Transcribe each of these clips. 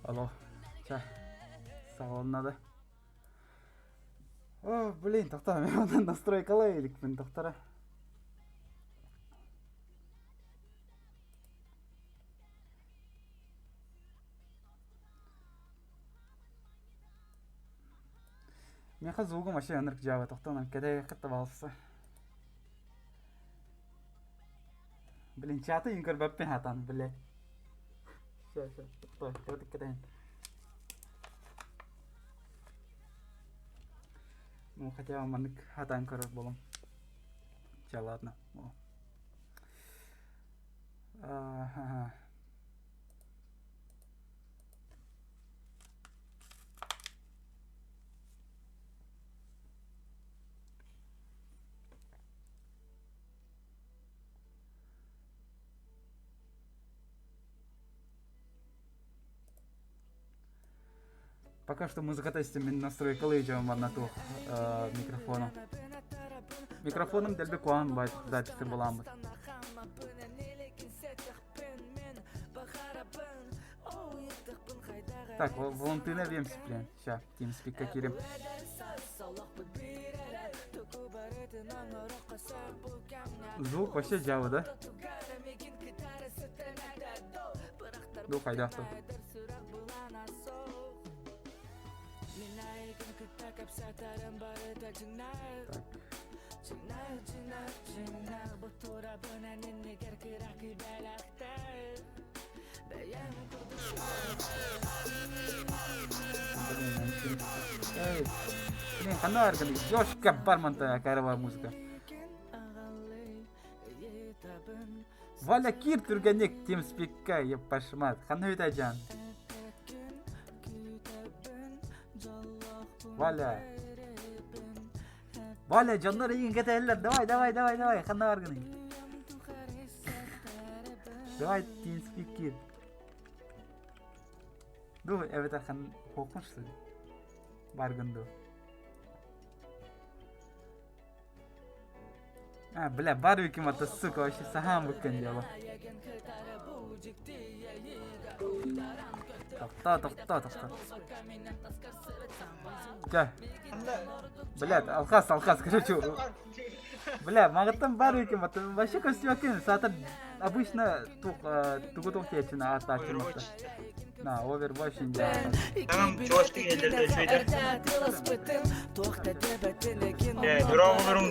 Алло. Сейчас. Сауын надо. О, блин, тоқтар, мен одан настройка алайын, тоқтар. Мен қазір звугым вообще анырк жабы, тоқтар, кәдеге қытты балысы. Блин, чаты юнкер бәппен хатан, блин. Сейчас, стой, вот катаем. Ну, хотя бы хатан корот болом. Сейчас, ладно. Ага. Пока что музыка тестим настройка лейджа марнату микрофона. Микрофоном дельби куан байт записи буламбыт. Так, волонтына вемси плен. Ща, TeamSpeak'ка кирим. Звук вообще жабы, да? Ну, қайда авто. Эй, блин, ханар, ёшка барманта, карава музыка. Валя кир түргенек TeamSpeak'ка еп пашмат. Ханна ütәҗән. Валя, жаннар иген кетәләр. Давай, ханна баргын. Давай, TeamSpeak кир. Ду, evet хан kokmuşsun. Баргын ду. Бля, барвики мата, сука, вообще сахам быккан дело. Тоқта. Ка. Блядь, алхас, короче. Бля, магаттан барвики мата, вообще костюмакен, сатыр обычно тугутук течина атачымакта. На, Overwatch инде. Tamam, coştuk ellerde şöyle.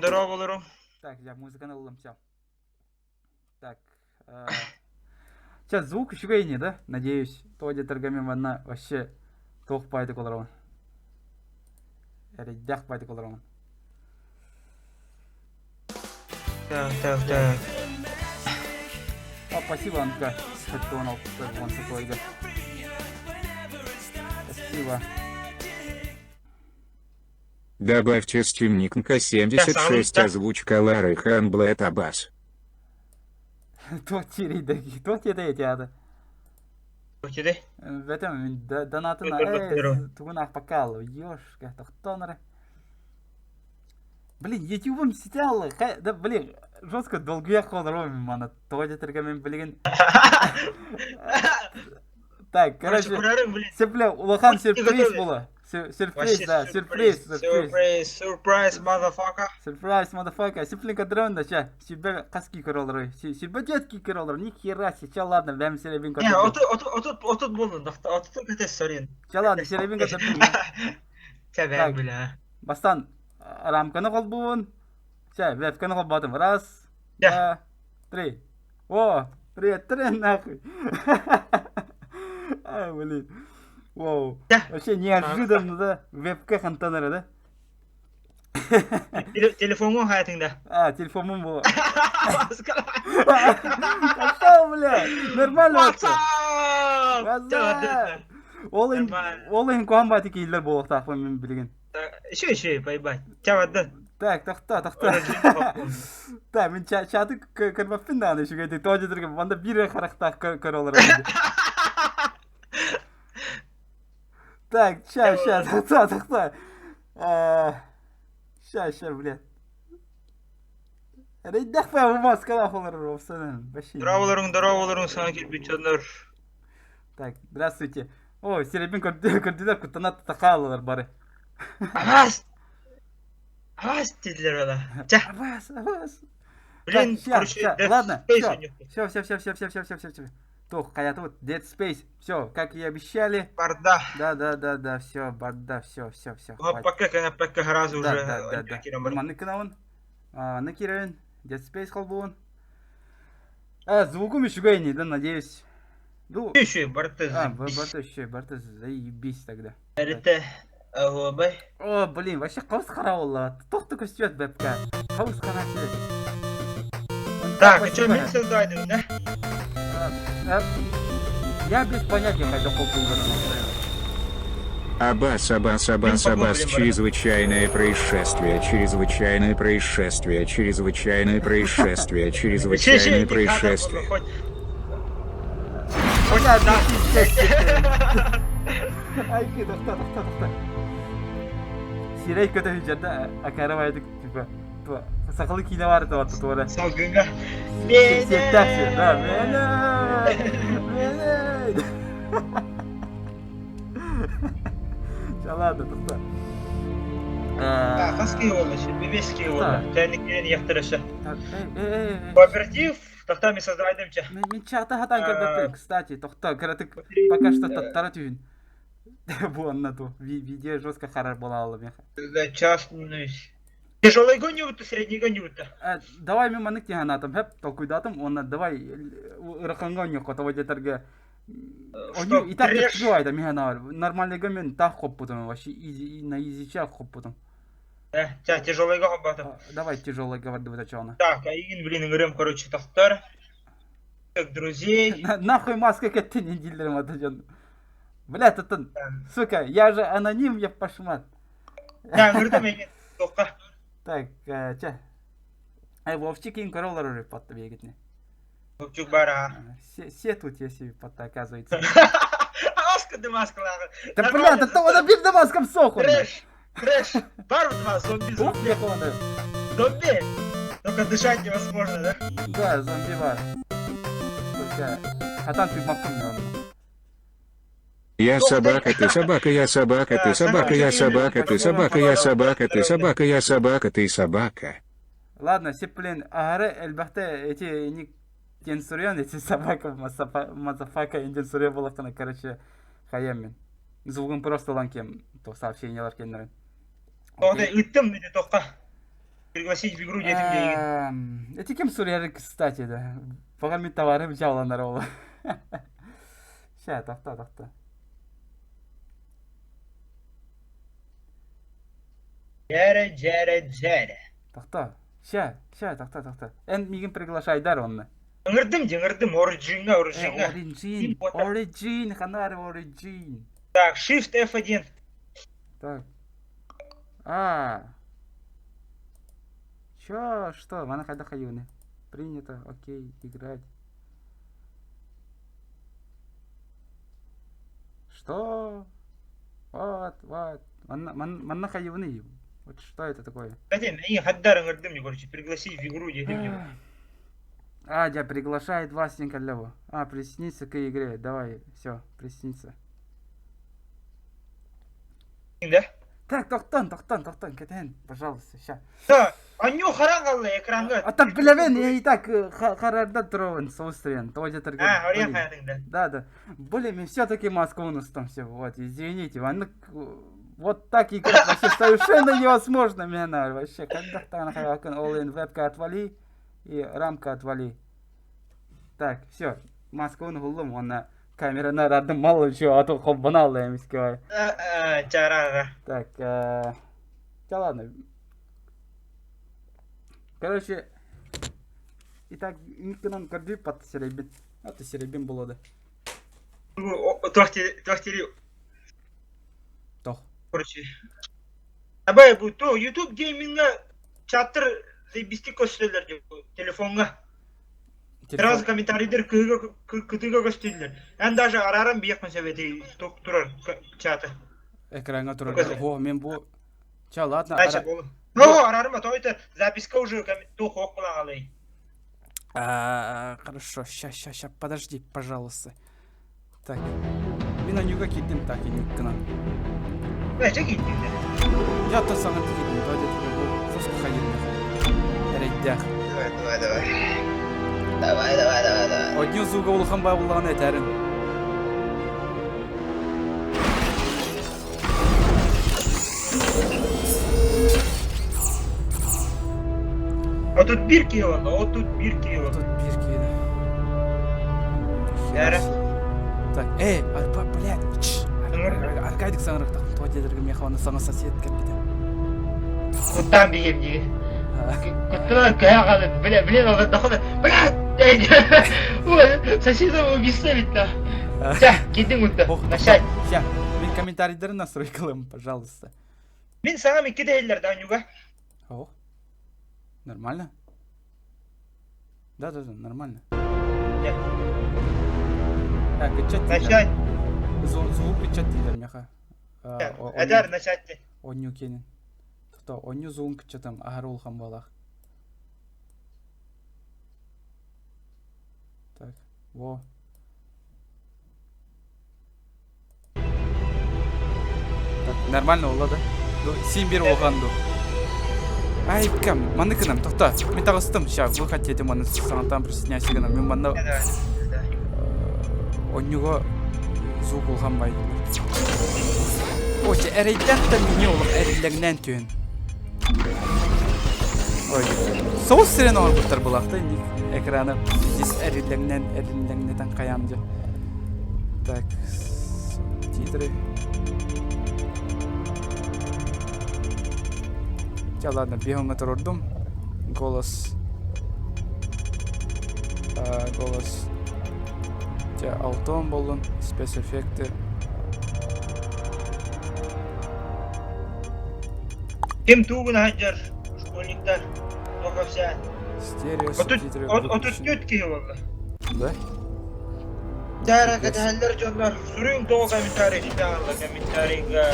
Дорог olurum. Так, я музыканы улым, все. Так, сейчас звук еще не, да? Надеюсь, то где торгами одна вообще тох пайды колорон. Или дях пайды колорон. Так. Спасибо, Анка, что он такой, да. Спасибо. Добавьте стимник НК-76 озвучка Лары Ханблэт Аббас. Тот тебе тяда. Ötede. Vetëm, donatına tuğun akpakalı. Yoşka, tohtonere. Блин, ютубым сидел, да, блин, жестко долгуя қолдырмаймын мана тоғжеттерге мен білген. Так, Короче, короче, көрерің, блин. сепля улахан Будьте сюрприз готовы. было. Сюрприз, Вообще да, сюрприз. Сюрприз, motherfucker. Сюрприз, мадафака. Сеплин кадрон, ща, себе каски королры, себе детки королры, ни хера, ща, ладно, бәм серебин Не, кадрон. отут болдun, отут кетесіз сорин. Ща, ладно, серебин кадрон. Тебе, бля. Бастан, рамканы қолбуын. Ща, вебканы қолбадым. Раз, Я. два, три. О, привет, трен, нахуй. Ай, блин. Воу. Я. Вообще неожиданно, да? Вебка хантанера, да? Телефонun hayatında. А, телефонum bu. Маскала. Какой, бля? Нормально вообще. WhatsApp. Базар. Ол ең қоған баты кейлер болық тақпын мен білген. Еще, поебать. Чавады. Так, тоқта. Так, мен чаты көрмеппін да аны шүгейді. Тоғыз жүрген, банда бір қарақта көр олар. Так, тоқта. Ща, блядь. Рейдах па умас калах олар офсанын. Здраволарың, sana келбейтшандар. Так, здравствуйте. О, серебин көрділер, күттанат тақалылар бары. Авас dediler ола. Ча. Авас. Блин, короче, Ладно, все. Тох, хаяту вот Dead Space. Все, как и обещали. Барда. Да, все, барда, все. Пока разу уже. Да. Маныкынаун. Накирен. Dead Space колбуун. Звуком еще гайни, да, надеюсь. Ну, Еще, барда. барта, заебись тогда. Это, бай. О, блин, вообще қауыс қара олла. Тоқты көстет бәпка. Қауыс қара сет. Так, что, мен создайдың, да? Я без понятия, когда колку настроил. Аббас, чрезвычайное происшествие. Айки, тоқта. Сирей көтөй жерде акарамайдык, типа, сақалы киіне барды туатты туара. Салгынға. Сеттәкші, да, меней. Ладно, тоқта. Қасқи олы, бебескі олы. Тәніктерін яқтырышы. Эй. Кооператив, тоқта мен создайдымча. Мен чата хатан көрбөппүн, кстати, тоқта, кыратык пока что таттара түйін. Бу аннату, видео жестко харар бола алып мен. Да, частный. Тяжелый гоню-то, средний гоню-то. Давай мен манык тихан атым, хеп, толкуйдатым, онна давай ырақанға оне қотава жетерге. Они и так не скрывают, нормальный гомен так хоп потом, вообще на изичах хоп потом. Тяжелый гоню. Давай тяжелый говорит вытачено. Так, а ин, блин, играем, короче, тахтар. Как друзей. Нахуй маска кетти не дилером отойдет. Бля, татын, сука, я же аноним, я пошмат. Да, говорит, меня только. Так, че? Ай, Вовчик им короллар уже подбегает. Вовчик бара. Все тут я себе под оказывается. Маска да маска лага. Да бля, да то он бир да маском соху. Трэш. Пару два зомби. Зомби. Только дышать невозможно, да? Да, зомби-бар. Только... А там ты махом не надо. Я собака, ты собака, я собака, ты собака, я собака, ты собака, я собака, ты собака, я собака, ты собака. Ладно, Сеплин, агары, әлбәтте, эти не тенсурен, эти собака, мазафака, инденсурен болақтана, короче, хаяммен. Звугым просто ланкем, то сообщениялар кеннерен. Тоқта, үттім, мені тоққа. Пригласить в игру детям деньги. Эти кем сурьяры, кстати, да. Пока мен товарым жауланар олы. Ща, тоқта. Джәрі. Тоқта. Ща, тоқта. Эн мигін приглашайдар онны. Ыңырдым, оригинга. Оригин, ханар оригин. Так, Shift F1. Так. Что? Мана қайда қайуны? Принято, окей, играть. Что? Вот. Манна қайуны. Вот что это такое? Хотя, и хаддар ыңырдым, короче, пригласить в игру детям. Адя приглашает Васенька Леву. Присоединиться к игре. Давай, все, присоединиться. Да? Так, тоқтан, кетен, пожалуйста, ща. Да, аню хараңғалы экранға. Так, білемін, я и так қарарда тұруын, соустрен, ориян қаятыңда. Да. Блин, все-таки Москву устам все, вот, извините, вот так играть вообще совершенно невозможно, меня вообще, когда-то она all-in вебка отвали и рамка отвали. Так, все, Москву гулым, он камераны радым мало еще, а то хоббанал я мискиваю. Чарара. Так, да ладно. Короче, итак, никогда корди под серебин. Это серебин было, да. Тохтери. Тох. Короче. Абай, bu то YouTube гейминга чатыр лебисти көстелер телефонга. Сразу комментарийлер кытыга көстелер. Ан даже арарам бияк мәсәбәте турар чаты. Экранга турар. О, мен бу. Ча, ладно. Арарма, то это записка уже то хок кылагалый. Хорошо, ща, подожди, пожалуйста. Так. Мен анюга киттим так и никкана. Нәчә киттең? Я то саңа тигидим, то дет бу. Соску хайын. Эрейдәх. Давай. Одню зуга улхан бабуллаган әтәрен. А тут бирки вон, вот тут бирки. Яра. Так, арпа, блядь. Аркадик саңырықтақ. То дедіргі мехваны саңа сосед кәпті. Құттан бейім деге. Құттан кәя қалды. Блин, оған дақылды. Блядь! Ой, соседа убийство ведь да. Ща, кетің ұтты. Начать. Ща, мен комментарийдерін настрой қылым, пожалуйста. Мен саңа мен кеде елдер Данюга. О, нормально? Да, нормально. Качать. Начать. Звук качать дейдер меха. Әдәр, начать. Оню кенін. Кто, оню звук качатым, ағар олхан балақ. Так, во. Так, нормально ола да? Сен бер оғанды. Ай, кәм, маны кінім, тоқта. Мен тағыстым, ша, выход етім, маны саңатан присоединяйся кінім. Мен манда онюға звук олған байды. Оче, әрейдәқті мене олық әрелігінен түйін. Ой, соғыз сірен оғыр бұттар бұлақты, экраны здесь әрелігінен қаямды. Так, титры. Ja, ладно, бегом это роддом. Голос. Голос. Ja, алтон болдун. Спецэффекты. Кем тугун хаджар, школьниктар, оқався. Стерео, субтитры. Отут тетки олды. Да? Дара каталдар жондар. Сүрүң тоғы комментарий шпианла, комментарийга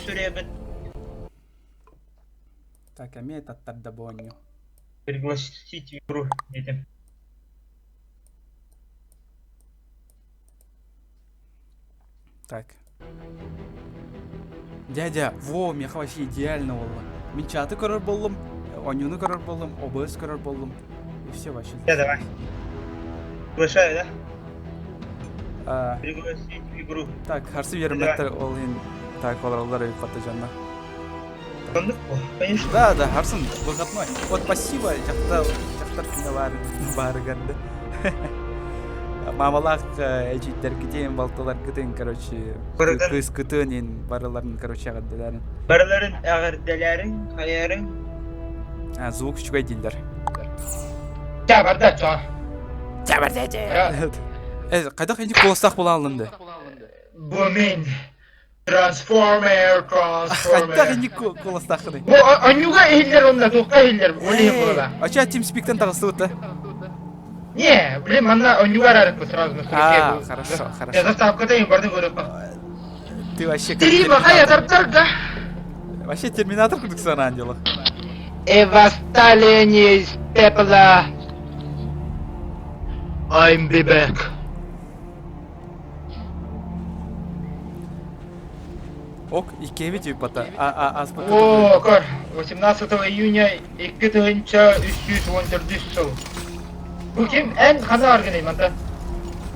сүребіт. Так, а мне это таддабоню. Пригласить в игру детям. Так. Дядя, во, мен вообще идеально было. Мен чаты көрөр болдым, онюны көрөр болдым, ОБС көрөр болдым. И все вообще. Да, давай. Приглашаю, да? Пригласить в игру. Так, харсы верметтер ол ен. Так, олар фотожанна. Конечно. Да, Харсон, выходной. Вот спасибо, жақтар бары гарды. Мамалақ әжеттер кетейін, балталар кетейін, короче, кыз күтінен барыларын, короче, ағырдыларын. Барыларын, ағырдыларын, қайарын. Звук үшкай дейдер. Жабарда, жа. Жабарда, жа. Қайда қайда қолыстақ бола алынды? Бұл мен. Трансформер. Қайда қайда қолыстақ қыдай? Анюға елдер онда, тоққа елдер, олейін қолда. Ача TeamSpeak'тен тағысты өтті? Не, блин, манна анюға рарықпы сразу на суреке. Хорошо. Я заставкада ең бардың көріп. Ты вообще... Тири бақа ятардар, да? Вообще терминатор курдук сана анжело. И восстание из пепла. I'm be back. Ок, икеви тюпата. Азбука. О, кар. 18 июня 2314 жыл. Bu kim? En hana argınıyım anda.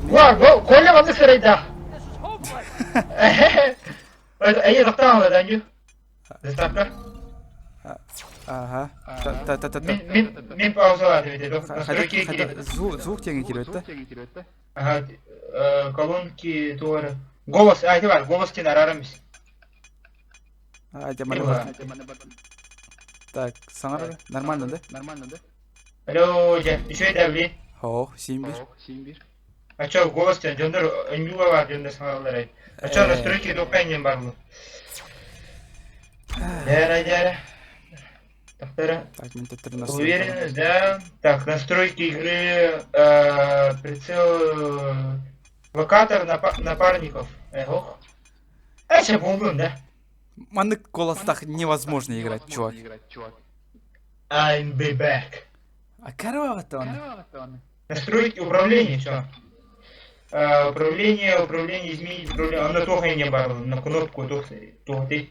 Var bu kolye vandı sırayda. Ey zaktan aldı dengü. Zatakla. Ага. Та. Min pauza var dedi. Звук теңе киретті. Ага. Колонки туары. Голос айты var. Голос тен арарымыз. Так, саңар нормально да? Алло, еще это блин. О, 7-1. А чё, голос тен жондар өнюга бар жондар саңарлар айт. А чё, настройки допайнен бар бұл. Дяра. Так, Так, мен тетір настройки. уверены, да? Так, настройки игры, прицел, локатор напарников. Ох. А сейчас бомбим, да? Мандык голостах невозможно играть, чувак. I'm be back. А корова-то он. Настройки управления, чё? Управление, изменить управление. Оно только не было, на кнопку ты.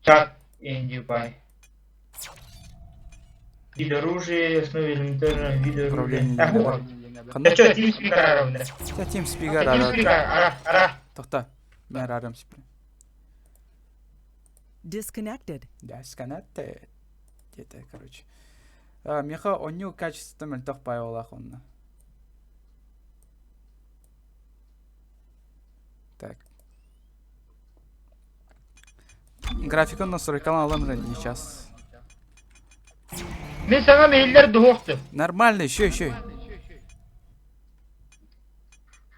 Чат, индипай. Вид оружия, основе элементарного вида Управление. оружия. Да чё, TeamSpeak равно? Я TeamSpeak TeamSpeak, ара. Тоқта, мен арарым сипли. Disconnected. Disconnected. Где-то, короче. Меха, он не качество мен тоқпай олақ онна. Так. Графиканы настройкалан аламын сейчас. Мен саңа мейлер доқтым. Нормально, еще.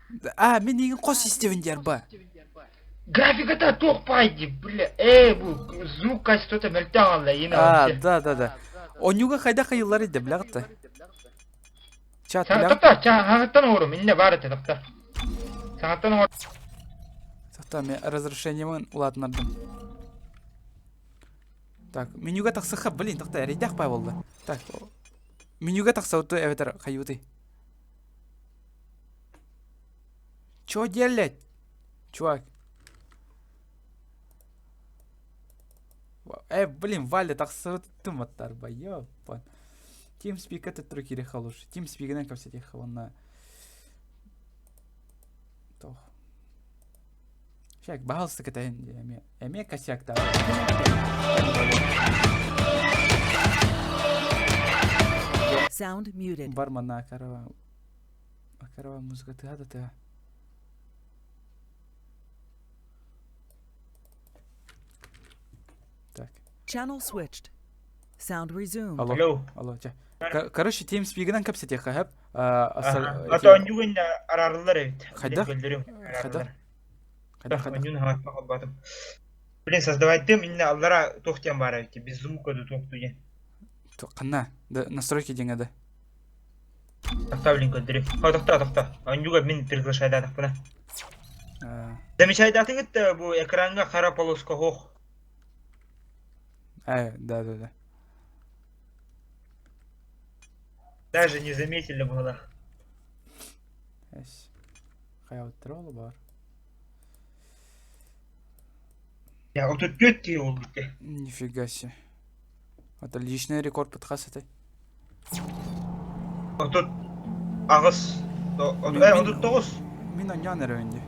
Мен деген қос істевіндер ба? Графиката тоқпайды, бля. Бұл звук качество-то мөлтен алды, ені вообще. Да. Онюга қайда қайылар еді, білағытты? Чат, білағыт? Тоқта, саңаттан орым, инне бар еті, тоқта. Саңаттан орым. Тоқта, мен разрешениемін ұлатынардым. Так, менюга тақсыға, блин, тоқта, рейдақ бай болды. Так, менюга тақса ұтты, әветер, қайуты. Чё делать, чувак? Блин, Валя, тақсы ұттым аттар ба, ёпан. TeamSpeak это трюки рехалуш. TeamSpeak-нен көрсетек хаванна. Тох. Шак, бағалысты кітайын. Әме косяк та. Sound muted. Бармана Акарова. Акарова музыка ты. Так. Channel switched. Sound resumed. Алло, ча. Короче, TeamSpeak-нен көпсетек хаб. Ата онюгын арарлар evet. Қайда? Блин, создавайтым, инне аллара тоқтен бар evet. Без звука да тоқтуген. Қанна? Настройки деңеді. Тоқта, блин, көндірем. Тоқта. Онюга мен приглашайдадық бұна. Замечайдатың етті бұл экранға қара полоска хоқ. Да. Даже не заметили было. Қаяу тролы бар. Я вот тут пьет его бітті. Нифига себе. Это личный рекорд подхас это. Вот тут ағыз. Вот тут тоғыз. Мен оңян әрі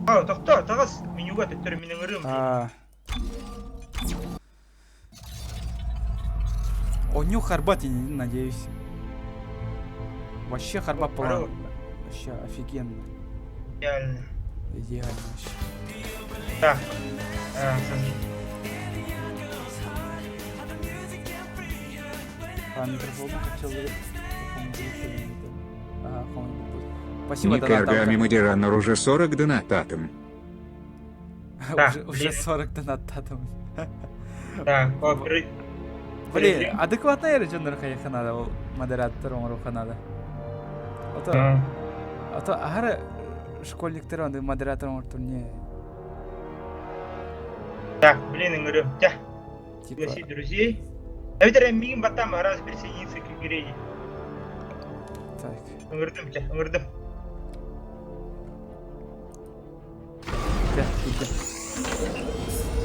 Тоқта, тағыз. Менюға тәттірі менің ұрым. Оню харбат, я надеюсь. Вообще харбат план. Вообще офигенно. Идеально. Вообще. Так. Микрофон хотел говорить. Спасибо, Никогами Мадиранор уже 40 донататом. Уже 40 донататом. Так, блин, адекватно ережендер қайыққа надо, ол модератор оңыруға надо. Ото ағары школьниктер онды модератор оңыр не? Так, блин, говорю, тя, Типа, пригласить друзей. А ведь мигом батам раз присоединиться к игре. так. Ыңырдым, тя, ыңырдым. Да, иди.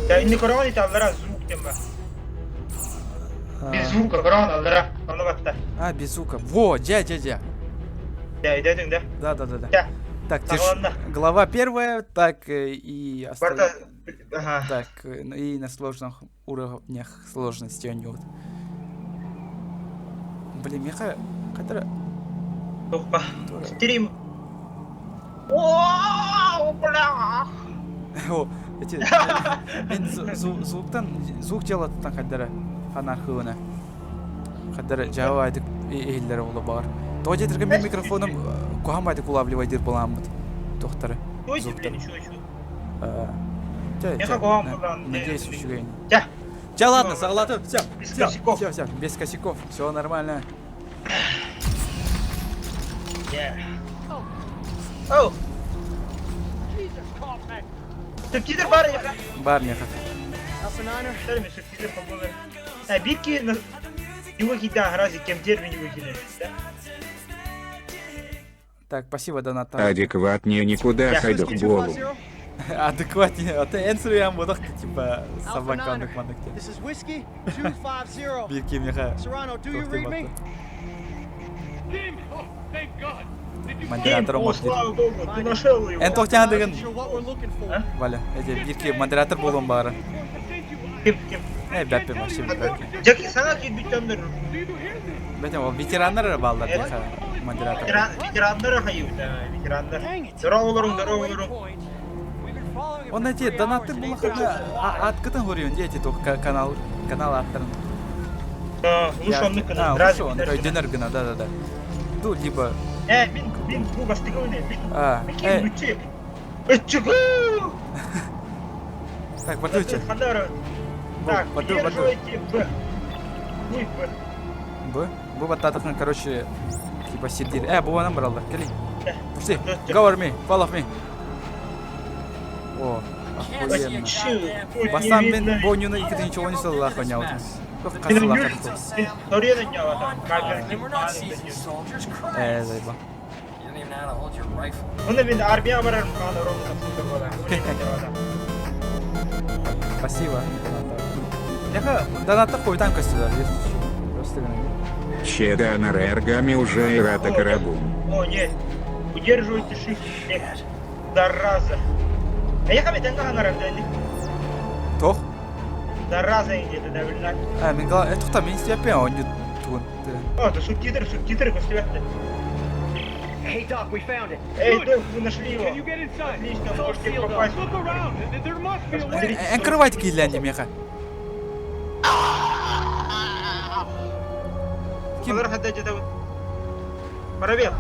Я не корон и талдара звук темба. Без звука корон алдара. Оны батта. А, без звука. Во, дя. Я идём, да? Да. Тя. Так, Ладно. глава первая, так и Барта. остальные. Ага. Так, и на сложных уровнях сложности у него. Блин, Миха, который... Топа. Стрим. Вау, бля. О, эти... Мен звук делать там кадара. Ханар хыгына. Кадара жава айтып эйлер болу бар. То жетерге мен микрофоном кухамайды улавливайдыр боламбыт. Тохтары. Ой, блин, еще. Я надеюсь, еще Тя. Тя, ладно, согласен. Все, Без косяков. все, без косяков. Все нормально. Оу. Субтитр бар ya. Бар Миха. Şöyle mi sürpriz yapalım? Ha bir ki его гида разы кем термин его гида. Так, спасибо, Донат. Адекватнее никуда, Я хайдук болу. Адекватнее. А ты энсуям бодах, типа собаканных мандакте. This is Whiskey 250. Бирки Миха. Serrano, do you read me? Модератор О, может. слава богу, ты нашел его. Эн тоқтян деген. Sure what we're looking for. Валя, эти бирки модератор болуң бары. Кем? Бәппе машин бәппе. Жаки сана ки бүтәндер. Бәтем ол ветерандар балдар Миха модератор. Ветерандар хайып, ветерандар. Дорогаларың. Он эти донаты булахына аткытын көрüyorsun diye эти канал аттарын. Лушонны кына. Лучше он дөнер гына, да. Ну, либо... Мен bu бастыгы ойнайм. Бүтчек. Так, подуйте. Так, Баду. держите Б. Б? Бу баттатыкын, короче, типа сидир. Бу анан баралдар, кели. Пусти, go with me, follow me. О, охуенно. Бастан мен бойнуна икидин чоғын исыл лақын яудым. Қасы лақын. Ториядан жауатам. Зайба. Оны мен армия барарым, қаны ұрымын. Спасибо. Яха, донатты қойдан көстелер. Просто гана. Чеданар эргами уже ирата карабу. О, нет. Удерживайте shift. Зараза. Я мен тәңгі ғанарам дәнді. Тоқ? Зараза индеді дәбілнар. Мен гала, тоқта, мен істеппен ойны туын. О, это субтитры көстебәтті. Hey Doc, we found it. Эй, Док, вы нашли его. Can you get inside? Отлично, It's all можете sealed up. попасть. Look around. There must be a way. Посмотрите. Энкрывайте кийләнді меха. Олар хәтта жетәуін. Парабел.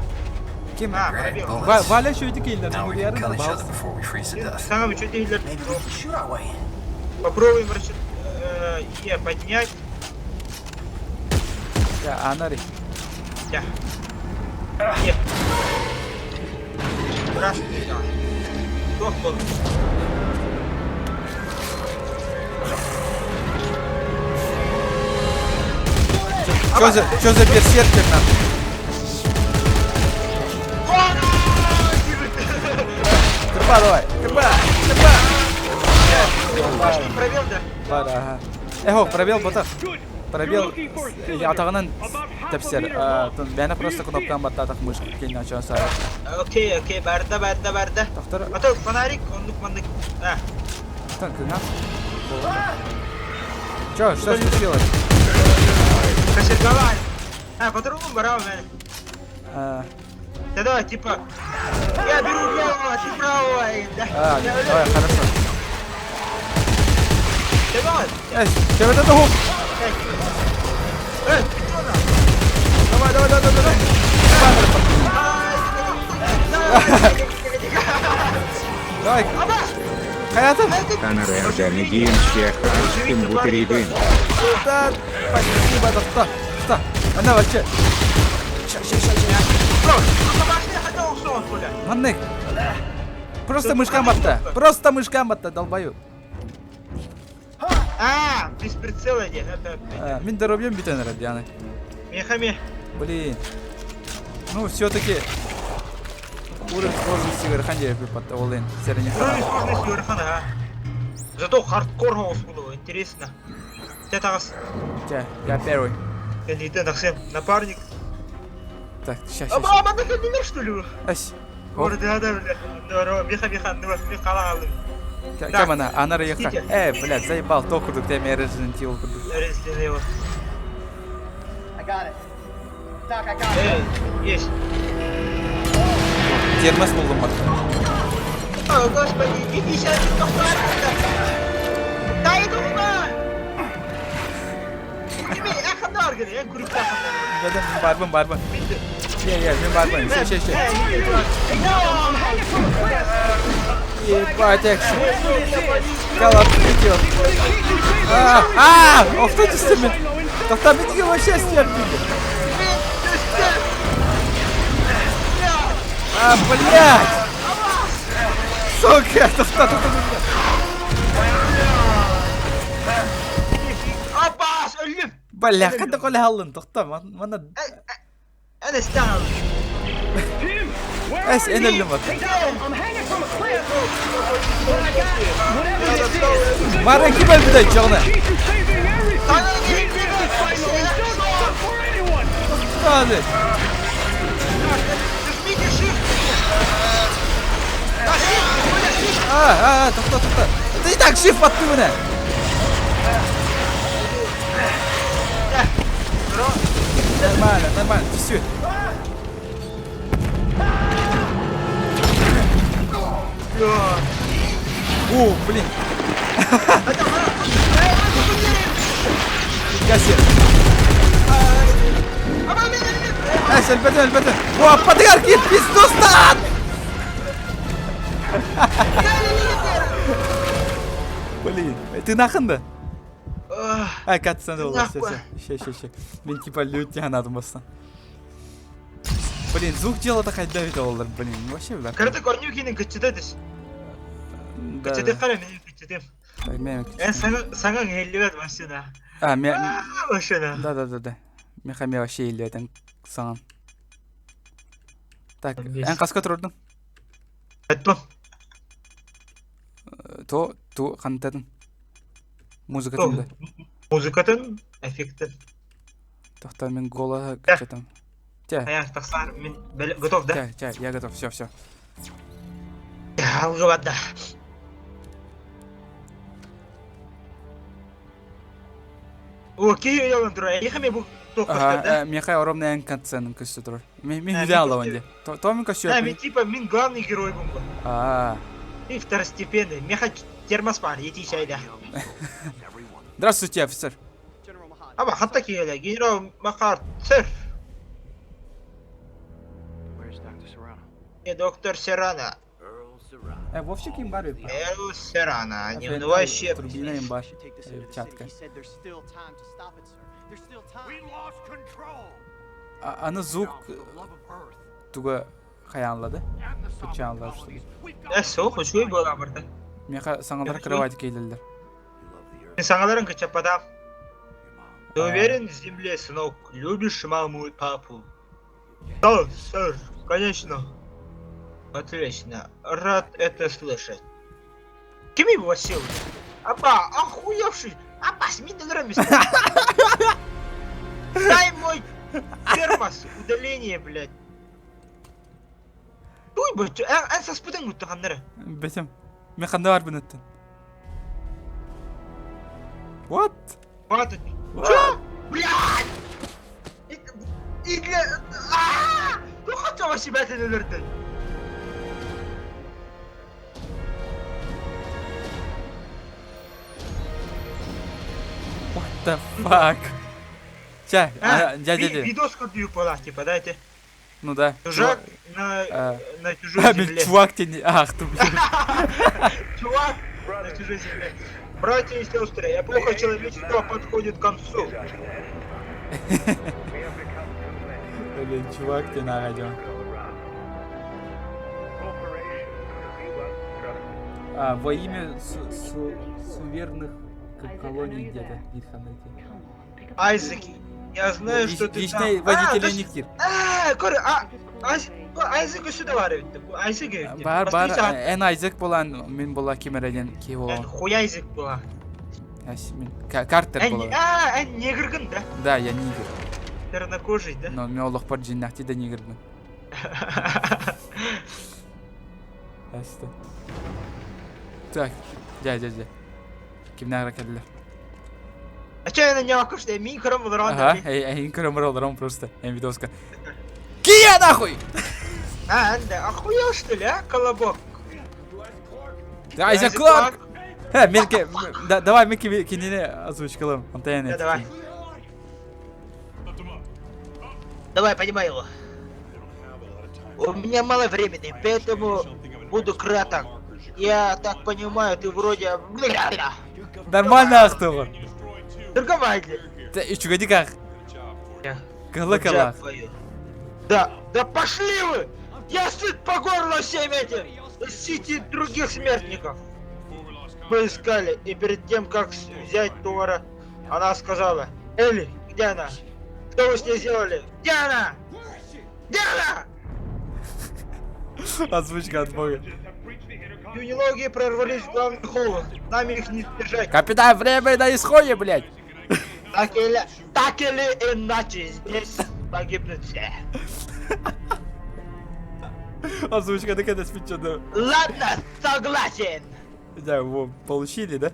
Ким? Парабел. Валя шөйді кийләнді. Мұриярын бауыз. Саңа вы что-то идет. Попробуем, поднять. Анари. Да. Здравствуйте. Кто? Чё за берсеркер нам? Кырпа давай. Кырпа. Пробел, да? Бар, ага. Пробел ботақ. Пробел атағынан тәпсер. Бәні просто кнопкан баттатық мышқы кейін açan сары. Окей, барда. Тоқтар, Ата фонарик, мандык. тан кыңа. Чё, что случилось? Кошельковать. По-другому брал, да, давай, типа, я беру левого, ты правого. Давай, хорошо. Давай. Тебе это хук. Давай. Давай. Hayatım. Танар эргами гинче хаштым бутеридын. Да, спасибо, да. Она вообще. Маннык. Просто мышкам батта, долбаю. А, без прицела де. Мен дробьем битен радианы. Мехами. Блин. Ну, все-таки уровень сложности верханде под Олен. Уровень сложности верхана, а. Зато хардкор было, интересно. Тебя тагас. Я первый. Я не иду напарник. Так, сейчас. Аба, на номер что ли? Ась. Да, бля. Здорово, меха, ну вас меха алым. Кем она? Она рыяха. идите. Блядь, заебал, то кудук, ты меня Resident Evil кудук. Resident Evil. I got it. Doc, I got it. Есть. Термос buldum bak. О, господи, иди сейчас, дай дума! Kimi yakınlar gene, en kurup yakınlar. Ben barbun. Ye, ben barbun. Şey. Ебать, экшен. Галат летел. Автотисты мен. Тоқта бетіге вообще стерпили. Блядь. Сука, тоқта. Abbas, öldüm. Бля, қандай қолы алдың, тоқта. Мана... Enes down. Әс, en öldüm bak. I'm hanging from a cliff. But I got whatever this is. Mara kim öldü de canına? Keep you saving everything. Sana gelin Don't stop for anyone. Hadi. Düşmeyin şu. Тоқта. Ты и так shift attı bu ne? Нормально, все. О, блин. Кассир. Әлбәттен. О, подгар кит, пиздостан! Блин, ты нахында? Катсан да олар, все. Мен типа лютте анадым бастан. Блин, звук дело-то қайда өйті олар, блин, вообще бля. Кырды көрнеукенің күтчедедіз. Күтчеде қара, мен күтчедем. Саңа елі бәді машина. Машина. Да. Мен қаме вообще елі бәдін саңан. Так, ән қасқа тұрдың? Әттім. То, қанытадың? Музыкатын да. Музыкатын, эффекттен. Тоқта мен гола күтчетім. Аяқ тақсар, мен готов, да? Я готов, все. Алғы бадда. Окей, я вам дұрай. Ехаме бұл тоққастар, да? Мен қай оромна ән кантсаның көсті тұрыр. Мен үйде алау әнде. То мен көсті Да, мен типа, мен главный герой бұл бұл. И второстепенный. Меха термос бар, ети шайда. Здравствуйте, офицер. General Mahad. Аба, хатта келі, генерал Махар, сэр. Where's Dr. Serrano? Доктор Серрано. Вовсе кем бар еді? Эл Серрано, не унывающий. Турбина им бар. Take this into the Чатка. city. He said there's still time to stop it, sir. There's still time. We lost control. Аны звук Love of Earth туга қаянлады. and the Күтче Sovereign аллар colonies. үстіге. We've got Соқ, үшкөй бола барды. Мен саңалар кровать кейлілдер. Мен саңаларын кычападам. Ты уверен в земле, сынок? Любишь маму и папу? Да, сэр, конечно. Отлично. Рад это слышать. Кем его восил? Аба, охуевший! Аба, СМИ награммист! Дай мой термос, удаление, блядь. Туй, блядь, эн саспыдың мұттығандары. Бетем. Мен қандай бар бұнеттен? What? Вот это. Чё? Блядь! И для... Ну хотя бы себя это не вернуть. What the fuck? Ча, дядя. Видос кодую пола, типа, дайте. Ну да. Чужак на чужой Мен земле. чувак тебе... Ах ты, блин. Чувак на чужой земле. Братья и сестры, эпоха человечества подходит к концу. Блин, чувак тебе на радио. Во имя суверенных колонии где-то. Гитхан найти. Айзек, я знаю, что ты там. Личный водитель Никтир. Айзек сюда var evde. Bu Айзек evde. Бар, en Айзек болан, мен бола кемерден ки En болан. хуй Айзек была. Мен Картер болан. En негргын, да? Да, я нигер. Чернокожий, да? Но мен олох бар жиннахти да нигермин. Ясты. Так, жа. Кимнен аракедлер? А чё я на него кушаю? Мин кром был рано. Ага, эй, кромролдером просто. Видоска. Кия нахуй! Да, охуел что ли, а, колобок? Айзек Кларк! Менке, давай мы кинене озвучкалым. Да, давай. Давай, поднимай его. У меня мало времени, поэтому буду краток. Я так понимаю, ты вроде... Нормально ахтыгы. Торгователь. Үчүгө диках. Кала. Да пошли вы! Я сыт по горло всем этим! Ищите других смертников! Мы искали, и перед тем, как взять Тора, она сказала: Элли, где она? Что вы с ней сделали? Где она? Где она? Озвучка от бога. Юнилоги прорвались в главный холл. Нами их не держать. Капитан, время на исходе, блядь. Так или иначе, здесь погибнут все. Озвучка так это спичено. Ладно, согласен. Да, его получили, да?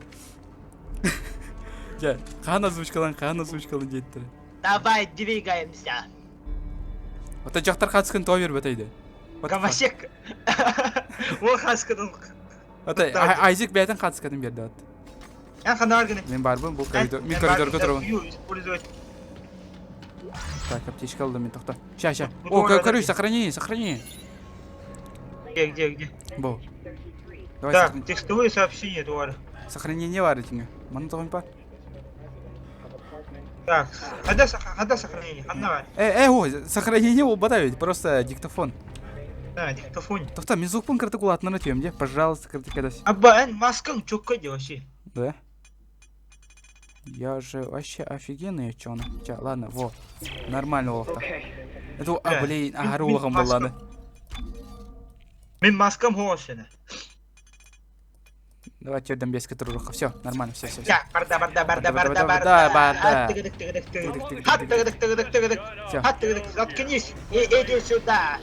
Я, қан озвучкалан дейттір. Давай двигаемся. Ота жақтар қатысқан туа бербет айды. Гамасек. Ол қатысқан. Ота Айзек бәйтін қатысқанын берді от. Я қандар гіне. Мен барбын, бұл коридор. Мен коридорға тұрабын. Так, аптечка алды мен тоқта. Ща. О, короче, сохрани. Где? Бұл. Так, текстовые сообщения, Туара. Сохранение бар етіңі. Маны тоғын па? Так, когда сохранение? Одна. Сохранение ол бата ведь, просто диктофон. Да, диктофон. Тоқта, мен звукпен кірті құлатынан өтем, де? Пожалуйста, кірті кәдәс. Абба, маскаң чөкке де вообще. Да? Я же вообще офигенный учёный. Ладно, во. Нормально олықта. Это, блин, ағары олығым болады. Мен маскам хоошыны. Давайте өдім беске тұрырыққа. Все, нормально, все. Я, барда. Тыгыдык. Заткнись и иди сюда.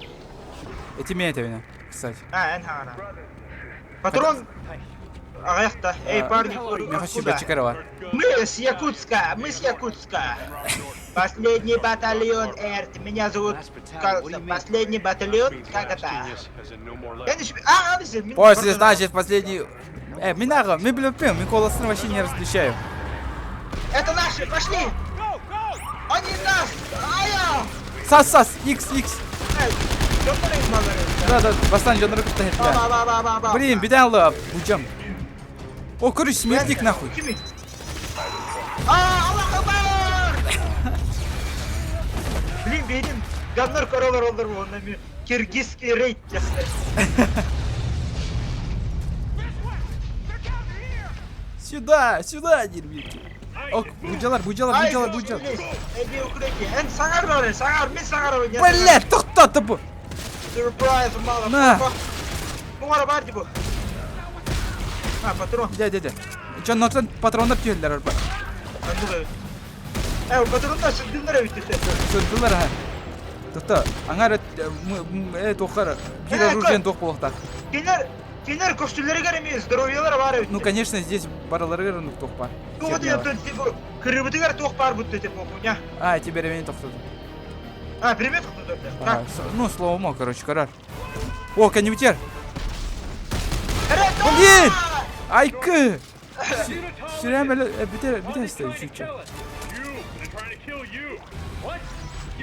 Эти меня это вина, кстати. Энхана. Патрон. Аяқта. Эй, парни, Я хочу тебя чекарова. Мы с Якутска. Последний батальон Эрт. Меня зовут Карлсон. Последний батальон. Как это? После, значит, последний... Минага, мы блюпим, мы колосны вообще не различаем. Это наши, пошли! Они нас! Сас, X. Да, бастан жанры күшті хетті. Блин, бедалы, бучам. О, короче, смертник нахуй. Аллах Акбар! Блин, бедин, ганнар королар олар болғаннан киргизский рейд жасайды. Сюда, дербейки. Ок, буджалар. Иди укрытие. Саңар бар, мен саңар бар. Блядь, тоқтаты бұл. Сюрприз, мало. На. Бұғара бар де бұл. Патрон. Дя. Жан нотан патрондар түйелдер арба. Патрондар сүрділдер өйтті. Сүрділдер, ха. Тоқта, аңар тоққар. Бір оружиен тоқ болуқтар. Кенер көштілері керемей, здоровьялар бар өйтті. Ну, конечно, здесь баралары керініп тоқ бар. Вот я тут кірібітігер тоқ бар бұтты деп оқуня. Тебе ремень тоқтады. Примет құтты. Ну, слоумо, короче, карар. О, конъюнктер. Блин! Айкы! Сюрямелі, бітер істеді, чуть-чуть.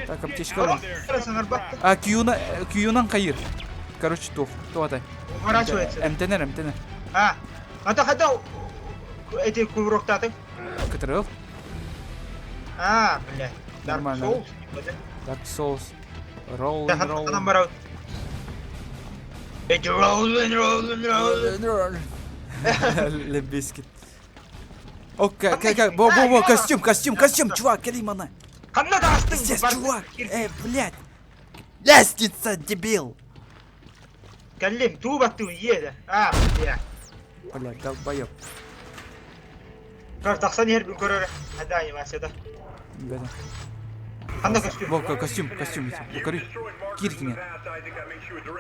Так, аптечка алам. Кьюнан қайыр. Короче, тоғатай. Уворачивается. МТНР. Қада эти кувырықтатың? Кітіріл. Блядь. Нормально. Dark Souls. Roll. Адам бар ау. Роллин. Лебискит. Окей, костюм, чувак, Келимана. Қанна дағыстың? Пиздец, чувак. Блядь. Лестница, дебил. Кәлем, туып аттың еді. Бля. Блядь, долбоёб. Тақсан ербін көрері. Әді анимацияда. Бля. Қанда костюм? Во, костюм. Покори. Киркине.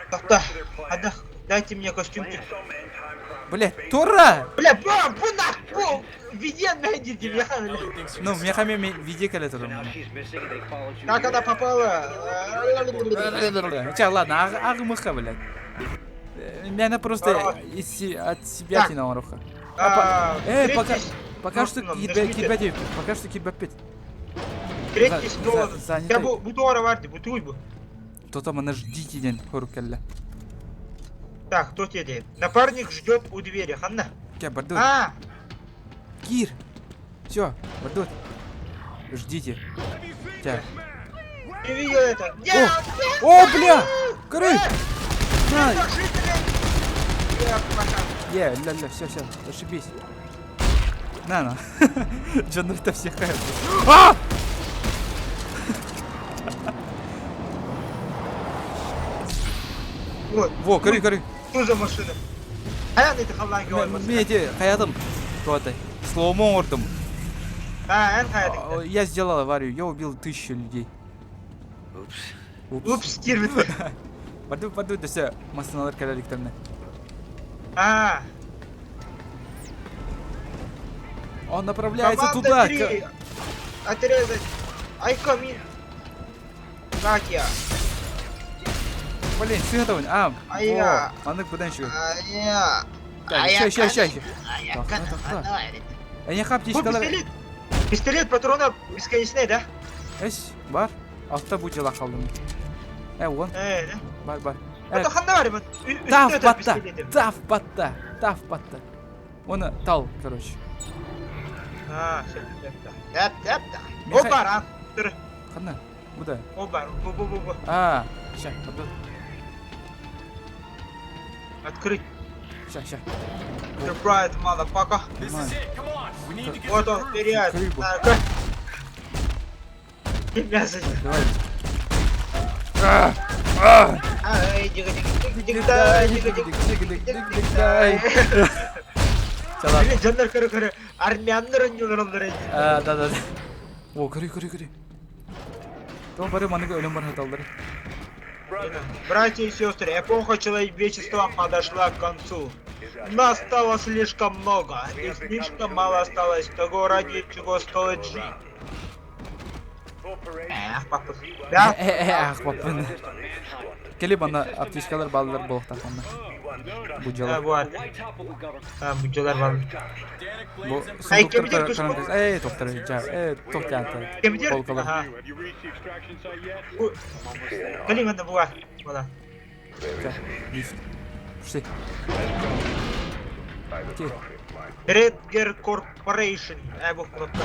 Тақта. Әді, дайте мне костюмчик. Блядь, Тора! Бля, bu виден мәндерден яхан. Ну, мехаме виде кәлі тұрым. Как она попала? Ча, ладно, ағымыққа, блядь. Меня просто от себя тянуло руха. Пока что кибапет. Третий стол. Занятый. Я bu doğru vardı, bu tuy bu. То-то мы ждите день, хорукалля. Так, кто тебе дает? Напарник ждет у двери, Ханна. Кя, бардут. Кир. Все, бардут. Ждите. Тя. Ты видел это? О, бля! Коры! На! Ля, все, ошибись. На. Джанры-то всех хает. Вот. Во, коры. Что за машина? Аян это халлан görmesin. Мен эти хаятым. Кто-то. Слоумо ордым. Эн хаятым. Я сделал аварию, я убил 1000 людей. Упс, кирвит. Бардут, да все, массаналар калаликтерне. Он направляется туда. Отрезать. Айкамин. Как я? Блин, световый. Ая. Аннык буданчик. Ая. Ща. Я хаптичкалар. Пистолет патрона бесконечный, да? Эс, бар. Алтта бутила қалдым. Он. Да? Бар. Это Ханна бар ма? Тав батта. Оны тал, короче. Все. О бар, Тұр. Қана, бұда. О бар, бу. Ща, бардут. Открыть. Ща. Surprise, motherfucker. Вот он, вперед. Крыбу. Мясо. Давай. Çalar. Canlar kara. Armyanların yolları. Да. О, кори. Там бары маныга өлім бар хаталдары. Братья и сестры, эпоха человечества подошла к концу. Нас стало слишком много, и слишком мало осталось того, ради чего стоит жить. Папа. Да? Папа. Келе бана аптечкалар балалар болып тақанды. Бұджалар. Бұджалар бар. Доктор. Полкалар. Калиманда була. Лифт. Пішли. Redger Corporation. Бұл кнопка.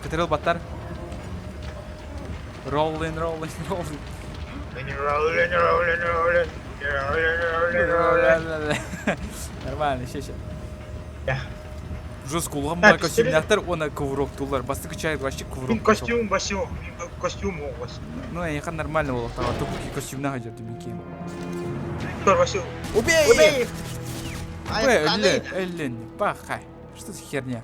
Катерил баттар. Rolling. Нормально, ща. Жестко улғанбай костюмняқтар, оны кувырок тулар. Басты күчайып вообще кувырок. Костюм у вас. Ну, я ехал нормально было, а то какие костюмна ходят, дебилки. Васил. Убей их! Эллен, пахай. Что за херня?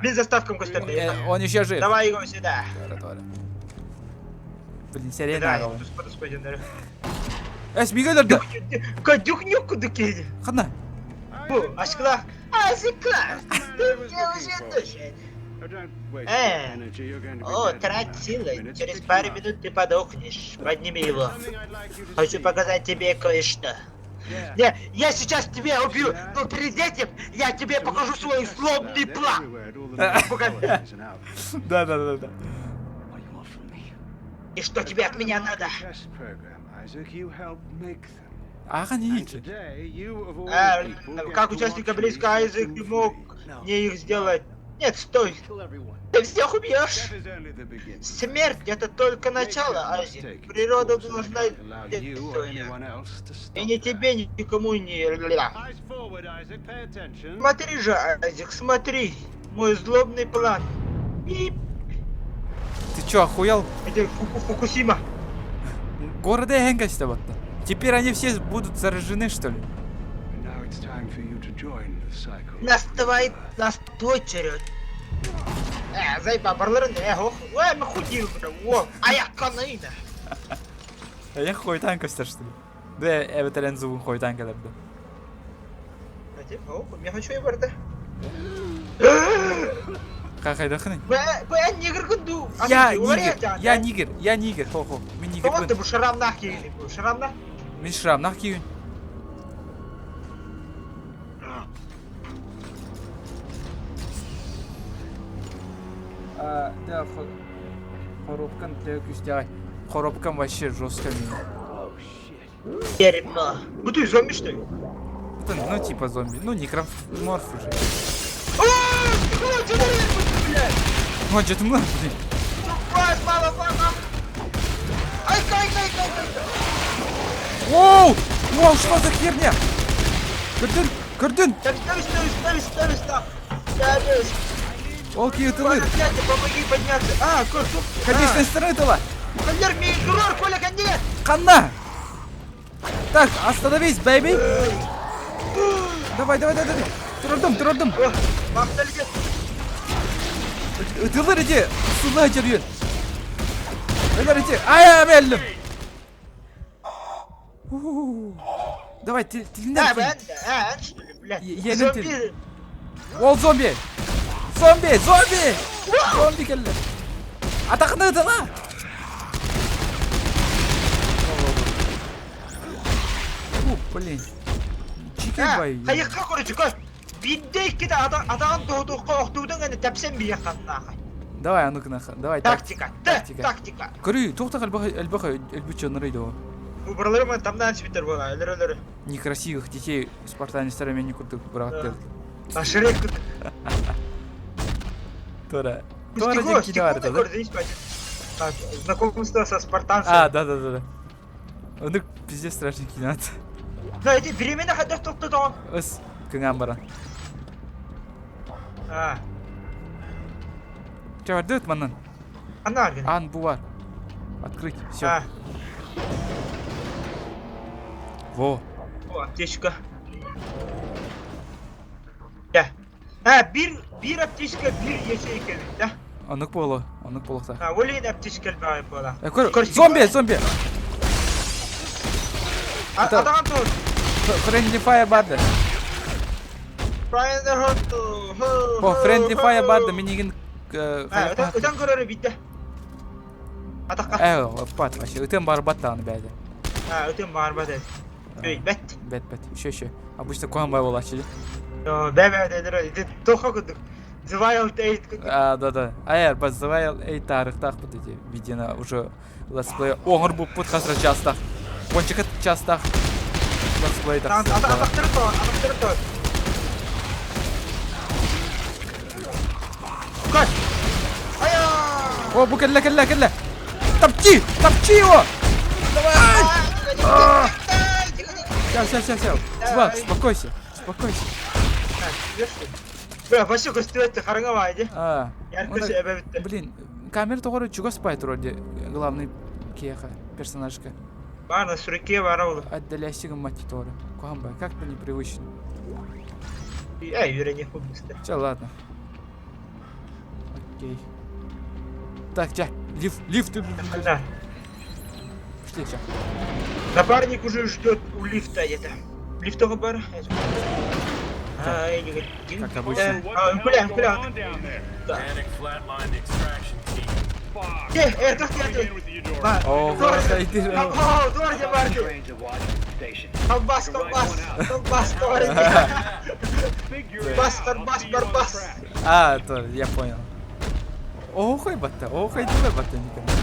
Без заставком костюм. Он еще жив. Давай его сюда. Блин, серия нагала. Господин. Смигайларда. Кадюк кудуки. Хана. Ашкла. Ты мне уже душит. Трать силы. Через пару минут ты подохнешь. Подними его. Хочу показать тебе кое-что. Я сейчас тебя убью, но перед этим я тебе покажу свой злобный план. Да. И что тебе от меня надо? Как участник близко Айзек ты мог мне их сделать? Нет, стой. Kill everyone. Ты всех убьешь. Смерть — это только начало, Ази. Природа должна действовать. И ни тебе, ни никому не... Смотри же, Айзек, смотри. Мой злобный план. И Ты чё, охуел? это Фукусима. Города Хэнкачта вот. Теперь они все будут заражены, что ли? Нас твой черед. Зайба барларын, хох. Ой, мы худил, о, аяк канайна. Я хойдан көстер, что ли? Да, evet элен зугун хойдан келерди. Я хочу и барда. Какайда хны? Ben нигер кунду. Я нигер, хо. Мен нигер. Кого ты bu şaramnak yiyini bu şaramnak? Мен шрамнах кийин. Да, коробкан тегүстяй. Коробкан вообще жестко меня. Дерьмо. Ну ты зомби что ли? Ну типа зомби, ну некроморф уже. Ну что ты мной, блин? Воу, что за херня? Кырдын. Олки утылыр. Помоги подняться. Конечная сторона тыла. Кондер, мейгурор, Коля, кондер! Канна! Так, остановись, бэйби! Давай. Тұрдым. Мақталген. Тылыр иди, суға жүрген. Тылыр иди, ая бәлім. Давай, тілінден кейін. Ben что ли, блядь? Yenin Зомби. Ол зомби! Зомби келді. Атақны тыла! Блин. Чикен бай. Қайыққа көрі жүкі. Биддей кеді адаған доғдуққа оқтудың әні тәпсен бейе қаннаға. Давай, а ну-ка, давай. Тактика. Көрі, тоқтақ әлбақа әлбақа нұрайды о. Убырларымын тамдан свитер болға, әлір. Некрасивых детей спартанистарымен не күрдік бұрағаттыр. Ашырек күді. Тора. Стихо, Тора бар, да? көрдіңіз бәді. Знакомство со спартанцем. Да. Оны пиздец страшный кино. Да, эти беременна хаддах тоқты доғын. Өз, күңән баран. Чавар, дөт маннан. Ана арген. Ан, бу бар. Открыть, все. Во. О, аптечка. Bir аптечка, bir ячейка, да? Анық болу та. Олейн аптечка бай бола. Көр, зомби! Адаған тұр. Friendly fire барды. О, friendly fire барды, мен еген... Өтен көрері бейді. Атаққа. Пат, вообще, өтен бар баттағаны бәді. Өтен бар бәді. Бәт. Бәт. Еще. Обычно коған бай бол ашылы. Бәбәді. Тоқа күдік. Звайл тейт. Да. Аяр, бас звайл эй тарықтақ бұд еде. Видеоны уже летсплей. Оңыр бұл бұд қасыра жастақ. Кончикат жастақ. Летсплейдақ. Атақтыры тұр. Көт. Ая! О, бұл кәлі. Топчи его! Давай! Все. Чувак, успокойся. Бля, вообще көстуетті қарыңа байды. Яркөші әбі бітті. Блин, камера тоғыры жүгіс бай тұр оде главный кеха, персонажка. Бана, сүреке бара олы. Отдаляйсігім мати тоғыры. Коған бай, как-то непривычно. Үйрене құбысты. Все, ладно. Окей. Так, лифт. Да. Пошли, ча. Напарник уже ждет у лифта это. Лифтовый бар. Как обычно. Бля. О, иди. Колбас. Барбас. То, я понял. Охай батта, дилай батта никогда.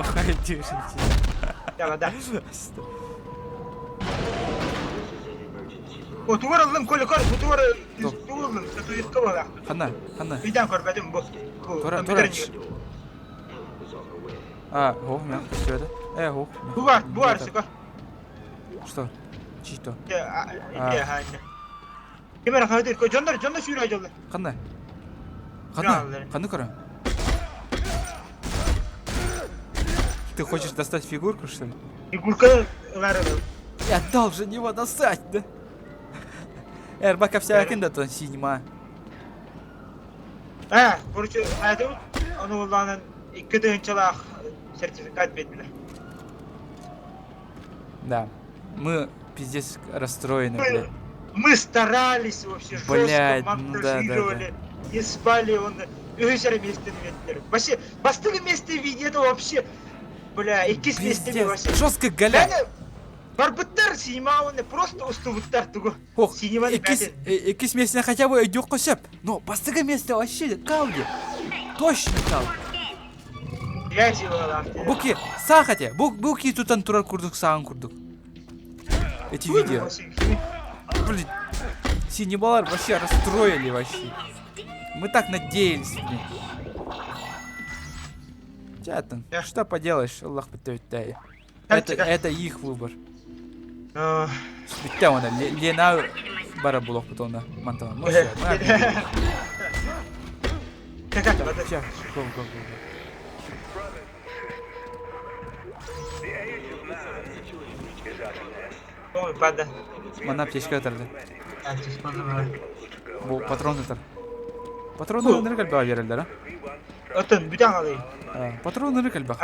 Охай, дюшеньки. Да. Отугар алдым, Коля, отугар алдым, статуэтка бала. Қана. Үйден көрмедім бұл. Тура. О, мен күштеді. О. Бұл арсыға. Что? Чисто. Кемер қайдыр, jonдар сүйрі айдылды. Қандай? Правильно. Қандай көрем? Ты хочешь достать фигурку, что ли? Фигурка ларыды. Я должен его достать, да? Бака вся акында тон синема. Короче, айдым, оны оланын 2 дүйінчалақ сертификат бетілі. Да. Мы пиздец расстроены, блядь. Мы старались вообще жестко, Блядь, монтажировали, не спали, он өзер местен веттер. Вообще, бастығы месте видеода вообще, бля, 2 местеме вообще. Пиздец. Жестко галя. Барбыттар синемауыны просто устубыттар тугу. Ох, Синеманы бәтен. экис местіне хотя бы идёт қосып. Но бастығы месте вообще калды. Точно калды. Я силала. Буки, сахате. Буки тутан турар курдук, саған курдук. Эти видео. Блин, синемалар вообще расстроили вообще. Мы так надеялись, блин. Чатан, что поделаешь, Аллах бітті. Это их выбор. Бітті оны, Лена бара булок бутона, мантана. Ну все, мы обидели. Все, go. Ой, пада. Мана аптечка атырды. Бұл патрон атыр. Патрон ныры кәлбіға берілдер, Отын, бүтен қалай. Патрон ныры кәлбіға.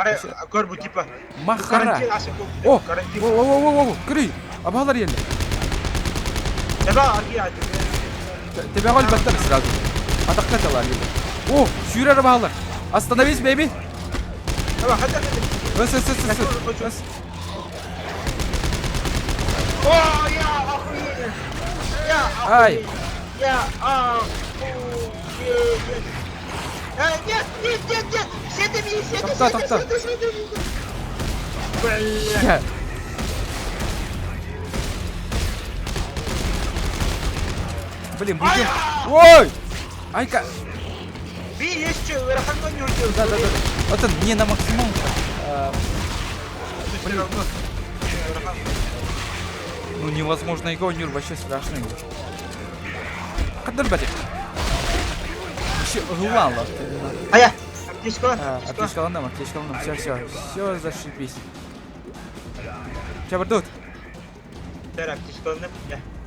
Көр бұл типа. Махара. О, күрей, абағалар елді. Таба арги ады. Тебя голь баттар сразу. Атаққа талар елді. О, сүйрер абағалар. Остановись, бейби. Таба, хатар еді. Өс. О, я охуенно. Ай. Я нет. Сетами. Тоқта. Бля. Блин, будем. Ой! Айка. Би, есть что, раханга не уйдет. Да. Вот не на максимум. Блин. Ну невозможно его, Нюр, вообще страшно. Кадар бәдек. Вообще глава. Ая, аптечка. Аптечка алынам. Все, зашибись. Ча бардут. Дәр аптечка алынам.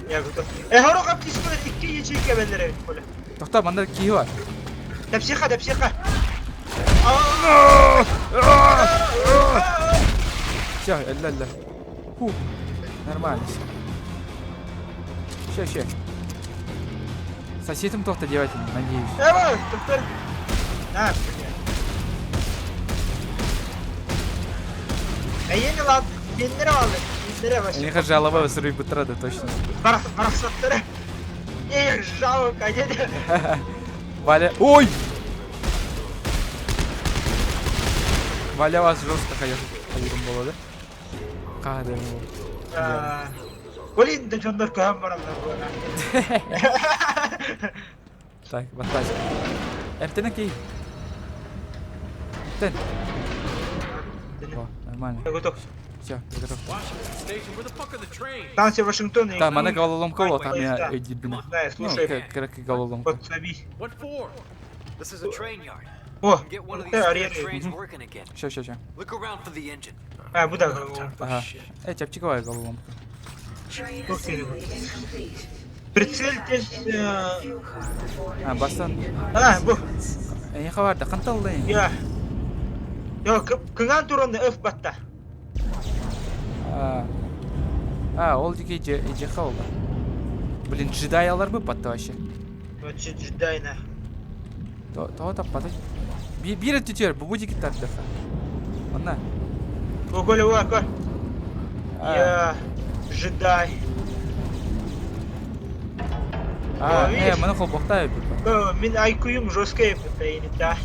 Я готов. Хорок аптечка 2 ячейка бәлдері. Тоқта, манда кейі бар. Дәпсеха. Все, элля. Фу. Нормально. Ща. Соседом тоқта девать, надеюсь. Давай, доктор. На, блядь. Ені лад, бендері вообще. Они жалобы сырый бутрады, точно. Барақсаттары. Эх, жалко, деді. Валя... Ой! Валя вас жестко қайырым болады. Қадырым болады. Блин, да jonдар көһәм баралар. Так, бастайық. Әртені кей. Тен. О, нормально. Я готов. Все, я готов. Станция Вашингтона. Да, мана головоломка вот, там я поезда. дебина. Знаю, Ну, слушай. как головоломка. Вот забей. What for? This is a train yard. О, Get one of these да, trains арена. working again. Ща. Look around for the engine. Бұл да головоломка. Ага. Чапчиковая головоломка. Прицельтесь. Бастан. Бұл. Не хабарда, қанталды. Я. Кыңан турында өф батта. Ол деге жеха олда. Блин, джедай алар бы батты вообще. Вот джедайна. Того таппады. Бир түтер, бұл будеки тартдаха. Онна. Оголе уака. Я. Джедай. Мұны қол боқтай өпіп. Мен IQ-ым жестко өпіп, да.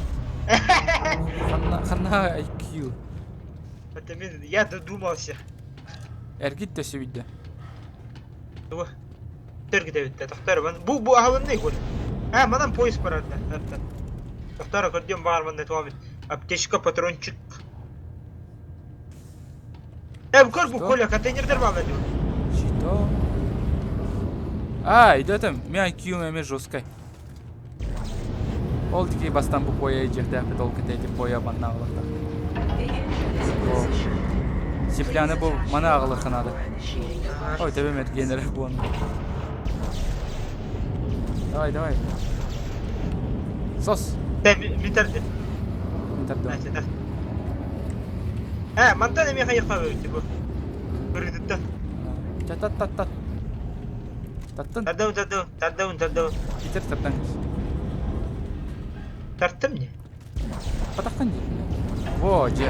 Қанна IQ. Это я додумался. Әргет дөсі бейді. Тоқтар кетебитте, тоқтар. Бу ахалындай көр. Манан поезд барарда. Тоқтар көрдем барманда туамын. Аптечка, патрончик. Көр бу Коля, контейнердер бар әлі. Что? А, идетім. Мен күйім емес жосқай. Ол дикей бастан бұл боя жерде әпет ол кетейді боя манна ағылықта. Сепляны бұл мана ағылық қынады. Ой, тебе мет генерал бұл. Давай. Сос. Митерді. Интерді. Мантан еме қайыққа өтті бұл. Көргідітті. Тат. Таттын? Тардаун. Кетер таптаңыз. Тарттым не? Патаққан дейін. Во, же.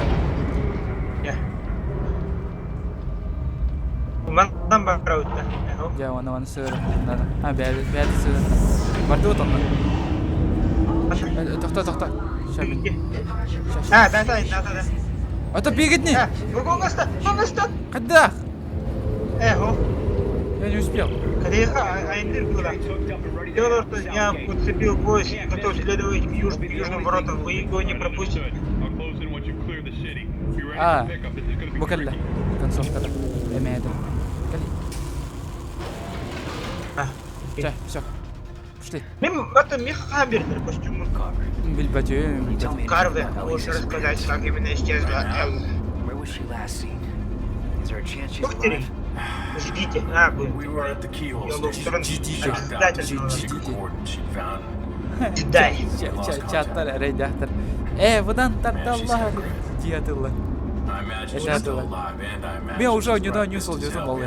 Мантан бақыра өтті. Я оны сөрі. Бәді сөрі. Барды отанды. Тоқта. Шабин. Бәтайын. Это бегать не? Оңғастан. Когда? О. Я не успел. Кадеха, айндыр была. Дело, что я подцепил поезд и готов следовать к южным воротам. Вы его не пропустите. Букалла. Концовка. Эмеда. Кали. Все. Пошли. Это Мехамбердер костюм. Бильбатю. Карве, можешь рассказать, как именно исчезла Элла? Where was she last seen? Is there a chance she's Ух ты! alive? Ждите. We were at the keyhole station. Ждите. Ждай. Чаттар, редактор. Выдан тарталлар. Диятылла. Мен уже у него не услышал,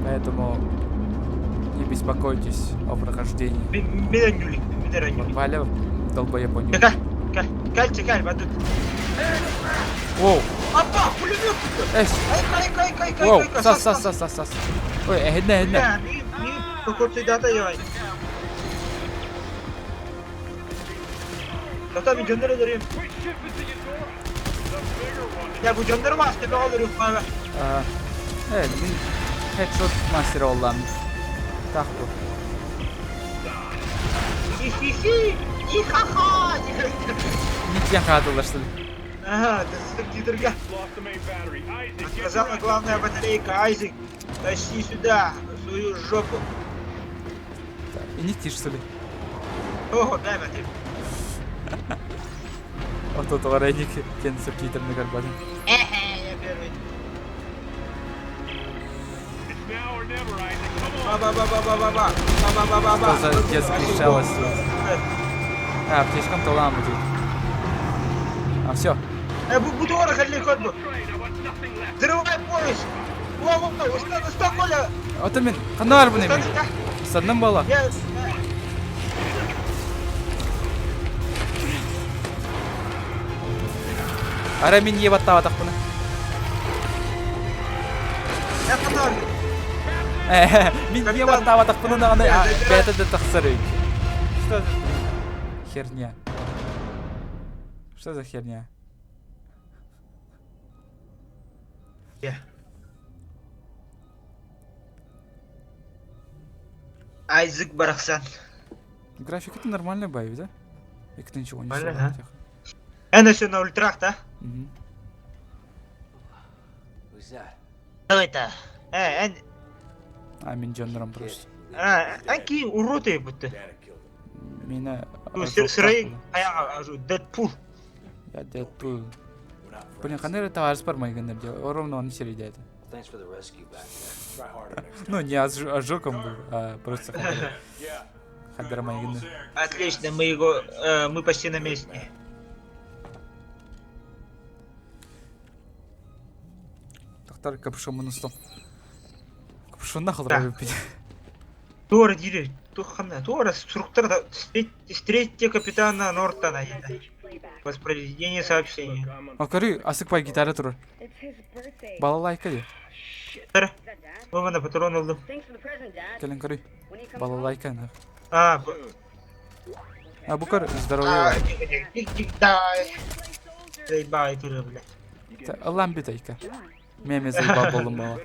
поэтому не беспокойтесь о прохождении. Валя, долбоебоню. Каль, бадут. Воу. Опа, пулемет! Кай. Воу, сас. Ой, эхидне. Какой-то дата яй. Дата ми gönder ederim. Ya bu göndermez de alırım abi. Evet, headshot masteri ollanmış. Tak bu. İhaha. Ник yakaladılaştı. Ага, титрга. Сказала главная батарейка, Айзек. Тащи сюда, свою жопу. И не тишь, что ли? Ого, дай батарейку. Вот тут вареник, кен субтитрный карбон. Я первый. Ба-ба-ба-ба-ба-ба. Что за детский шалость? Птичкам-то ламу тут. Все. Bu doğru halde bu. Взрывай поезд. Во, уста, Коля. Вот мен, қандай бар бұны мен? Саднам бала. Ара мен еб аттап атақ бұны. Мен еб аттап атақ бұны нағандай бәті тақсыр өйк. Что за херня? Что за херня? Айзек Барахсан. Графика-то нормальная боевик, да? И кто ничего не Нормально, слышал. Это все на ультрах, да? Who's that? Кто это? А, мен жанром просто. Анки уроды будто. Меня... Сырай, Дэдпул. Я Дэдпул. Блин, қандай товарыз бар майгендер де, ровно он серии деді. Thanks for the rescue back there. Ну, не ожогом был, а просто хабер майгендер. Отлично, мы почти на месте. Тоқтар капюшон мұны ұстам. Капюшон нақыл райып бейді. Тура дири, Тура структура с третьего капитана Нортона. Воспроизведение сообщения. Ал көрі, асықпай гитара тұрыр. Балалайка де. Мына патрон алдым. Келін көрі. Балалайка. Бұл көр, здоровье. Заебай, Тура, блядь. Аллам бет айка. Мен заебал болдым бала.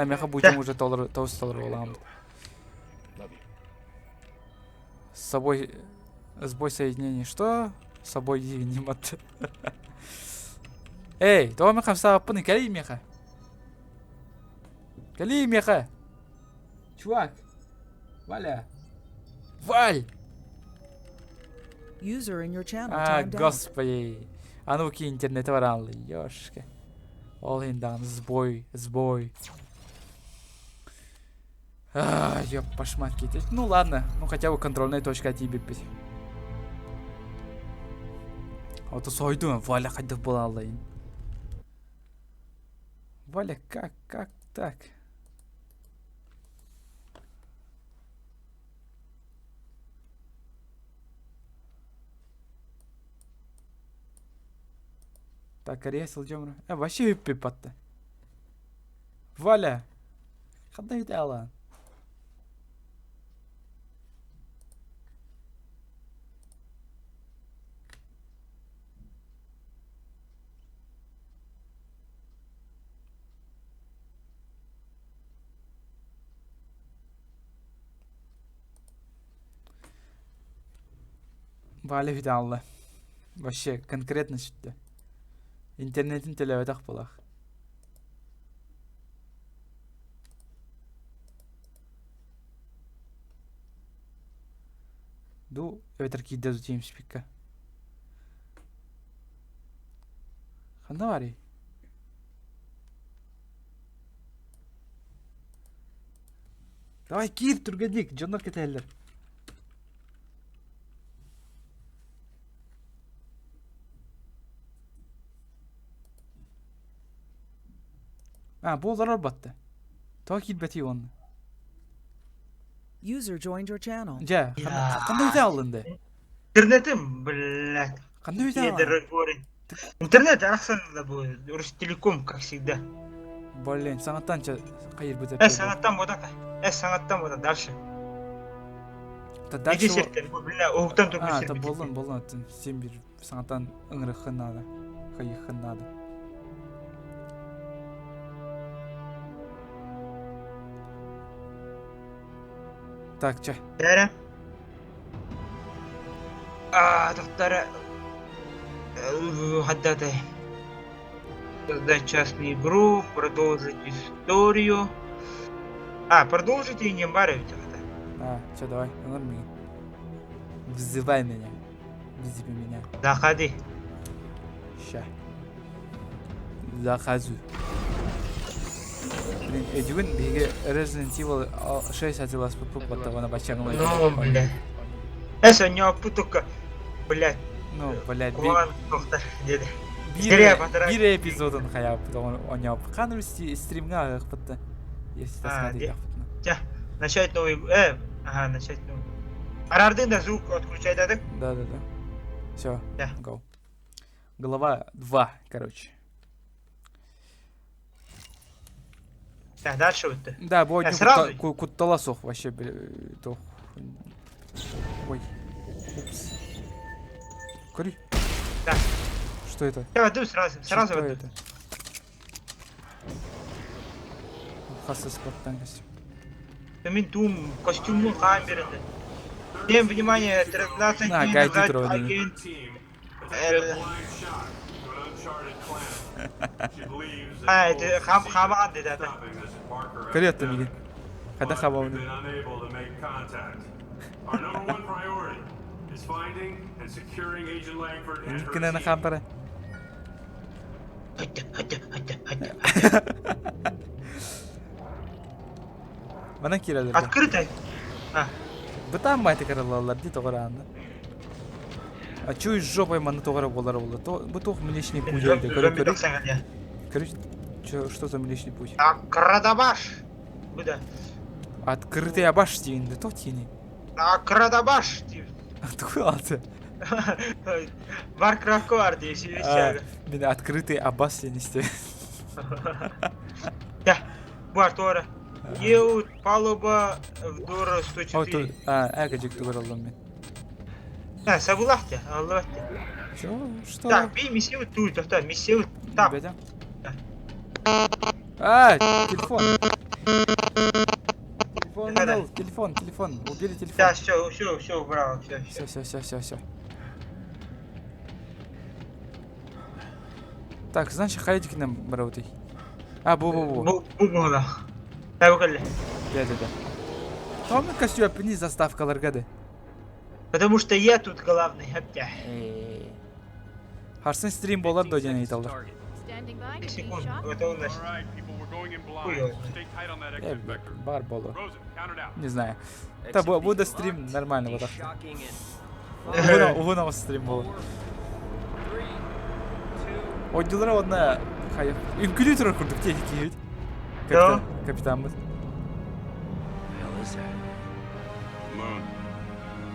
Меха будем уже $100 оламын. С собой... Сбой соединений. Что? С собой не мат. Эй, давай меха саппыны, кәлей меха. Кәлей меха. Чувак. Валя. Валь! User in your channel А, timed out. господи. А ну-ки, интернет варанлы, ёшка. Ол индан, сбой. Ёп, пошмат кетет. Ну ладно, ну хотя бы контрольная точка тебе бит. А то сойду, Валя қайда бола алайын. Валя, как так? Так, ресл жомра. Вообще пипатты. Валя. Қандай өте алан? Валя өте алла. Вообще конкретно шүтті. Интернетин төлөбөт акпылак. Ду өтөр кийде Джеймс Пикка. Кандай бари? Давай кир тургадик, жонор кетелер. Бул зарар батты. Та килбети он. User joined your channel. Жа, кандай өте алынды? Интернетім, блядь. Кандай өте алынды? Едер говорить. Интернет арақсанында бұл. Ростелеком, как всегда. Блин, саңаттанча кайыр бөтеп. Саңаттан бода. Саңаттан бода. Дальше. Дальше. Неге сеттер? Бля, оғықтан тұрмын Та сербет. болын. Сен бір саңаттан ыңырықын нады. Кайықын нады. Так, ча. Дәрі. Доктора. Хаддатай. Создать частную игру, продолжить историю. Продолжить и не барить. Ча, давай, ыңыр меня. Вызывай меня. Вызови меня. Заходи. Ща. Захожу. Блин, Эдюгін беге Resident Evil 6 атылас пұп баттағана бачағын лайк. Ну, блядь. У него путука, блядь. Ну, блядь, Куан тоқтар, деді. бір эпизодын қаяп, ойнап. Қаныр стримға ағық бұтты. Если таскады ағық бұтты. Начать новый... начать новый. Арардың да звук отключай дадық? Да. Все, Да. go. Глава 2, короче. Дальше өтті. Да, бой сразу? кутталасох вообще. Ой. Упс. Кори. Да. Что это? Я воду сразу Что воду. это? Хасы спорттангас. Мен тум, костюмның қаған берінді. Всем внимание, трансляция На, кейін гайди назад тұрады. агент. Это хамаған деді ата. Корректно, Мигель. Когда хабауны? Никогда на хампара. Бана киралар. Открыто. Бытам байты каралалар ди тоғырағанда. А чуй жопой маны тоғыра болар болды. Бұл тоқ млечный путь еді. Короче, что за млечный путь? Крадабаш. Бұда. Открытый абаш дейінді, тоқ тені. Крадабаш. Откуда алды? Варкрафтқа бар дейсі вещағы. Мені открытый абас дені істе. Бар, тоғыра. Еут, палуба, вдора 104. Әгі жүкті көралдым мен. Сабылақты, Аллахты. Что? Так, бей миссию тут, миссию там. Бәдем? А, телефон. Телефон. Убери телефон. Да, все, убрал, Все. Так, значит, хайдик нам браутый. А, бу. Bu muğla. Tabii öyle. Да. Там костюм не заставкаларга да. Потому что я тут главный, хәптә. Харсын стрим болар да жана айталды. Standing by to be Секунд, shot. это у нас. Бар болу. Не знаю. Та буде стрим нормально вот так. Угу стрим болу. Oyunculara ona hayır. Inkülütör kurduk tehlikeli. Да. Kapitanımız. What the hell is that?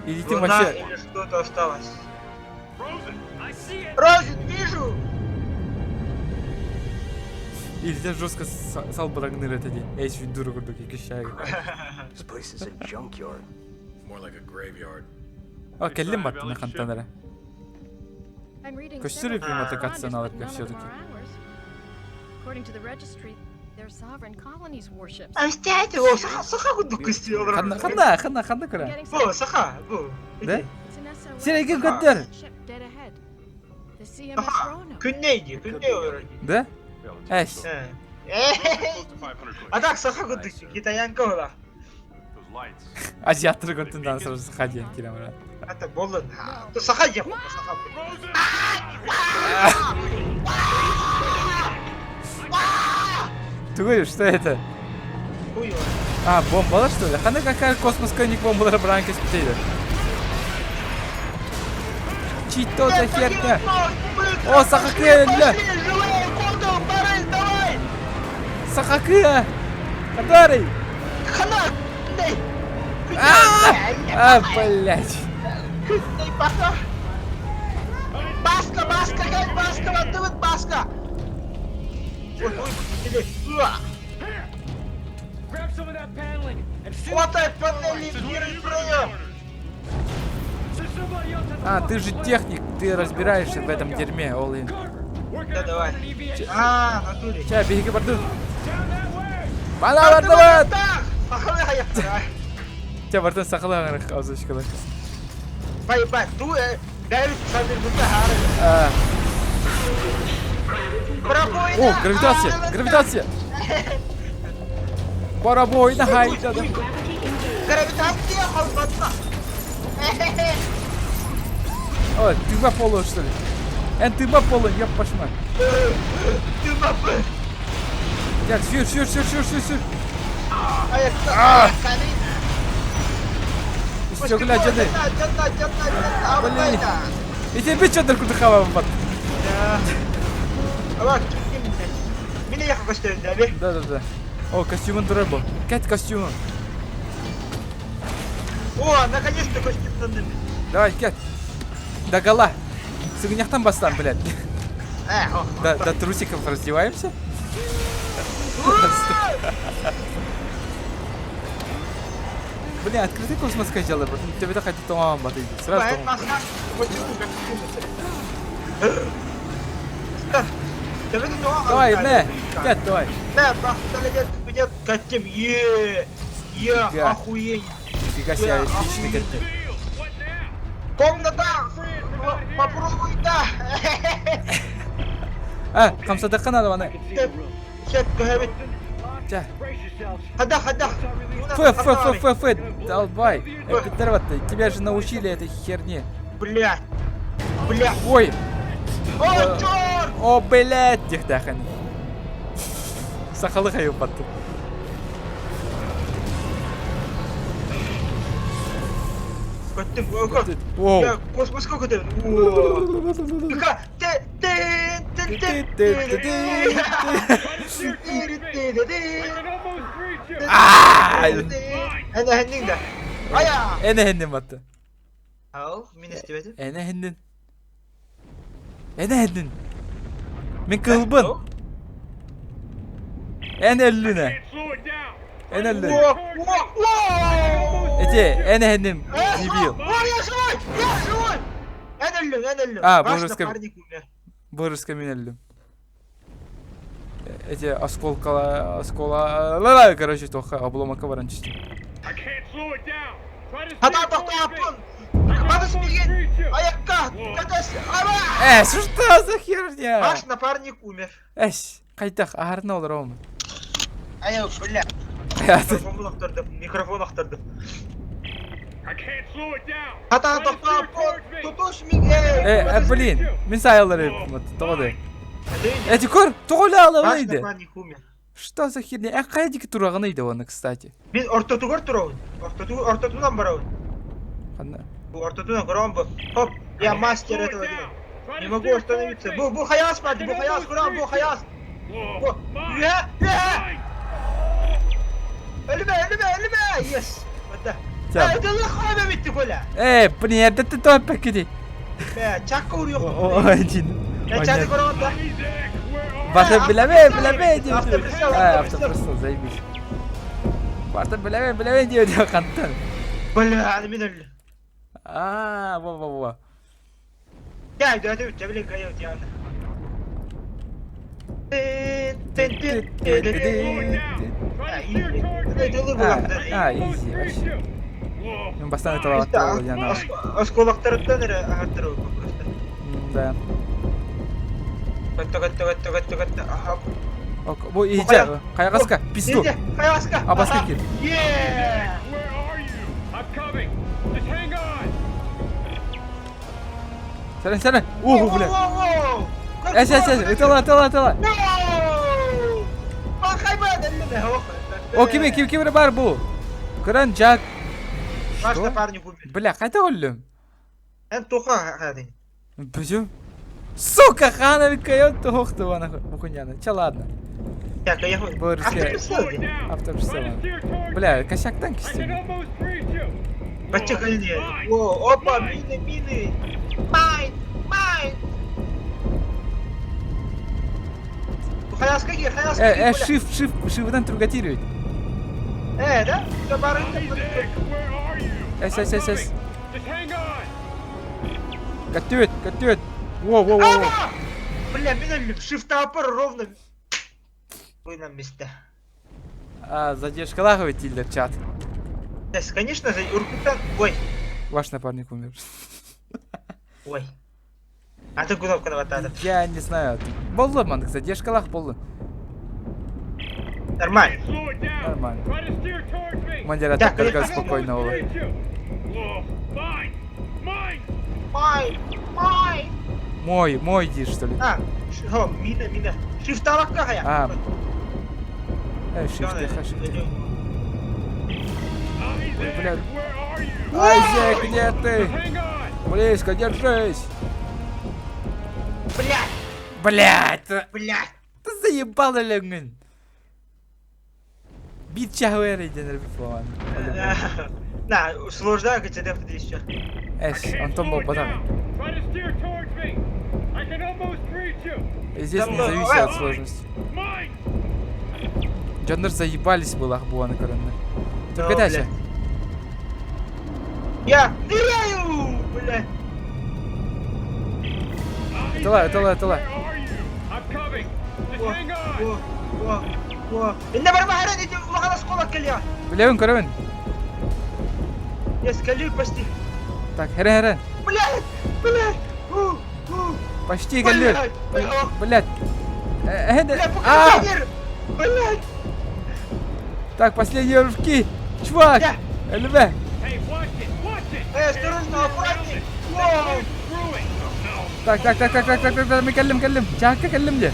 Идите Луна вообще. или что-то осталось. Розен, вижу! Илде жестко сал брагныр это де. Эйс видуру курдук iki şay. This place is a junkyard. More like a graveyard. А келлим баттı ne kantanlara. I'm reading Көстүрүү several приматы correspondence, катсан but алып none of them всё-таки. are ours. According to the registry, their sovereign colonies worships. Астяйте, о, саха күндүк кыстыйлар. Ханна кыра. Getting Бу, саха, бу. Да? It's an SOS Сен эки көттөр. ship dead ahead. The CMS Саха, Roanoke. күннейди, күнней olur. Да? Эш. А так, саха күндүк, китаянка ола. Азиаттыр контендан сразу сахаден кирем. Это болын. То саха жеп, саха. Ты говоришь, что это? Хуй. А, бомбалар что ли? Хана какая космоска ник бомбалар бранкес птейді. Чито за херня? О, сахакелля! Сахакыя! Который? Блять. Баска, гель, баска, вот баска. Ой, хватай панели, мир проем. А, ты же техник, ты разбираешься в этом дерьме, Олин. Да, давай. А, натуре. Ча, беги борту. Бана борту! Ча, борту сахала озвучкалар. Бай, ту, Дэвид, сабир бутта хары. А. Пробойна. О, гравитация! Барабойна хайда. Гравитация холбатна. Ой, ты по полу что ли? Ты по полу, я пошма. Ты мапы. Так, сюр. Все, глядь, джады. Блин. И тебе что-то куда бат? Алак, меня я как стоит, да, бе? Да. О, костюмын дурай был. Кэт костюмы. О, наконец-то костюм тандем. Давай, Кэт. До гола. С огняхтан бастан, блядь. До трусиков раздеваемся. Бля, открытый космос хотела, бро. Тебе так хоть томам батыйди. Сразу томам. Давай, не. Кэт, давай. Да, бахталегет будет катем. Охуеть. Фига себе, отличный кэт. Комната! Попробуй, да! А, хамсадакка надо, ваны. Сет, кахабит. Ча. Хада. Ф, долбай. Петервата, тебя же научили этой херне. Блядь. Ой. О, чёрт! О, блядь, дихтахан. Сахалы хаю патты. Көттім, өкі. Оу. Я космосқа көтемін. Әне әннің да. Ая! Эне хендин батты. Ау, мен істебеді. Эне хендин. Мен кылбын. Эне өллүнө. Эти, эне хендин. Дебил. Я живой! Әне өллүн. А, бұл русском мен өллүм. эти оскола, короче, тоха обломака баран чисти. I can't slow it down. Try to Хата stay тоқтапын. towards me. Батыс миген. Аяққа. Кадас. Ава! Что за херня? Ваш напарник умер. Қайтақ, ағарына олар оғым. Аяу, бля. Микрофон ақтырдым. I can't slow it down. Хата Try to steer тоқтапын. towards me. Тутуш миген. Блин, мен сайылар тоғады. Эти көр, тоғыла ала Ваш ойды. напарник умер. Что за херня? Қайдекі тұрағын айды оны, кстати. Мен ортотугар тұрауын. Ортотудан барауын. Қанда? Ортотудан құрауын бұл. Хоп, я мастер этого дела. Не могу остановиться. Бұл хаяс барды, бұл хаяс құрауын, бұл хаяс. Ölüme. Yes. Hadi. Tamam. Ödülü koyma bitti böyle. Блин, это ты то пакети. Çakka vuruyor. Один. Ya çadı kuramadı. Isaac, where are Бата біләме диyor. Автопристал, Автопристал, заебись. Бата біләме диyor қанттан. Бля, мен öldü. Во. Gel döndü bitti. Bilin kayıyor yani. you? Slow it down. Try to steer towards me. Ödülü bulaktı. Easy. Reach you. Whoa. Мен бастан талапты ол яна. Осколақтарыптан әрі ағаттыру. Да. Гатта. Ага. Бу иже. Қайғаска, пизду. Каяска. Абаска кел. Yeah. Where are you? I'm coming. Just hang on. Сәлем. Бля. Эс. Ытала. О, киме бар бу? Кран Джак. Ваш напарник умер. Бля, қайта өлім? Эн тоқа қадың. Бізю? Сука, хана кайот тоқты вана бухуняна. Че ладно. Я каяху. Slow it down. Автопристал. Try to steer towards me. Бля, косяктан I can кистем. almost reach you. Почекай. О, опа, мины. Майн. Хаяска кел. Шифтан тургатирует. Да? Все барын. Isaac, where are you? Эс. I'm coming. Just hang on. Готовит. Во. Бля, мен өлдім. Шифта апыр ровно. Ойнам месте. Задержкалағы өтілдер чат. Конечно, Уркуттан... Ой. Ваш напарник умер. Ой. А ты кнопканы ватады. Я не знаю. Болды мандық, задержкалақ болды. Нормально. Slow it down. Нормально. Try to steer towards me. Модераторларға спокойно олар. Reach you. Whoa. Mine. Май. Мой ди, что ли? Мина. Шифта лакка хая. Шифт. Isaac, Бля. where are you? Айзек, где ты? Hang on. Близко, держись. Блядь. Блядь. Ты заебал, Ленгин. Бит чахуэри, Денер Бифлован. На, сложно, как тебе это еще. Антон был потом. Try to steer towards me. I can almost reach you. Здесь не зависит от сложности. Mine. Джандар заебались было ахбуаны коронны. Только Ну, дальше. Я ныряю, блядь. Это ла. Where are you? I'm coming. Just hang on. إنه برمهران يجي وخلاص قولك كليان. Көлеуін. Я скалю почти. Так, херен. Блядь. Почти көлеу. Блядь. Блядь. Так, последние рывки. Чувак. Да. Эльве. Hey, watch it. Осторожно, аккуратней. Screwing. No. Так, мы калим. Чака калим ли?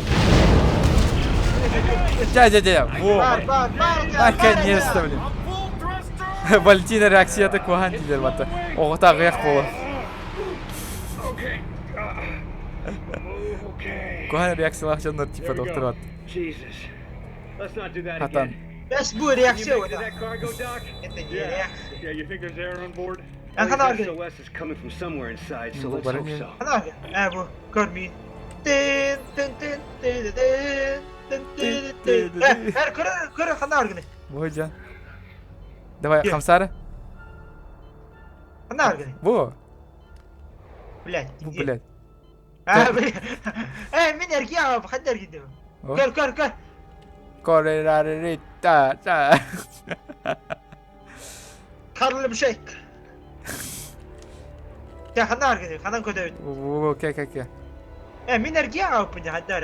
Дядя. Во. Наконец-то, блин. Валентина реакция такого дилер бата. Оғыта ғияқ болу. Okay. Okay. Коған реакциялақ жандар типа доктор бат. Jesus. Let's not do that Хатан. again. بس بو Can you реакция make it to ولا. that cargo dock? Это не Yeah. реакция. Yeah, you think there's air on board? أنا خلاص. SOS is coming from somewhere inside, so let's hope so. أنا أبو كارمي. كره خلنا أرجعني. Бойджан. Давай, Хамсара. خلنا أرجعني. Во. блядь. Ну, иди. блядь. Блядь. Min erkeği abi, hadi erkeği. О. Kör. Корерарita. Та. Harlem Shake. Ya hanar gidi, hanan kötü. Ке. Min ergiye yapınca haddar.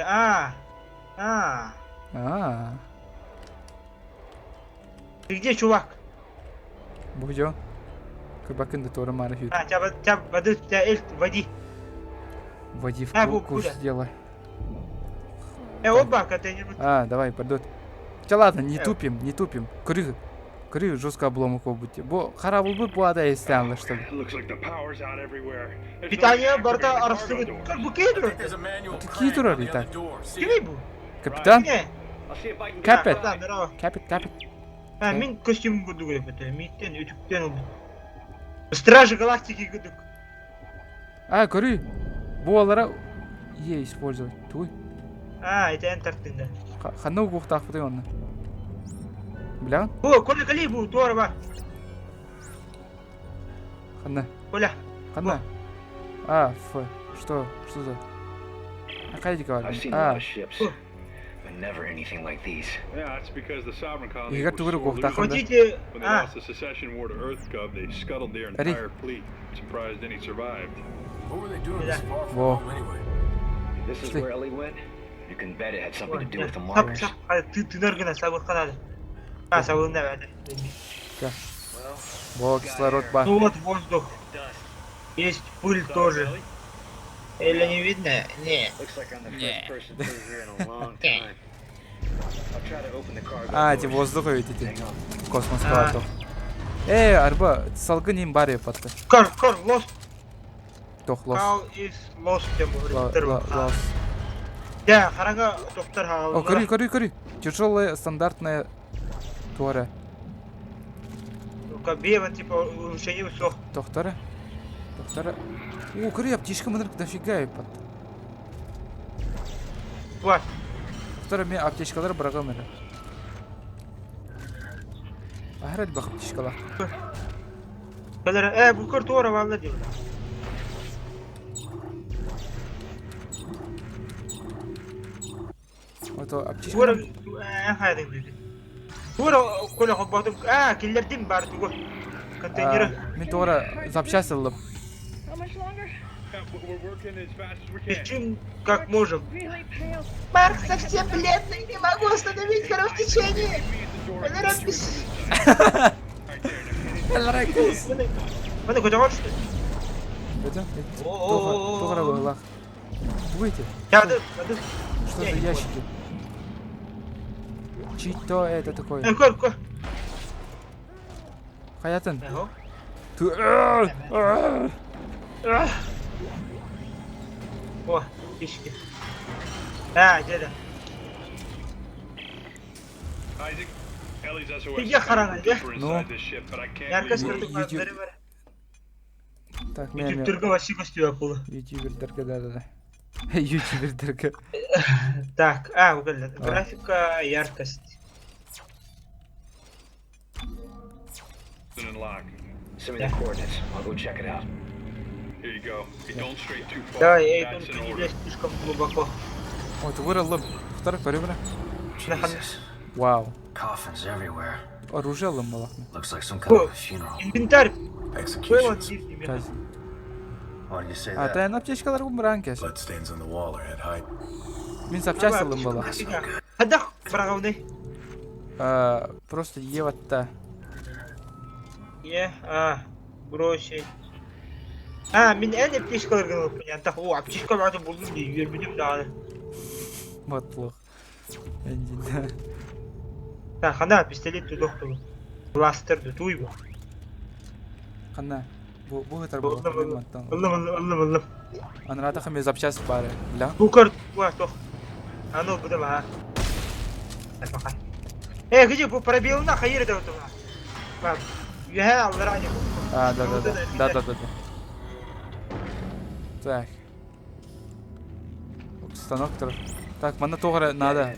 Где чувак? Бужо. Кабакын да тора мара хют. Тебя воды, тебя эльф, води. Води в бу, курс куда? дела. Оба, когда-нибудь. Давай, пойдет. Ча ладно, не тупим. Кыры жестко обломок будьте. Бо харабыл бы буада истянлы, что ли. Looks like the power's out everywhere. Питание борта арстығы. Как бы кейдір? There's a manual Какие telling you on дураки the так? other door. See? Кемей бұл? Капитан? Не. I'll see if I can Капет. Капет. Капет. Мен костюм күдік өйіп. Миттен, үтіктен олды. Стражи галактики күдік. Кыры. Буалара е использовать. Туй. Это энтертінде. Ханна угух тахпыты онны. Бля? Коля кали бұл, туары бар. Ханна. Коля. Ханна. Что за? Какая дикая? I've seen a lot of ships, but never anything like these. Yeah, that's because the sovereign colony Игорь, was ты вырубил sore так, losing. да? Хотите... When they lost the secession war to Earthgov, they scuttled their Ready? entire fleet. Surprised any survived. What were they doing this far from Whoa. home anyway? This is See. where Ellie went. You can bet it had something to do with the Сап, Martians. сап. Ты ныргына сабыр қанады. Сабырында бәді. Во, кислород бар. Ну вот воздух. Есть пыль тоже. Или не видно? Не. Looks like I'm the first person through here in a long time. I'll try to open the cargo Эти doors. воздуха ведь эти. Hang on. Космос картов. Арба, салгыним бар я патты. Кар, lost. Тох лос. How is lost деп Лос. Да, қараңа доктор О, кори. Тяжелая стандартная туара. Бева, типа, улучшение высох. Доктора. Кори, аптечка мынырк дофига я патты. Вот. Доктора мен аптечкалар бырага мені. Ахрет бақ аптечкалар. Бұл көр туара вална деп. Ото аптечка. Туара, хайдың дейді. Туара, көйлі қоббатым, келерден бар түгі. Контейнері. Мен туара запчасть алып. Yeah, we're working as fast as we can. Печем, как можем. Марк совсем бледный, не могу остановить кровотечение. Мені көтеғат что? Туара лах. Выйти. Воды. Что за ящики? Чито это такое? Көр. Хаятын. О, пищки. Деда. Isaac, Ellie's SOS Ты где харана, да? for Ну. inside this ship, but I can't Ярко leave. скрытый YouTube. бар. Так, Ютуб мен түргі вообще костюм ақылы. ютубердерге да. Ютубердерге. Так, угадал. Графика, яркость. And lock. Send me the coordinates. I'll go check it out. Here you go. You don't stray too far. Давай, That's только an не order. лезь слишком глубоко. Ой, туара алып. Доктора кори бара. Jesus. Вау. Coffins everywhere. Оружие алым балакны. Looks like some kind of a funeral. Инвентарь. Полон Executions. дивными. Казин. Why do you say А that? тайын аптечкалар бумран кеш. Bloodstains on the wall are at height. Мен запчасть алым бала. Хадах, брағауны. Просто еватта. Бросить. Мен әлі аптечкалар ғанып понятно. Аптечка барды болдым дейді. Ербедім дағы. Мотлох. Эндин. Так, ана пистолет доктор. Бластерді, туй бұл. Қана. Бұл етар бұл. Ұлым. Анрата хаме запчасть бары. Ля? Бұл көр, тоқ. Ану, бұды ма. Где бұл пробелына қайыр да отыма. Аллар ане бұл. Да. Так. Станок тұр. Так, мана тоғыра надо.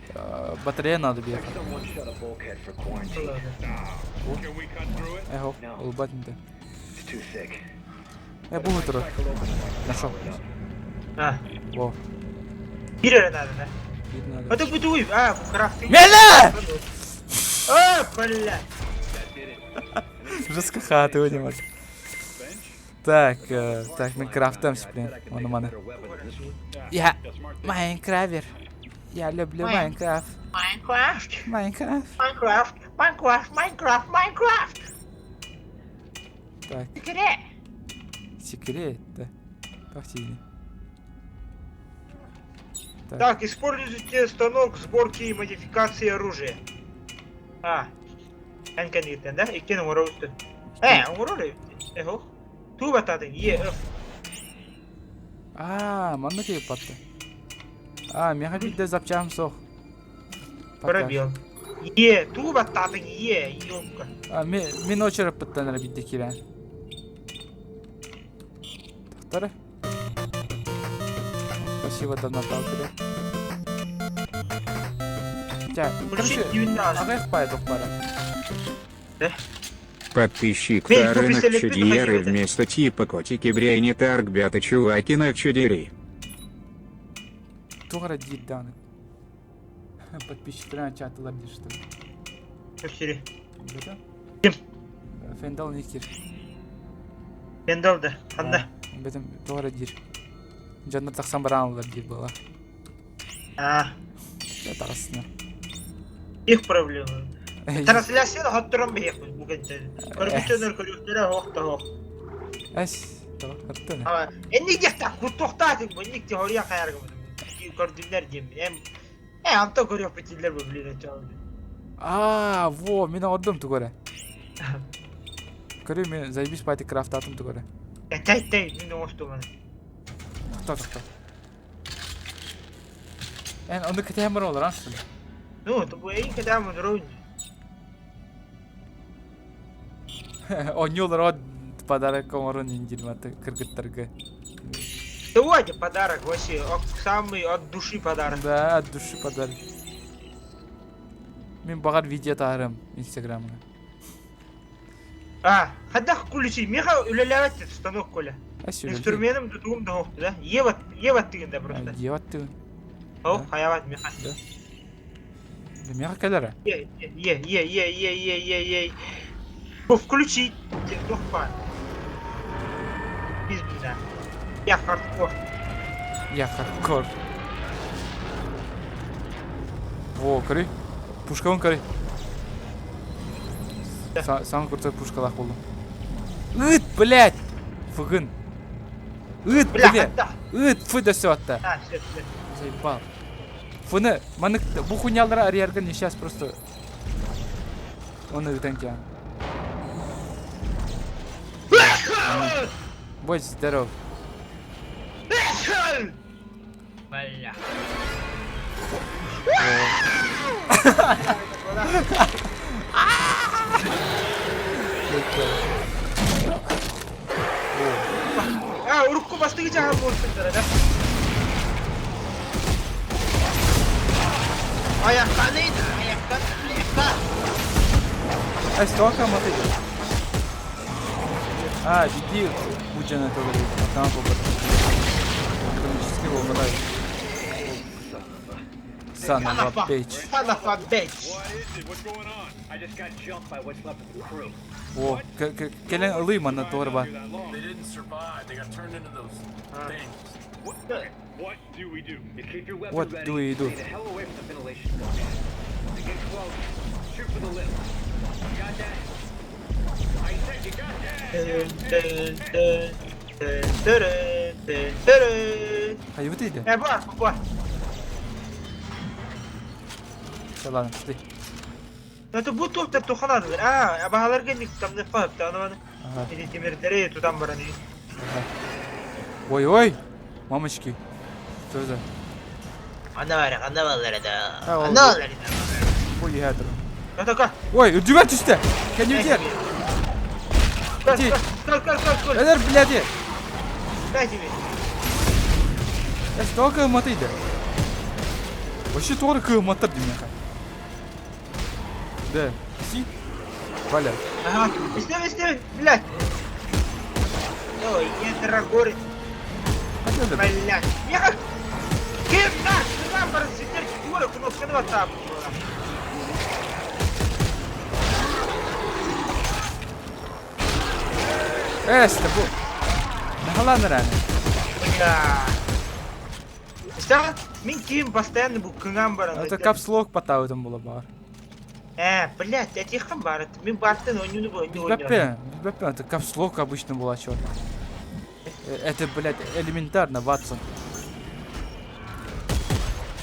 Батарея надо бияқ. Someone shut a bulkhead for quarantine. Can we cut through it? Эхо, улыбатынды. It's too thick. Бұл тұр. Нашел. Во. Бір әрі надо, да? Это бытуй, крафтинг. Мені! Блядь. Жорстко хати винімати. Так, ми крафтимось, блін. Воно мене. Я Майнкрафтер. Я люблю Майнкрафт. Майнкрафт. Так. Секрет, да. Похтини. Так, используйте станок сборки и модификации оружия. Энканитен, да? И кинем уроусты. Уроли? Эхо. Туба татын, Манна кеп батты. Мен хабидде запчам соқ. Пробел. Туба татын, ёпка. Мен очеріп біттен бидде келен. Тақтары. Спасибо, Донатал, тебе. Короче, ағайық пайдық бара. Да? Подписчик Эй, Тарынок купи Чудьеры селектор, вместо типа котики брейни тарг бята чувакина чудери. Туғара дейді даны. Подписчиктарына чатылар дейді, что ли. Көшірі. Кім? Фендал не кер. Фендалды, қанда? Бәтім туғара дейді. Жанна тақсан баранылар дейді бала. Тағысына. Их проблема. Трансляцияны хаттырам бейекпін бүгінде. Көргітенер көргітері хоқта хоқ. Тұрттын. Энник дектақ құт тоқтатың бұл, энник де хория қайарғы бұл. Көрдімдер деймін. Амта көрек бітілдер бұл білін өтчауын. Во, мен ордым тұғыры. Көрі мен заебись пайты крафт атым тұғыры. Тәй, мен оңысты оны. Тоқта. Онды кәтемір олар, аншылы? Ну, это бұл ең кәтемір ройны. Оньолар от подарок комарон индильматы кыргыттарга. Сегодня подарок вообще, самый от души подарок. Да, от души подарок. Мен бағар видео тағырым инстаграмына. Хаддақ күлісі, меха үлеләвәтті станок көля. Инструменім тұтуым да оқты, да? Еват тігінде просто. Еват тігін. Оқ, хаяват меха. Меха кәлері? Включить. Дохпа. Пизбіда. Я хардкор. Во, көрі. Пушка вон көрі. Самый крутой пушкалақ болдым. Үт, блядь! Фыгын. Үт, блядь! Үт, фы да все атта. Все. Заебал. Фыны, маны бұл хуйнялары арьярган, сейчас просто... Оны үтен кең. Будь здоров. Бля. Урукку бастыгы жағар болсыңдар, да? Аяққа дейді, аяққа. Столько мотык. Види, Уджана тоже говорит, там поборчик. Экономически его брать. Son of a bitch. О, келен ылый мана торба. What do we do? Hayır bu değildi. Bu. Ладно, пошли. Это будто ты туханадыр. Бағалар келмек там не қойыпты, аны. Или темірдері тудан бараны. Ой, мамочки. Что за? Ана балары да. Ана балары да. Ой, ядро. Это Ой, удивать üstte. Can you get? Көр. Эдер, бляди. Дай тебе. Столько мотыйды. Вообще тоже мотор демеха. Да, си. Валя. Ага, истем, блядь. Ой, я дорогой. Блядь. Я как... Кем так? Сюда para sitter tuora knappar vad tab. İşte bu. Ne halanır yani? Бля. Está? Min kim постоянно bu kıngam var. Это капслок потаудым было бар. Блядь, я тихо бар. Min бартын oyunu bu oyunu. Беппе, это капслок обычно была чёрт. Это, блядь, элементарно, Ватсон.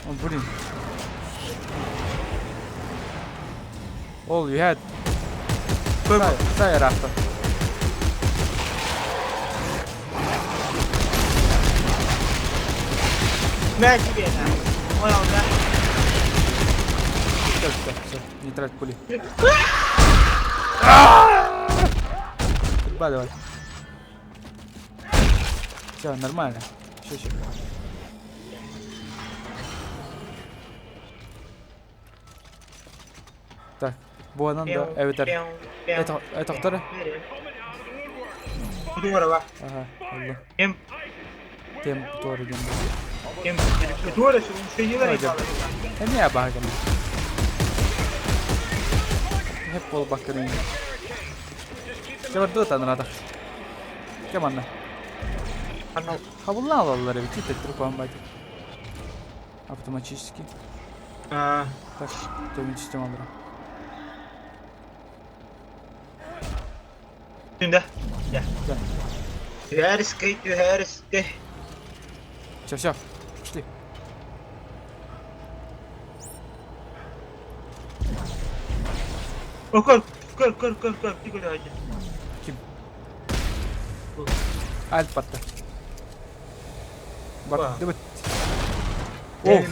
О, блин. All you had. Say Rasta. На тебе, да. Понял, да? Все, не трать пули. Давай. Все, нормально. Еще. Так, bu adam da evet. Evet doktora. Здорово. Ага, Allah. Kim? Tem doktora gönder. Kim? Здорово, что он не Hadi. Niye bakın? Hep bol bakın. Coba tuh надо. Gimana? Хабулна алалар ведь это трупом бать. Автоматически. Так, томить система бра. Тunda. Ja. Du härskej. Все, пошли. Кор, ты куда идешь? Kim? Альт patla. Bak, evet. Oh.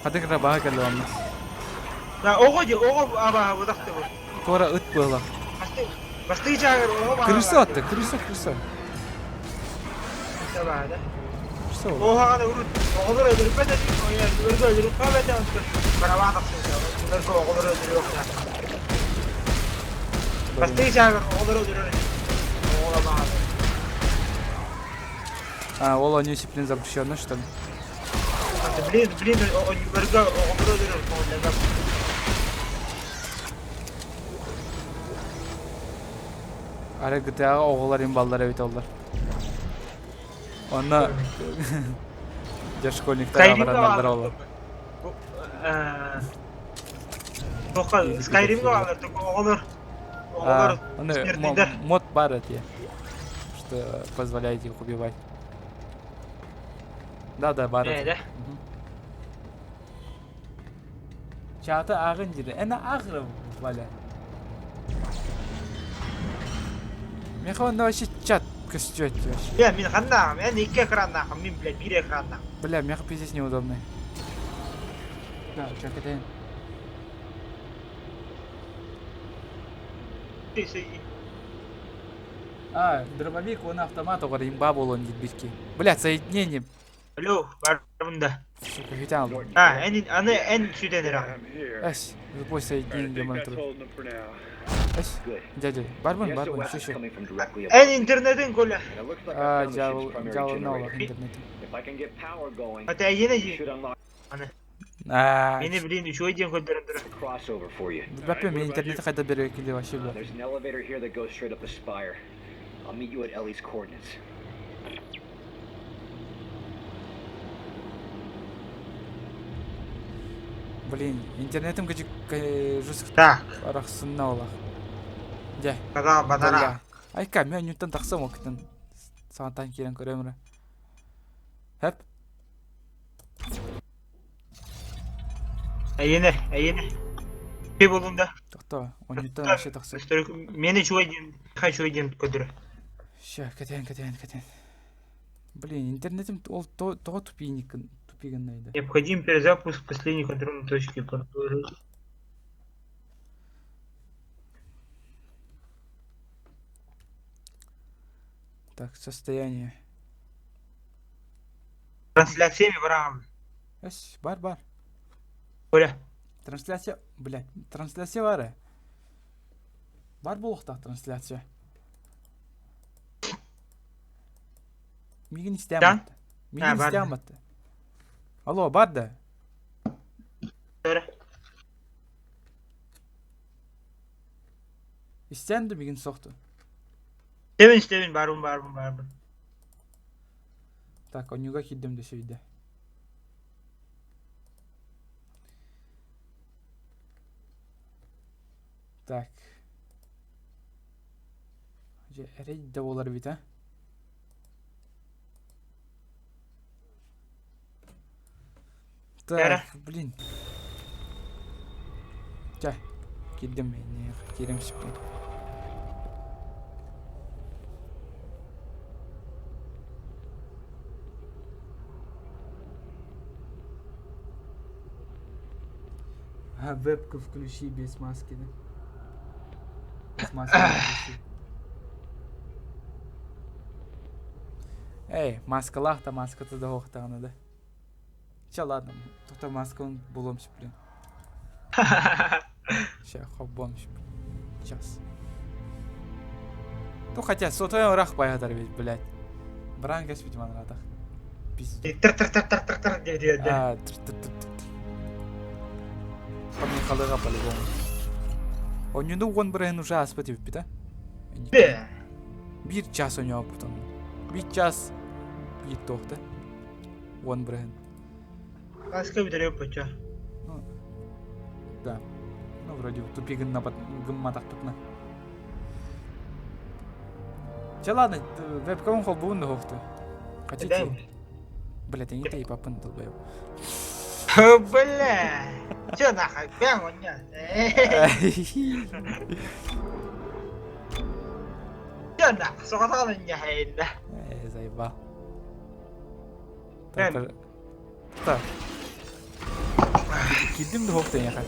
Hadi kira baha geldi olmaz. Ya oğu ama bu daktı bu. Sonra ıt böyle. Bastı çağır oğu. Kırısı attı, kırısı. Tamam da. Kırısı oldu. Oğu hana urut. Oğuları öldürüp ben de oğuları öldürüp kahve de almıştır. Bana bana daktı. Bunları oğuları öldürüyor. Bastı çağır oğuları öldürüyor. Oğuları bana. А, Ола дисциплин запрещена, что ли? Блин, он вырга, он бродер, он лега. Ара GTA оғылар баллар өйт олар. Онна жаш школьниктар барандар олар. Тоқа Skyrim'de алар, тоқа оғылар. Мод бар эти, что позволяет их убивать. Да, бар. Да. Чаты ағын жиді. Әні ағыры валя. Мен қауында вообще чат көстет вообще. Я, мен қандағым, мен 2 экраннағым, мен, блядь, 1 экраннағым. Бля, мен пиздец неудобный. Да, чак это. Дробовик, он автомат, он имба был, он битки. Блядь, соединение. Алло, бар бunda. Сука, ведь алdım. En südedir abi. Эс, любой соединение монтруй. Эс, дядя, барбон, şu. En internetin kola. Cavıl ne olur internetin. Hatta yine Beni bilin, şu ayın koyduğum durum. Bakıyorum internete kadar bir öykülü var şimdi. There's an elevator here that goes straight up the spire. I'll meet you at Ellie's coordinates. Блин, интернетом гажик жесткий. Так. Арахсынна ола. Жай. Бада бадара. Айка, мен ньютон таксам октан. Саатан кирен көремүрө. Хеп. Ayene. Ne buldun da? Токто, он ньютон вообще таксам. Meni şu ayın koyduğum. Ща, кетен. Блин, интернетом то тупиган найда. Необходим перезапуск последней контрольной точки. Так, состояние. Трансляциями барам. Эс, бар. Оля. Трансляция, блядь, трансляция бар. Бар болуқта трансляция. Мигин истемет. Мені бар. істематты. Алло, бар да. Söyle. İstendi bir gün soktu. Sevin barbun. Так, он юга кидdim de şeyde. Так. Рейд de olur bir de. Yara. Так, блин. Gel. Gittim ben. Girim şimdi. А вебку включи без маски, да? Без маски включи. Эй, маскалах-то маска-то да охтана, да? Че, ладно, тут маска он буломся, блин. Сейчас, хоббомся, блин. Сейчас. Ну хотя, сотой рах поядар ведь, блядь. Бранкас ведь манратах. Пиздец. Тыр dedi. А, Поехала по-любому. Он не думал, он брен уже аспатив, пита? De. Bir час у него потом. Bir час. Bir тохта. Он брен. Başka bir de yok paça. Да. Ну, вроде в тупик гамматах путна. Че, ладно, вебкам холбун да хофту. Хотите? Блядь, я не тей папын долбоёб. Бля. Че нахуй, прям он не. Че нахуй, соғатағын не хайында. Заебал. Прям. Так. Кидdim de хофту яха.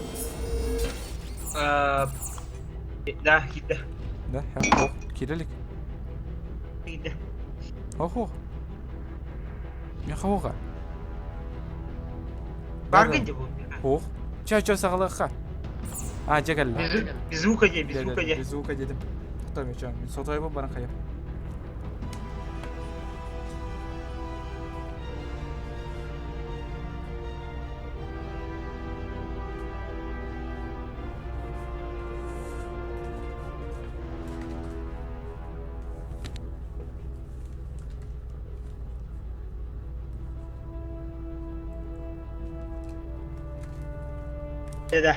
Да, gitti. Да, хох. Кирилик. Gitti. Хох. Я хоха. Bargınca bu. Хох. Че сағалыққа? А, жегал. Biz звука de, biz звуka de. Без звука дедім. Тоқтам я, мен сотой болып баран қайып. Dede.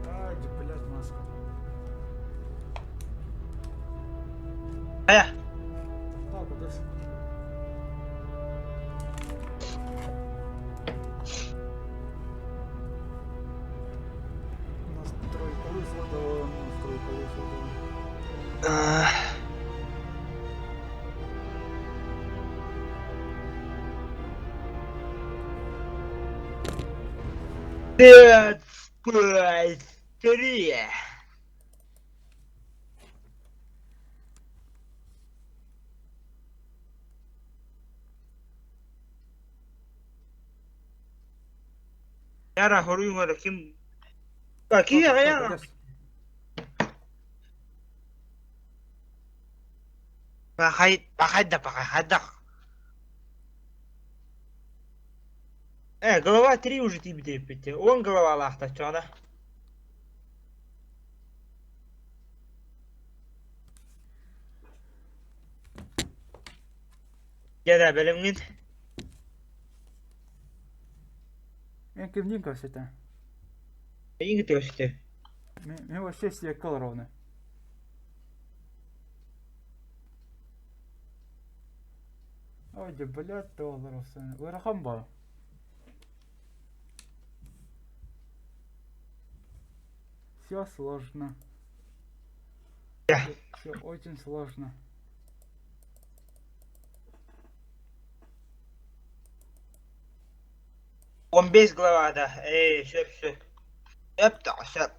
Ай, блядь, маска. Aya. Так, подожди. Настрой колесо, настрой колесо. Пять, пять, три. Yara horuyum orada kim? Bak iyi ya. Бахайда. Голова 3 уже тебе депите. Он голова лахта, чё, да? Деда, білімген? Мен кімден көрсетті? Енгі төсті. Мен вообще слекал ровно. Ой, да блядь, долларов. Вырахам был. Все сложно. Да. Все очень сложно. Он без глава, да. Шеп. Шеп.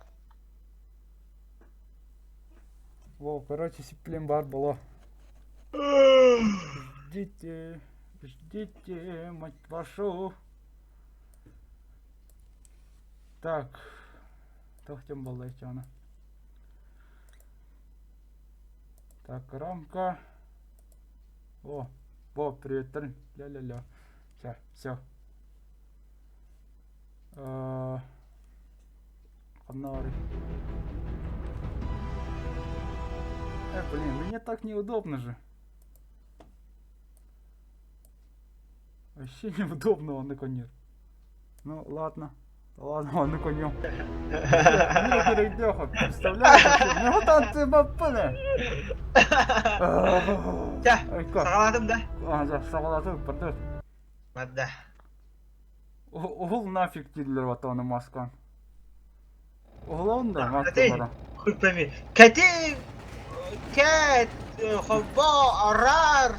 Во, короче, сиплем бар было. Ждите, мать вашу. Так. Тохтем была еще она. Так, рамка. О, привет, ля-ля-ля. Сейчас, все. Фонарик. Блин, мне так неудобно же. Вообще неудобно он на коне. Ну, ладно. Ладно, он на коне. Мне перейдёха, представляешь? Ну вот он ты бапыны. Ja, sağladım da. Ага, сағалатып, бірді. Madda. Оғыл нафиг деділер ватауны маскан. Оғылауында маска Hadi. бара. Hükmemi. Katim. Kat. Hobba. Arar.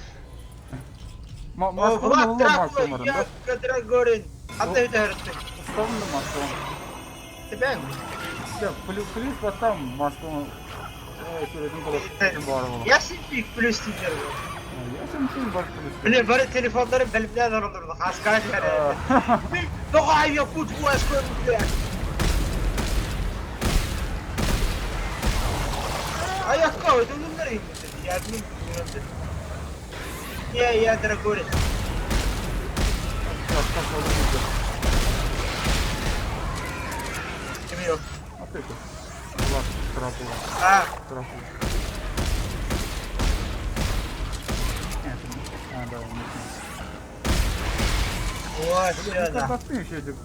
Маска Влад оғылау трапла. маска барын, Я да? кадра горин. Hatta ötürüttü. Ұстауында маска. Ben. Плюс бастам маска. Сөйлетін көріп бары болу. Yasin büyük plus diyeceğim. Ясен сен бар плюс. Bile böyle telefonları belimden alındırdık. Askerler. Doğayı yapıp bu askerler. Ayakkabı ödülünleri indirdi. Yardım edildi. Ya Dragori. Kimi yok? Опять. Влад, трапила. Ha. Трапила. Да, Вот это сюда. еще идет.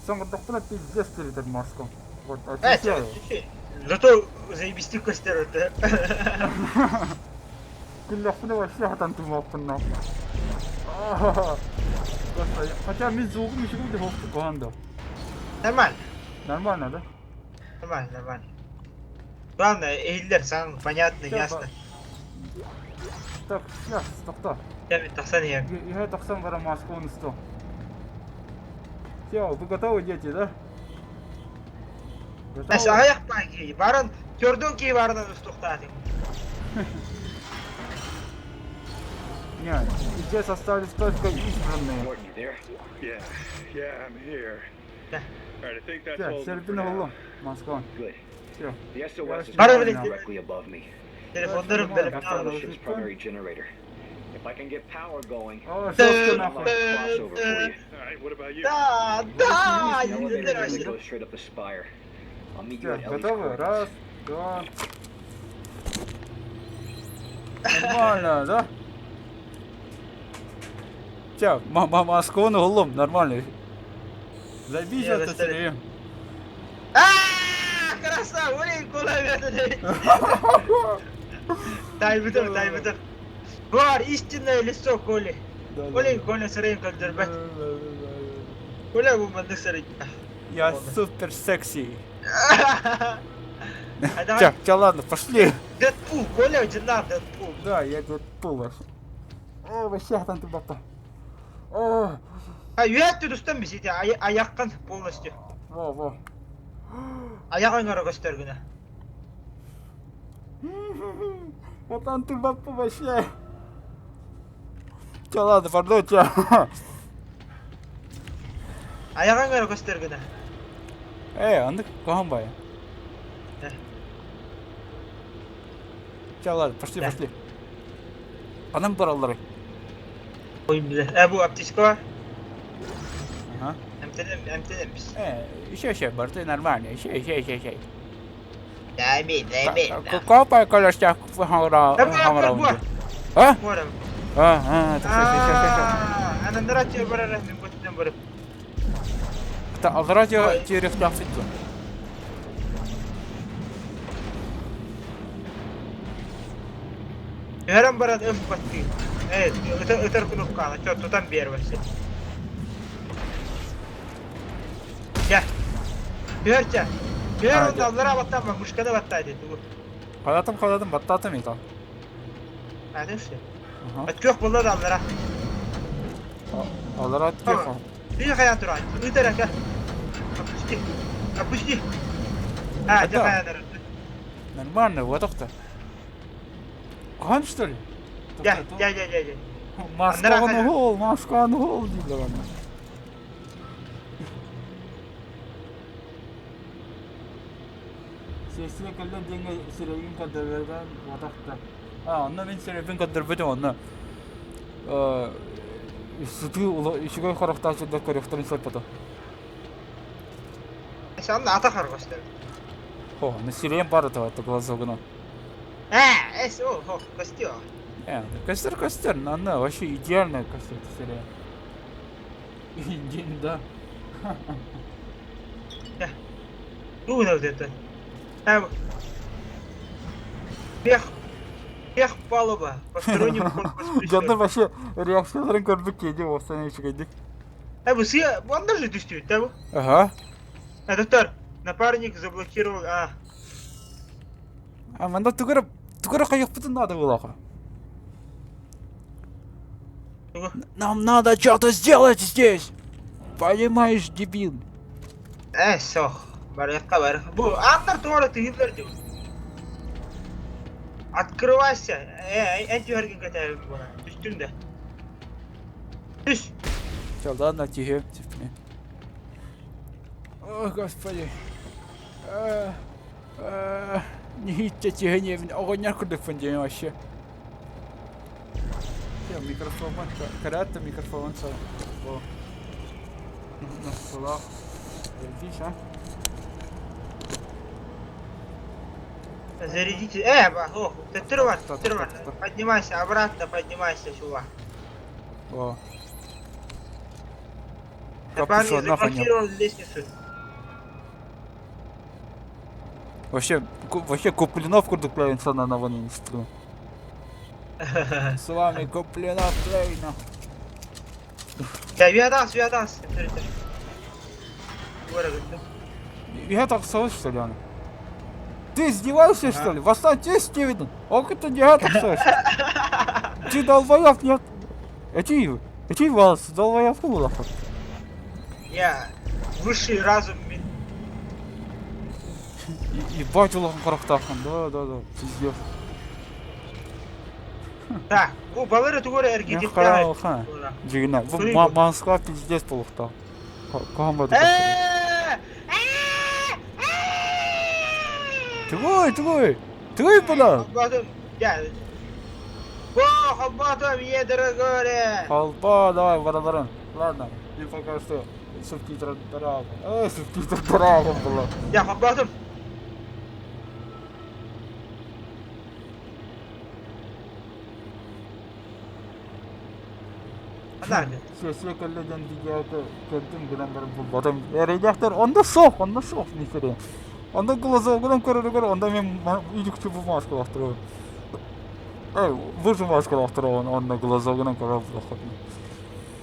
Самый доктор пиздец перед этим маском. Вот, отвечаю. Зато заебисти костер это. Килляхны вообще хатан тумаппын нахуй. Хотя мен звуком еще где хопты команда. Нормально. Нормально, да? Нормально. Главное, эйлер, сам понятно, ясно. Так, сейчас, тоқта. Я ведь так сам я. Я тақсам бара маску унсту. Все, вы готовы, дети, да? Нәсе аяқ па кей. Барын, көрдің кей барынан үз тоқтадың. Нет, здесь остались только избранные. What, you there? Yeah, I'm here. Yeah. Alright, I think that's Все, all. середина углу. Маскон. Good. Все. The SOS is Bana running bile- directly above me. Telefonlarım Tamam, benim. tamam. The ship's primary generator. If I can get power going, О, Да, жестко I'll нахуй. unlock a crossover for you. Alright, what about you? Да, The elevator izlediler only aşkım. goes straight up the spire. I'll meet you Все, at Ellie's готовы? quarters. Раз, два. Нормально, да? Все, Москву углом, нормально. Забить Я это достаю. все. Aaa, krasava, oley kolay verdi. Тайбыдым. Var, истинное лицо Коли. Олей, Коля сырым как дербет. Коля буманды сырым. Я супер секси. А давай, Все, ладно, пошли. Дэдпул, Коля, жена Дэдпул. Да, я тут пулаш. Вообще там ты бапа. Ha, üyet üstten bir şeydi, ayakkan полностью. Во. Ayağın ara göster güne. Вот там ты бапа вообще. Че, ладно, пардон, че. Ayağın ara göster güne. Андык, каған бай? Че, ладно, пошли. Анам баралары. Oyun bile. Bu aptişko var. Ага. Emtelim biz. Еще, борты нормально. Еще. Дай. Копай, колешчак, Bu var. А? Moram. Так, все. Ana naraçya bara rahmin götünden barıp. Так, ал радио терехтен фитті. Herem baran öf battı. Evet, öter kunup kalın. Çok tutan bir yer var işte. Gel. Hörçe. Hör onu dallara battan bak. Muşkada battaydı bu. Қаладым, баттатым екен. Hadi işte. At yok bunlar dallara. Алар Tamam. Bir hayat duran. Öter aka. Apıştı. Ha, Это- hayat duran. Нормально, вот так-то. Қан, что ли? Gel. Москваны гол дейді ана. Sesine kallen denge sürevin kadırlardan vatakta. Onunla ben sürevin kadır bütün onunla. Sütü işigoy karakterçinde karakterin saypata. Sen de ata kargoşlar. Ne sürevin para tavatta glazoguna. Костер. Костер, она вообще идеальная костер серия. Да. Ну, вот это. Бег палуба. Посторонним вход Canlar вообще reaksiyonların gördük yedi o sene çıkaydık. Вы все, вон даже действует, да? Ага. Доктор, напарник заблокировал. Мында түгәрә кайык бутын надо булака. Нам надо что-то сделать здесь. Понимаешь, дебил? Сох. Барьякка бар. Бу андыр туара тыйылар деп. Открывайся. Энтюрген катайып була. Түстүндө. Түс. Всё, ладно, тихо. О, господи. Не hitте тихоневин. Огоняр курдук фонден вообще. Всё, микрофон. Карата микрофон сал. О. На столах. Видишь, а? Зарядите. Ты тырвар. Поднимайся, обратно поднимайся, чувак. О. Напарник заблокировал лестницу. Вообще Куплинов курдуклар инсана на вон инстру. С вами Куплинов Клейна. Я виадас. Я так слышу, что ли, она? Ты издеваешься, что ли? Восстань, тебе Стивен. Ох, это не я так слышу. Ты долбоёб, нет? Эти вас, долбоёб кулахов. Я высший разум. Ебать, улахом характахан, да, пиздец. Так, балыры тугора Я харал, ха. Джигна, Москва пиздец полухта. Кахамба Твой была! Хаббатом едер горе! Халпа, давай, барабаран. Ладно, мне пока что субтитры дорого. Субтитры дорого было. Я хаббатом. Sesle kelleden videoda gördüm bilen bir bulmadım. Redaktor onda sok nifere. Onda glazogdan körüyor, onda men ilükçü bu maske baktırıyorum. Bu maske baktırıyorum, onda glazogdan körüyor.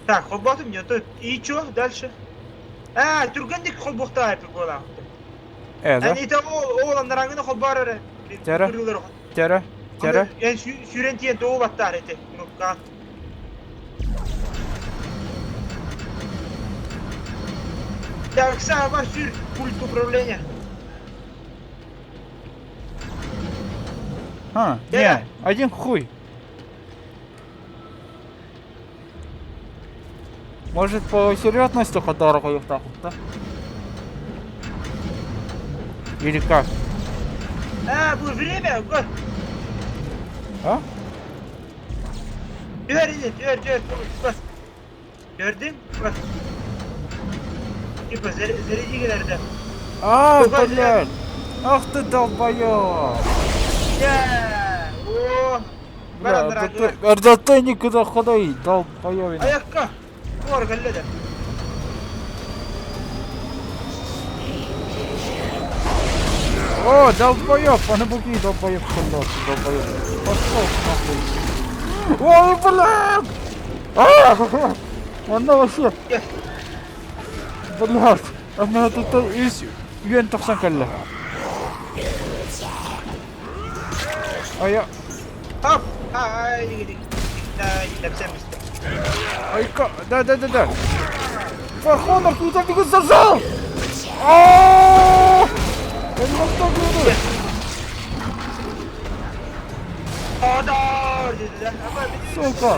Так, хаббатом нет. И чё дальше? Тургандик хаббахта yapıp bola. Ani ta oğlanlarını хаббарары. Тера. En sürentiyen doğu battar ete. Nokka. Так, сама сюр пульт управления. Не, один хуй. Может, по серьезности дорого их так вот, да? Или как? Будет время, год. Gör. Bak. Gördün? Bak. Типа, заряди nerede? Блядь! Ах ты долбоёб! Бля, ты никуда ходай, долбоёбина. Ayakka. Var gallede. О, долбоёб! Она буги, долбоёб, долбоёб. Пошёл нахуй. Ой, блядь! Она вообще... Блядь! Она тут из... Юэн тахсан калла. Я... Хоп! Иди. Ай-ка! Да. Фахонор, ты там бегут зажал! Аааа! Я не могу так делать! Сука!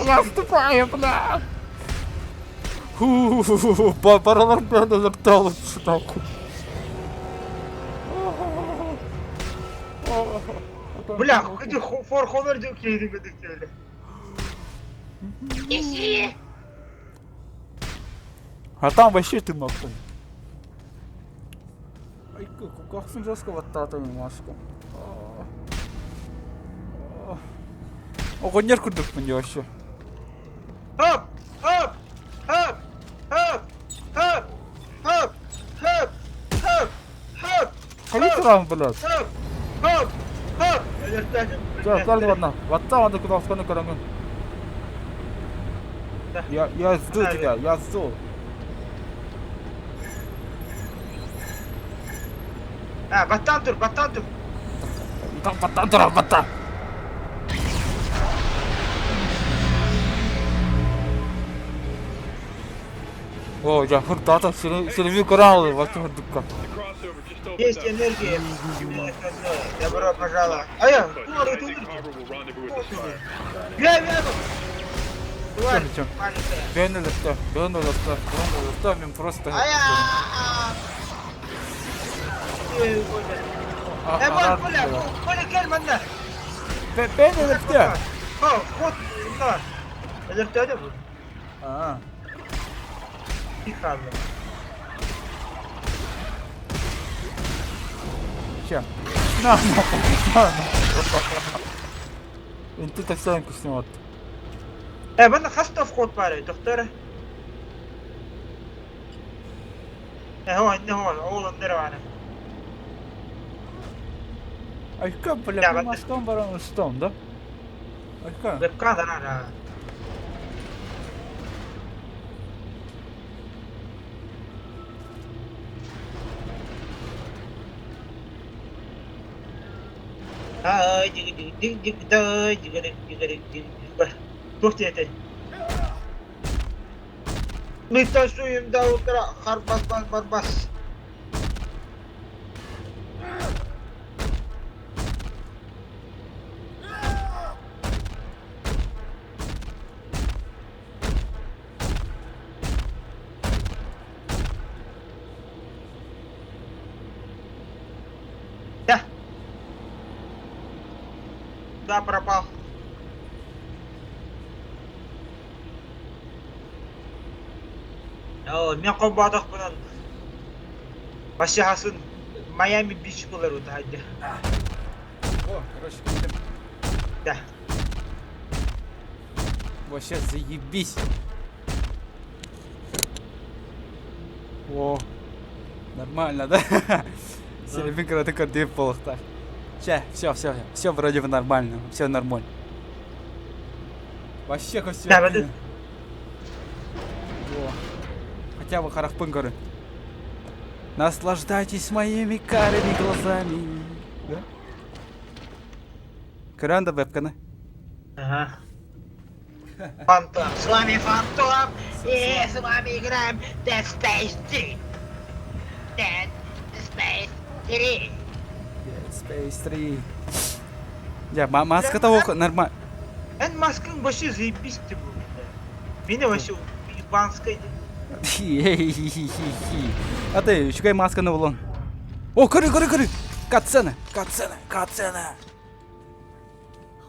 Я вступаю, бля! Паралар бәрі лапталы шытаку. Бля, ходи for honor diyor ki yedim öyle. А там вообще ты мактан. Ай, как сын жестко вот тата немножко. Ого, нерв курдук мне вообще. Hop, hop, hop, hop, hop, hop, hop, hop, hop, Ходи сразу, блядь. hop, hop, hop. Сейчас, каждый ладно. Вот там надо куда в кону каранган. Я жду тебя, я жду. Battan dur, battan dur. Там батан дура, батан. О, я хуртата, сильвию кораллы, вообще хурдука. The crossover just opened Есть up. энергия. Добро пожаловать. А я, But Туар, I это think Harbor will rendezvous with the fire. Гля, Туар, Чё? маленькая. Бёрнули, мен просто... Коля, gel benden. Бёрнули, Ha, kod bunlar. Belirtedi bu. А, Bir kaldı. ща. На. Ты так станку снимать. Bende hasta kod var ya, doktor. Ne var, oğlum nere var? Айка, бля, Я мы вот- мостом барану стом, да? Айка. Webcam ara. To'xtaydi. Metan suyimda o'tira, har bas. Да, пропал. Men qo'bodiq bilan Başyahasın Miami Beach bo'lar o'ta hajja. О, короче, келдим. Да. Вообще заебись. О, нормально, да? Селебин когда такой дым полохта. Все вроде бы нормально, все нормально. Вообще все. Да, да. Хотя бы харахпын горы. Наслаждайтесь моими карими глазами. Да? Кыранда вебканы. Ага. Фантом. С вами Фантом. И с вами играем Dead Space 3. Dead Space 3. Space 3. Я, маска-то око, нормально. En maskın başı zeybisti bu. Beni başı banskaydı. А ты, чекай маска на улон. О, кори. Катсцена.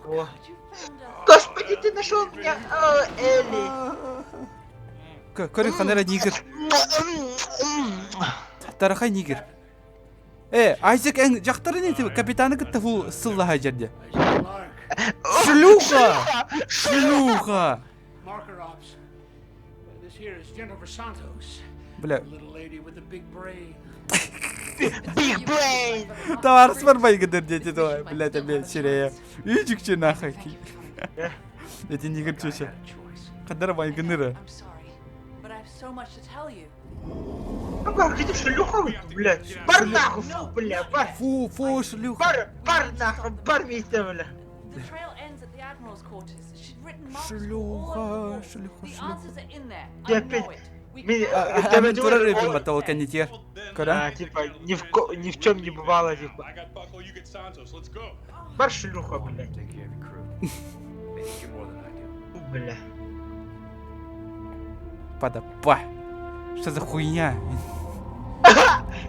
О. Господи, ты нашел меня, Элли. Кори, ханера нигер. Тарахай нигер. Айзек эн жақтары не тебе? Капитаны кітті бұл сыллаға жерде. Шлюха! Marker ops. This here is Jennifer Santos. Бля, Little lady with a big brain. Big brain. товарыс бар байгыдыр дети давай, бля, тебе сирея. Үйчікші нахай. Эти нигер чөші. Қадар байгыныры. I'm sorry, but I have so much to tell you. Ну как, ты шлюха, блядь. Бар нахуй, фу, бля, бар. Фу, шлюха. Бар нахуй, бар вместе, бля. The trail ends at the Admiral's quarters. She'd written marks all over the wall. The answers are in there. I Я know опять... it. We Мен- Амен тура рыбин батал канитер. Кара? Типа, ни в чем не бывало, типа. I got Buckle, you get Santos. Let's go. Бар шлюха, блядь. Take care of your crew. They need you more than I do. Бля. Подопа. Что за хуйня?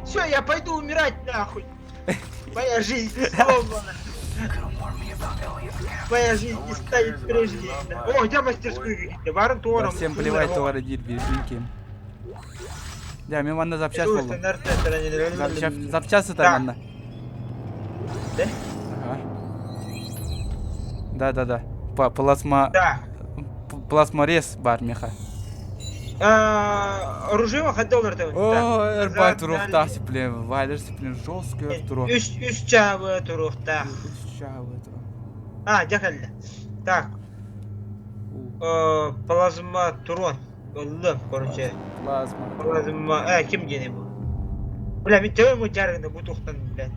Все, я пойду умирать нахуй. Моя жизнь сломана. Моя жизнь не станет прежней. О, я мастерскую. Барын туарым. Всем плевать, туары дейді бирбинкем. Да, мен манда запчасть болдым. Запчасты да манда. Да? Да. Плазма... Да. Плазморез бар меха. Оружие $10. О, эрбай турухтах сиплем. Вайлер сиплем жесткий турух. Үш чабы турухтах. Жақалды. Так. Плазма турон. Олдым, короче. Плазма... кім дене бұл? Бля, мен тәуімі жарғында бұл тоқтан, блядь.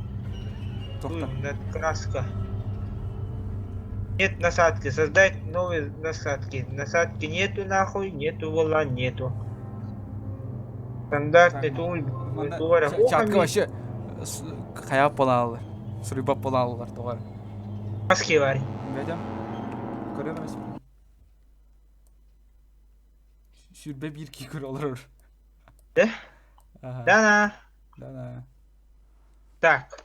Краска. Нет насадки. Создать новые насадки. Насадки нету нахуй. Нету вола, нету. Стандартный тул. Чатка вообще... Хаяп болалар. Сурибап болалар тоғар. Маски бар. Бәдем. Көрер емес. Сүрбе bir кикір олар. Да? Да-да. Да-да. Так.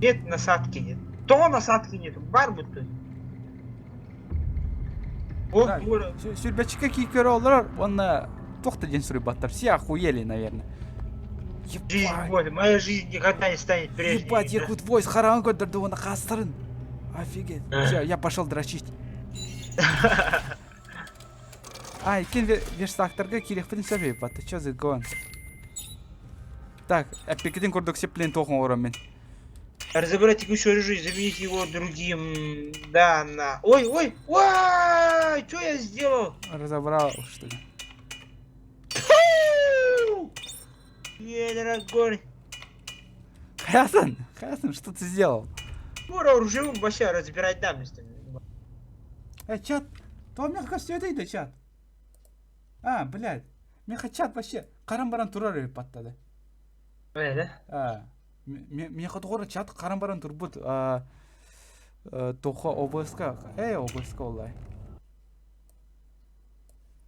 Нет насадки нет. То насадки нет. Бар будто. О, дура. Сүрбечке кикір олар. Оны тоқты ден сурибаттар. Все охуели, наверное. Ебать, моя жизнь никогда не станет прежней. Ебать, Якут Войс харан көндірді оны қастырын. Офигеть. Все, я пошел дрочить. Ай, кен верстақтарға керек білін сөбей баты. Чё за гон? Так, әпекеден көрдік сеплен тоқын ораммен. Разобрать текущее оружие, заменить его другим. Да, на. Ой! Что я сделал? Разобрал, что ли? Дорогой. Хасан, что ты сделал? Скоро оружие вообще разбирать дам. Чат, то мягко все это иди, чат. Блядь. Меха чат вообще. Қаран-баран тұрар паттады. Да? Меха тоғыры чат қаран-баран тұр бұд. Тоқа обыска. Обыска олай.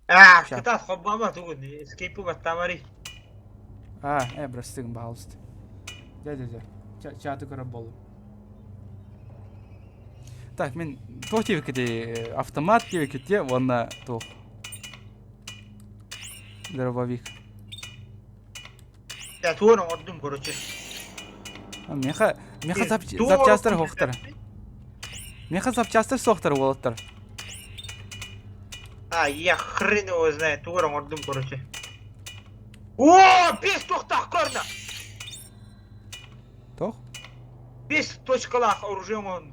Кытат хоббама тугун. Скейпу баттамари. Брастығын бағалысты. Чаты көріп болу. Так, мен тоқ тебе кеде автомат тебе кеде, онна тоқ. Дробовик. Я туором ордым, короче. Меха запчастыр хоқтыр. Меха запчастыр соқтыр болыттыр. Я хрен его знает, туором ордым, короче. О, без тоқтақ көрді! Тоқ? Без точкалақ оружием он.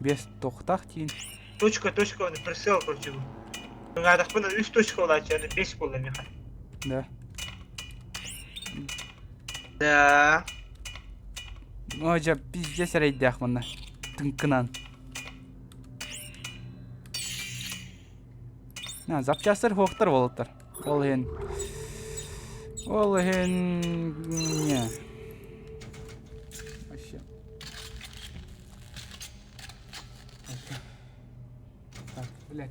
Без тоқтақ дейін. Точка, он прицел, короче. Ғадақ бұны 3 точка олайды, және 5 болды меха. Да. Да. Ожа, пиздец рейдях мұнна. Тыңқынан. Запчастыр хоқтыр болыттыр. Ол ен... Не. Вообще. Так, блядь.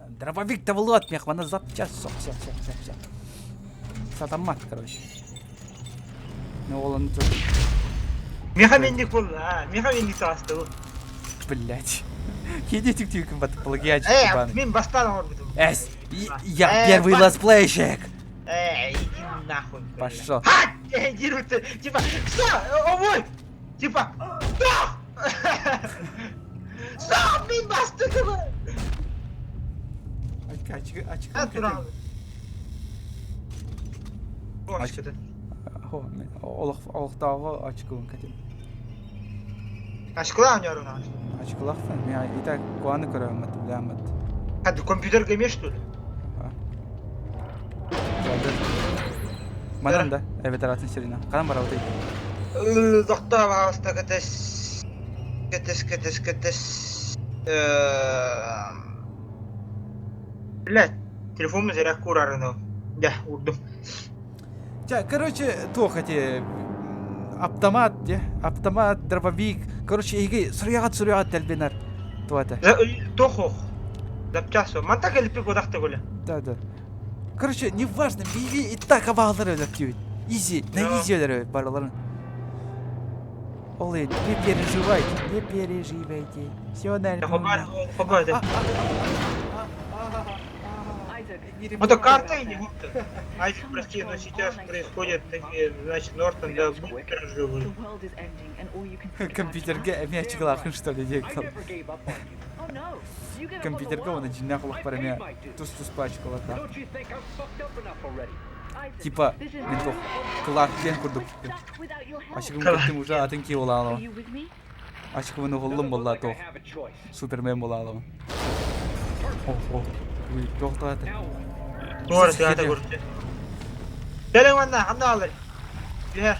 Дробовик-то в лот, мех, вона запчасть. Все. Сатамат, короче. Ну, он тут... Мехаменник был, мехаменник састы. Блядь. Иди тик-тик, плагиатчик. Мен бастан орбиту. Я первый летсплейщик. Иди нахуй. Пошел. Реагируется, типа, что? Ой! Типа, что? Что, мен бастан? Açık. Олықтауғы açıkılın кетем. Açıkla mı yarın açık? Açıkılақ фен. Мен и так куаны көрем, білемет. Ты компьютер геймер, что ли? Манан да, evet aratın serine. Karan var avtayı. Doktor hasta катес. Блядь, телефон заряд курарно. Да, урдум. Короче, то хотя автомат, дробовик, Короче, иги суряга телбинар. Туата. Тохох. Запчасо. Мантак эльпи годахта голя. Да. Короче, неважно, биви и так абалдыр өлөптүбүт. Изи, на изи өлөр барларын. Олы, не переживайте. Всё нормально. Хобар. Это карта или вот? Айзек, прости, но сейчас происходят такие, значит, Нортон, да, бункер живой. Компьютерге мяч кылакын, что ли, декал. Компьютерге оны жинна кылып бара мен тус пачкалар. Типа, мен тох кылак ден курдук. Ашыгым кеттим уже атын ки болалым. Ашыгымны голлум болла тох. Супермен болалым. О. Уй, тоқтат. Doğru tiyata görüntü. Gelin bana, hamda alır. Gel.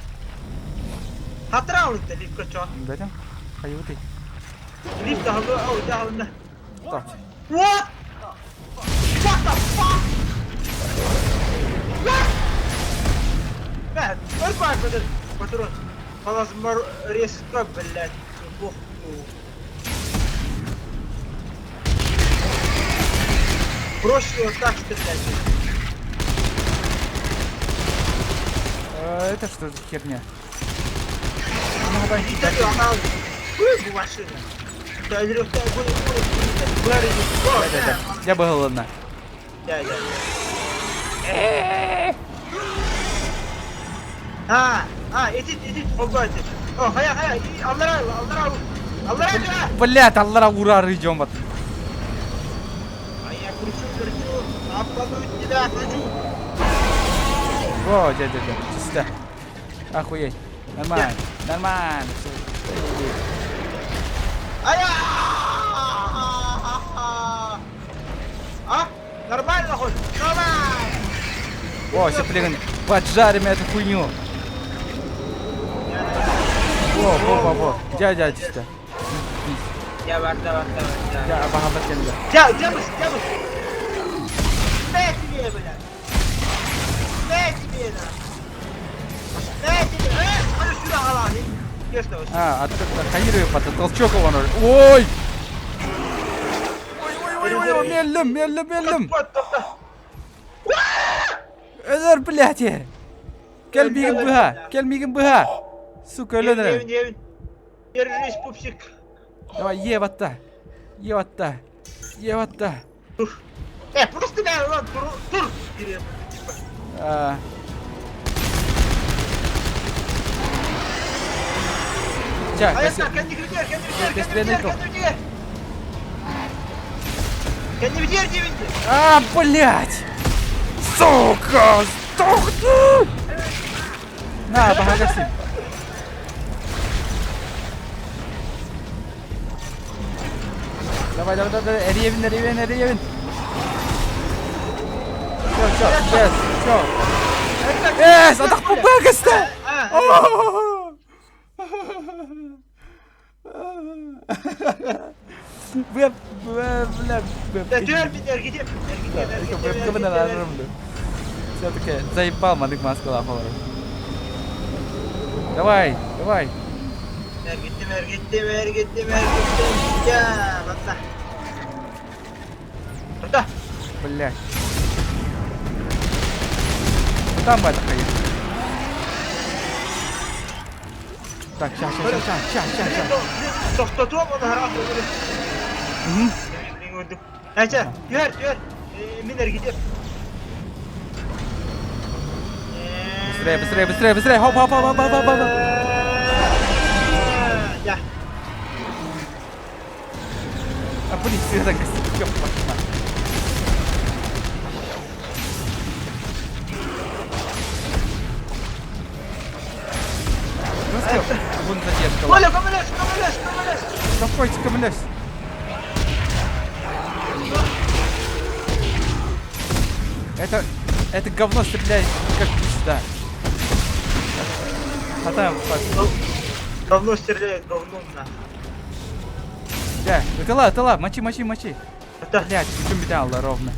Hatıra alın da lift kaçan. Benim. Hayuti. Lift daha da o da alın da. Так. What? What the fuck? What? Ben, öyle patron. Халазым бар резко, блядь. Бог. Проще вот так стрелять. Это что за херня? Ой, машина. Я бы голодна. Эти погоди. О, хая, Аллара. Блядь, Аллара ура идем вот. О, дядя, чисто. Охуеть. Нормально. Нормально хоть? Нормально. О, все, блин, поджарим эту хуйню. Во. Дядя, чисто. Давай. Я обогатил тебя. Дядя. Дай тебе, блядь. Смотри сюда, Алан. Откуда хайры под толчок его ноль. Ой, медлим. Ölür блядь. Gelmeyeyim bıha. Сука, ölür. Держись, пупсик. Давай, еватта. Просто да, ладно, тур. Чак, блядь! Сука! Сдохни! На, погаси. Давай, Ревен. Все. Атак по бэгэсте! Все-таки заебал мадык маскала falan. Давай. Эргеттим. Я, бата. Бата. Блядь. Там это ходит. Так, сейчас. Тоқтату оны харап olur. Ayça, gör. Мен эргеттим. Быстрее. Хоп. Я. Полиция так ёб твою мать. Вон задержка. Коля, камылясь. Заходите, камылясь. Это говно стреляет как пизда. А там говно стреляет говном на. Да, это ла, мочи. Да. Блядь, причем металл ровно.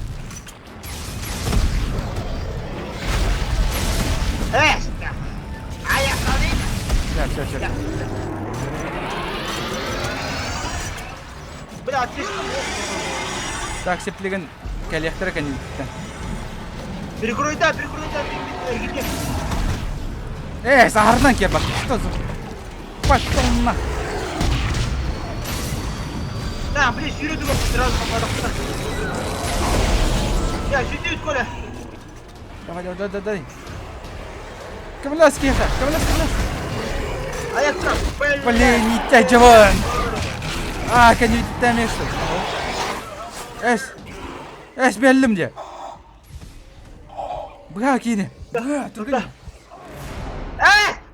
А я смотри. Все. Böyle ateş Так, сеплеген коллектор екен. Прикройда, gidiyor. Сахардан кеп бак. Что за? Пошел на. Да, блин, yürüdü bak sırası kapadık. Ya şimdi üst gole. Давай. Кавляс, кеха. Кавляс. Ayakta. Блин, не тягивай. Конечно, там что? Беллим де. Bırak yine. Turgay.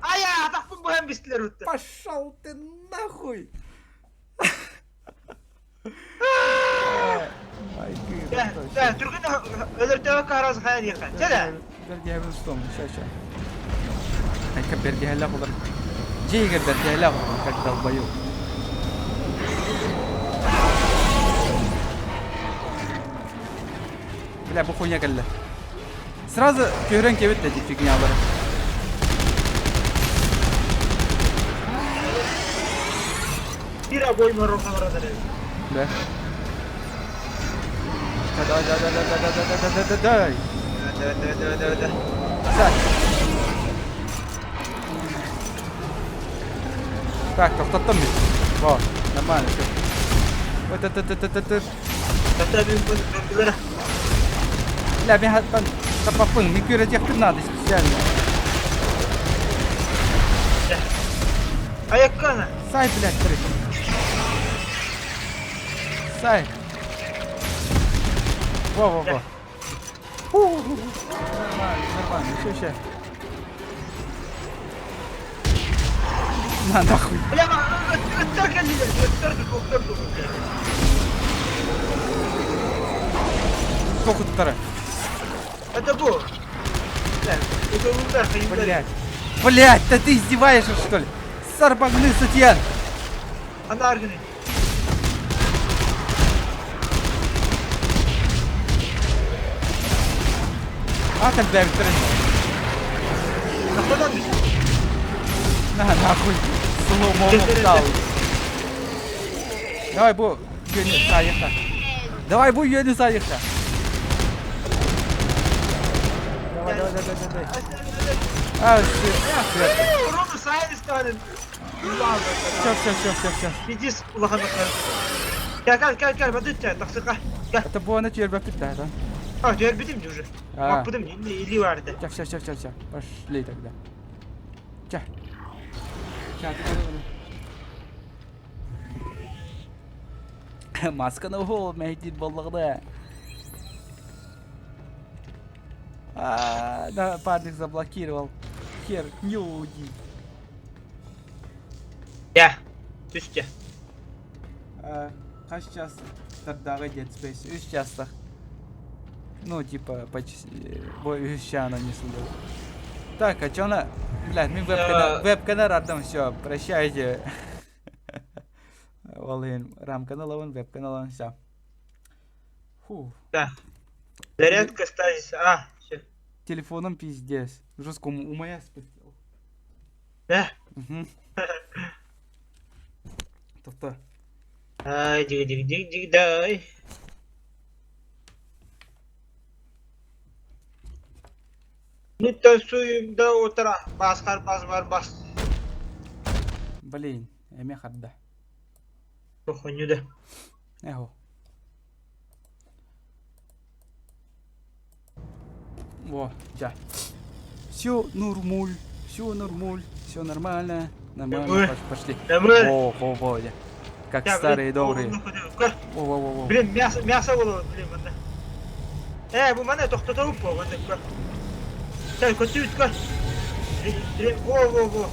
Aya, bak bu hem bistiler öttü. Пошел ты нахуй. Да, Turgay ölürtüme kahrazı hayal yakan. Çele. Bergehe ustom, şaşa. Ay bergehe la olur. Jeyge bergehe la olur. Как долбоёб. Бля, bu хуйня калла. Сразу көрен кебет dedi фигнялары. Bir aboy mu rokalara da. Да. Давай. Да. Так, тоқтаттым мен. Во, нормально все. Вот. Tabii bu. Бля, мен хаттан тапапын, мен көретекті надо специально. Ayakkana. Сай, блядь, трек. Сай. Во. Нормально, все. На, нахуй. Бля, öttürdü. Сколько тут тара? Это bu. Это удар, Блядь, да ты издеваешься, что ли? Сарбагны, Сатьян. Ana argını. Атом бля, Викторин. Kafadan düştü. На, нахуй. Сломал стал. Давай, bu yönü sayıkta. Давай, bu yönü sayıkta. Давай. Все. Ровно сайын станет. Все. Иди с улахана. Gel, badütte, taksıka. Gel. Это было на червяк тут, да? Ha, diğer bitim уже. Bak bu da ne? İli vardı. Все. Пошли тогда. Ча. Масканы ол мәйдит болдығыда. Да, парник заблокировал. Хер, не уйди. Gel. Üstte. Kaç час тогда Dead Space? 3 часах. Ну, типа, почти... 3 часа нанесло. Так, а чё она... Блядь, мы веб-канал отдам, все, прощайте. Валин, рам-канал, веб-канал, все. Фу. Да. Зарядка стазис. Все. Телефоном пиздец. Жестко у моя спустил. Да? Угу. Тофта. Ай, dig, Lütfen suyumda otura. Bas. Блин, эме хадда. Похоню да. Эхо. Во, да. Все нормуль, все нормально. Пошли. Во, да. Как старые добрые. Во. Блин, мясо было, блин, bu bana toxtatavuk bu, bana. Gel, kötü gel. Во.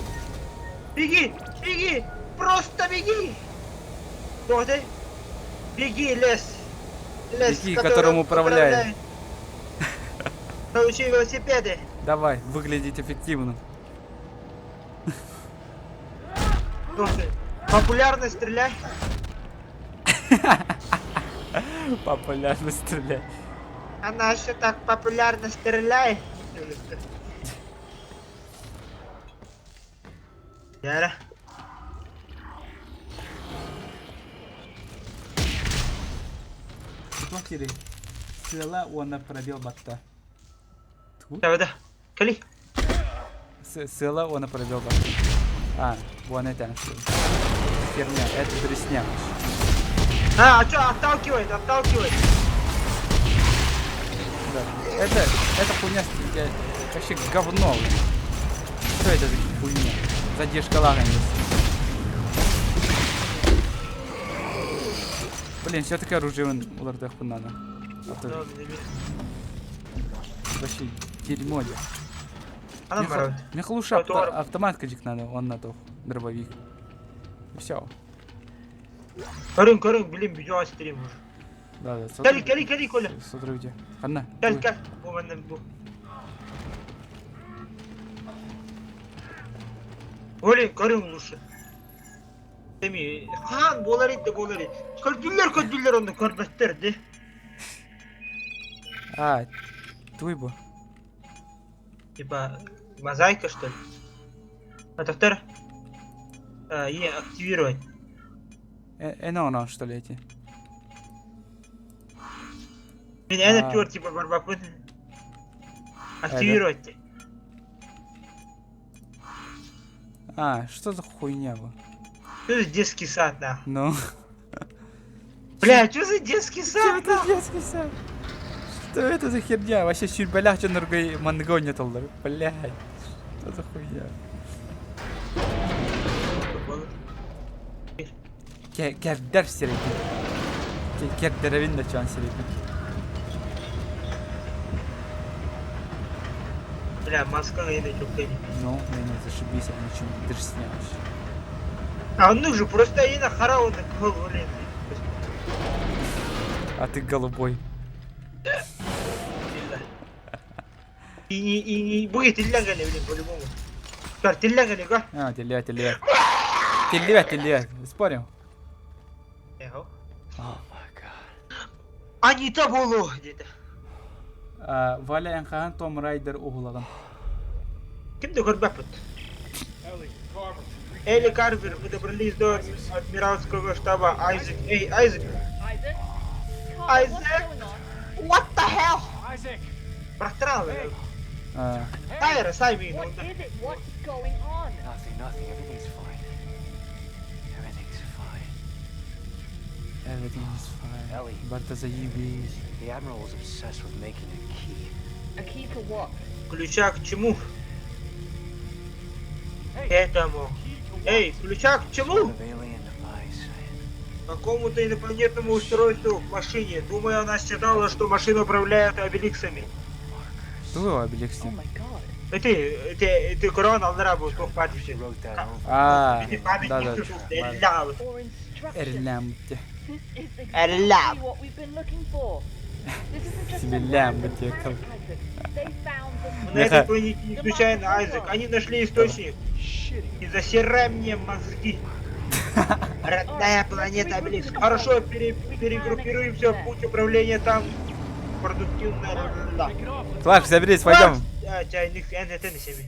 Беги, просто беги. Вот, беги, лес, Беги, которым управляет. Научи велосипеды. Давай, выглядеть эффективно. Популярно стреляй. Популярно стрелять. Она еще так популярно стреляет. Яра. квартире. Села он пробил батта. Да. Кали. Села он пробил батта. А, вон это. Херня, это дресня. А что, отталкивает. Да. Это хуйня, вообще говно. Что это за хуйня? Задержка лагами. Блин, все-таки оружие у лорда Хунана. Вообще дерьмо. Мне лучше автомат кадик надо, он на то, дробовик. И все. Корын, блин, видео стрим уже. Да. Кали, Коля. Смотрите. Анна. Кали. Bu benden bu. Görün luşu. Demi. Han bolar edi. Kördüller onu körbettirdi. А, твой бы. Типа мозаика что ли? Это второе. Активировать. No, что ли эти? Меня напер, типа барбакун. Активировать. А, что за хуйня бы? Что за детский сад, нахуй? Ну. Бля, что за детский сад? Что это детский сад? Что это за херня? Вообще сюрбалях что нургай мангонит олар. Блядь. Что за хуйня? Кердер сереги. Кердеровин да чан сереги. Бля, маска на этой чукане. Ну, не зашибись, а ничего ты же сняешь. А ну же, просто и на харау на блин. А ты голубой. И не будет иллягали, блин, по-любому. Как, иллягали, как? А, телевят. Спорим? Они то было где-то. Валя Янхан Том Райдер угулаган. Kimde görбеппит? Элли Карвер, мы добрались до адмиралского штаба. Айзек. Эй, Айзек. What the hell? Isaac. Простралы. Тайра, сами. What's going on? Nothing. Everything's fine. Ellie. Барта заебись. The Admiral was obsessed with making a key. A key to what? Ключа к чему? Этому. Эй, ключа к чему? Of alien device. Какому-то инопланетному устройству в машине. Думаю, она считала, что машину управляют обеликсами. Что обеликсы? Oh my god. Ты корон алдрабу, то падишь. А, да. Or instructions. Эрлямте. This is exactly what we've been looking for. This isn't just Тебе some лямте. random site, Isaac. They found the На этой планете не случайно, Айзек. Они нашли источник. И засирай мне мозги. Родная планета Обеликс. Хорошо, перегруппируемся в путь управления там. Продуктивная. Слав, соберись, пойдем. Чайник, это на себе.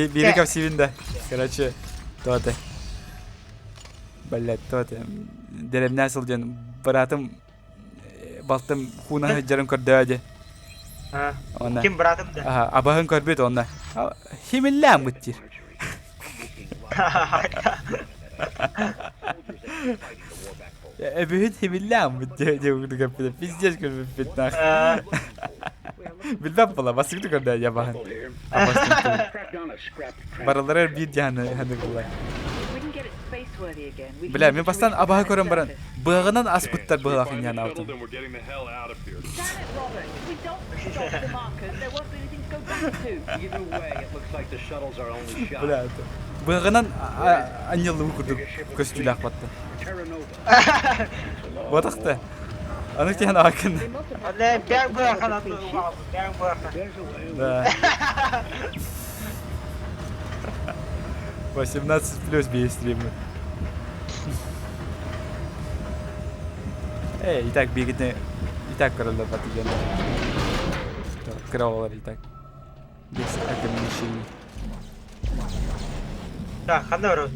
Берегов Сивинда. Короче, то-то. Блять, то-то. Деревня ден братым балтым хуна жарым көрдөдө. Ким братым да? Абагын көрбөт онда. Химиллям буттир. Эбит химиллям буттир деп көрбөт. Пиздец көрбөт нах. Билбеп була, басыгды көрдө я багын. Баралар бир жаны ханы була. Бля, мен бастан абага көрөм баран. Быгынан аспыттар быгакын яна алтын. Бля, быгынан анелы курдук көстүлак батты. Вот ахты. Аны тяна акын. Бля, бяг быгахан аты. Бяг быгахан. Да. 18+ бей стримы. Эй, и так бегите. И так король потыган. Кроволар и так. Без ограничений. Да, хандар вот.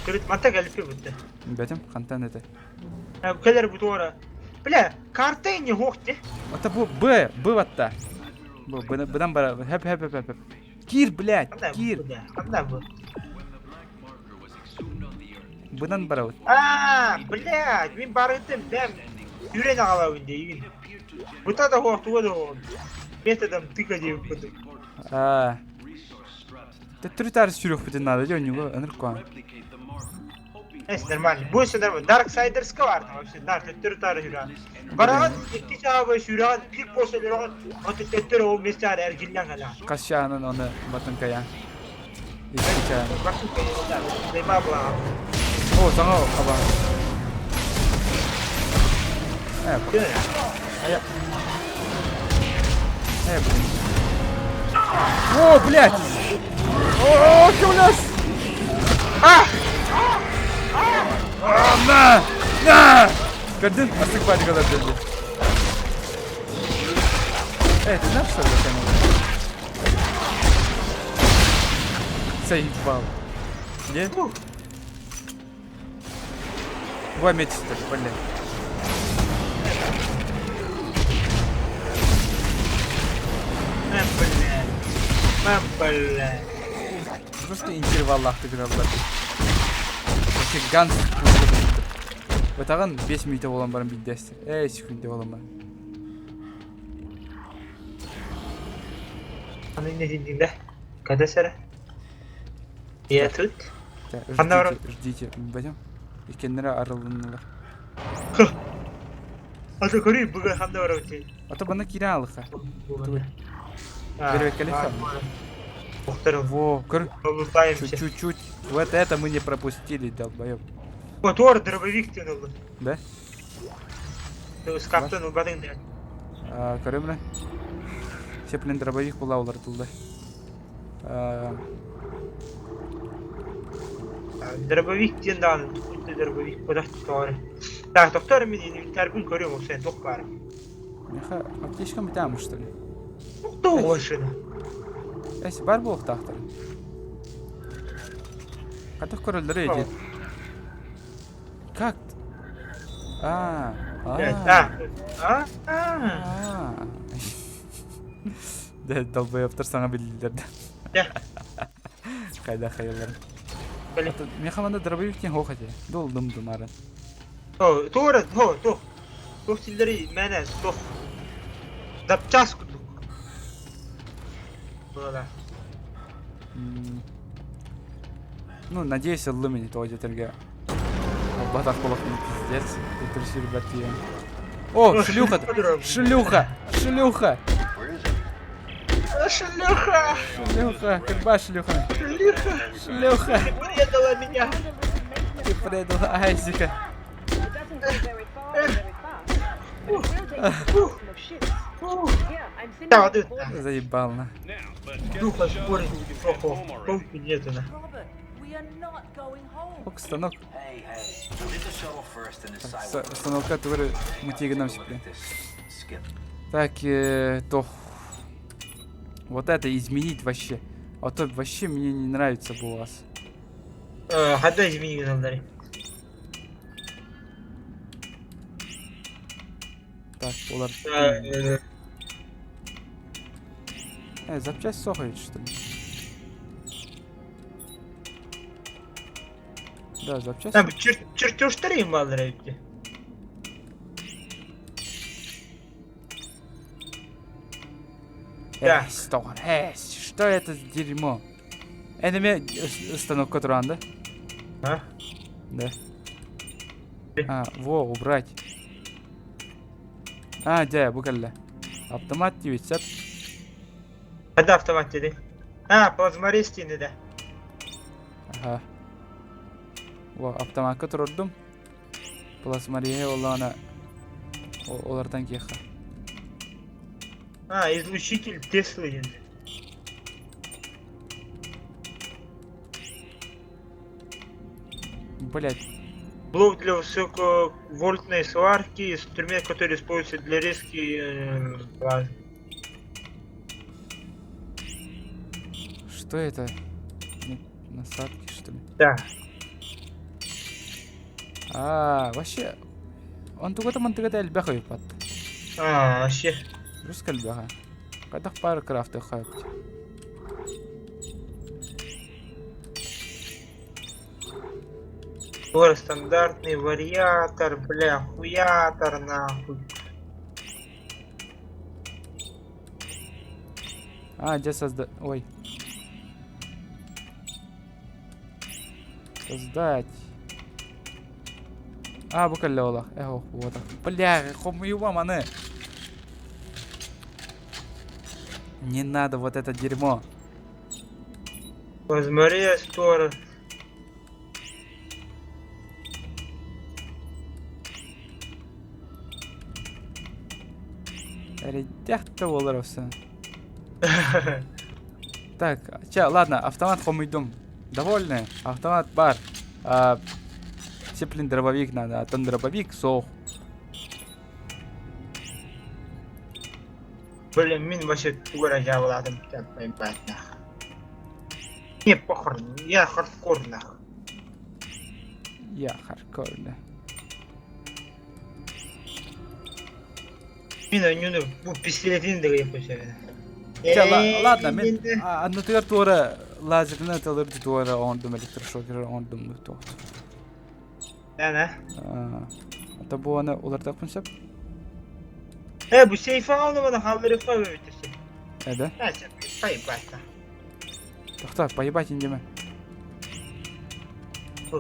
Көрөт манта келип бүтті. Бәтем, хантан это. Келер бут ора. Бля, карта не гохте. Это Б ватта. Б'дан бара. Хэп. Кир, блядь, кир. Анда бу. Б'дан бара. Блядь, мен барыдым, дәм. Үйрене қалау инде, үйін. Бұта да гохты, о да гохты. Методом тыка деп көтіп. Ты тритарс жүрек бітін надо, жөн юго, анырып коан. Нормально. Bu ise normal. Darksiders'ka vardı вообще. Dark Tetter'ı hüran. Barahan iki çağabı hüran. Bir poşeleri o Tetter'ı o mesar ergillen hala. Kaşağının onu batın kaya. İki çağın. Bakın kayıda. Dema abla. O sana o abla. Evet. Ayak. Evet. О, блядь! О, кюляс! На! Gördün? Asık bari kadar döndü. Evet, ne yapsın sen onu? Заебал. Нет? Два месяца, блин. Просто интерваллах игралар. Вообще ганс. Батаган 5 минут болған барым биддесті. Секундте болған барым. Аны не дейдің? Когда сара? Я тут. Ждите, пойдем. Екендері арылынылар. Ата көрейін, бүгін қанда бара өтейін. Ата бана кире алыға. Первый колесо. Во, чуть-чуть. Вот это мы не пропустили, долбоёб. Вот ор дробовик тянул. Да? С каптаном бадың да. Көрем бі? Сеплен дробовик бұла олар тұлды. Дробовик тендан. Дробовик подать товары. Так, доктор мен инвентарбын көрем, ол сен тоқ бар. Меха, аптечкам бітамы, что ли? Тоқ ойшыны. Эс, бар бұл тақтыр. Қатық көрілдірі еді. Как? Да, долбоёптар саңа білділерді. Қайда қайыларын. Мен қаманда дробовиктен хоқ әте. Долдым-дым арын. Тоғыры, тоқ. Тоқ тілдері мәне, тоқ. Дапчас күдік. Burada. Ну, надеюсь, Лумини то аудитория. Батах полох не пиздец. Тут решили батья. О, шлюха! Шлюха! Шлюха! Шлюха! Шлюха! Как ба шлюха? Шлюха! Ты предала меня! Ты предала Айзека! Да, да. Заебал, на. Духа спорить, толку нету, на. Ок, станок. Станок, который мутига нам сипли. Так, то. Вот это изменить вообще. А то вообще мне не нравится у вас. Хада изменить нам дали. Так, олар. Запчасть сохает, что ли? Да, запчасть. Там чертеж-3 мало нравится. Да. Что это за дерьмо? Это мне установка туранда? А? Да. Во, убрать. Да, буквально. Автомат 90. Когда автомат dedi? Плазмаристины, да. Ага. Во, автоматка тұрдым. Плазмария олана. Олардан кеха. Излучитель Теслы. Блять. Блок для высоковольтной сварки, инструмент, который используется для резки плазмы. Что это? Насадки, что ли? Да. Вообще... Он тугата мантыгата элбэха юпат. Вообще. Русская элбэха. Кадах пара крафты хайп. Стандартный вариатор, бля, хуятор, нахуй. Где создать? Ой. Создать. Букалёла. Вот. Бля, хомюва маны. Не надо вот это дерьмо. Возморез Тора. Ребята, волосы. Так, ладно, автомат хомидум. Довольны? Автомат бар. Сеплин дробовик надо, а там дробовик сох. Блин, мин вообще тугора жавладым, так поебать нах. Не похуй, я хардкор нах. Я хардкор, да. Мин bu пистолетini de yapıyor. Ладно, мен однотыгар туора лазерный талыр туора ондум электрошокер ондум тот. Да. Это bu ana ulardak pınsap? Bu seyfi almadan halları falan ötesi. Да? Нахер, поебать. Тохта, поебать индеме.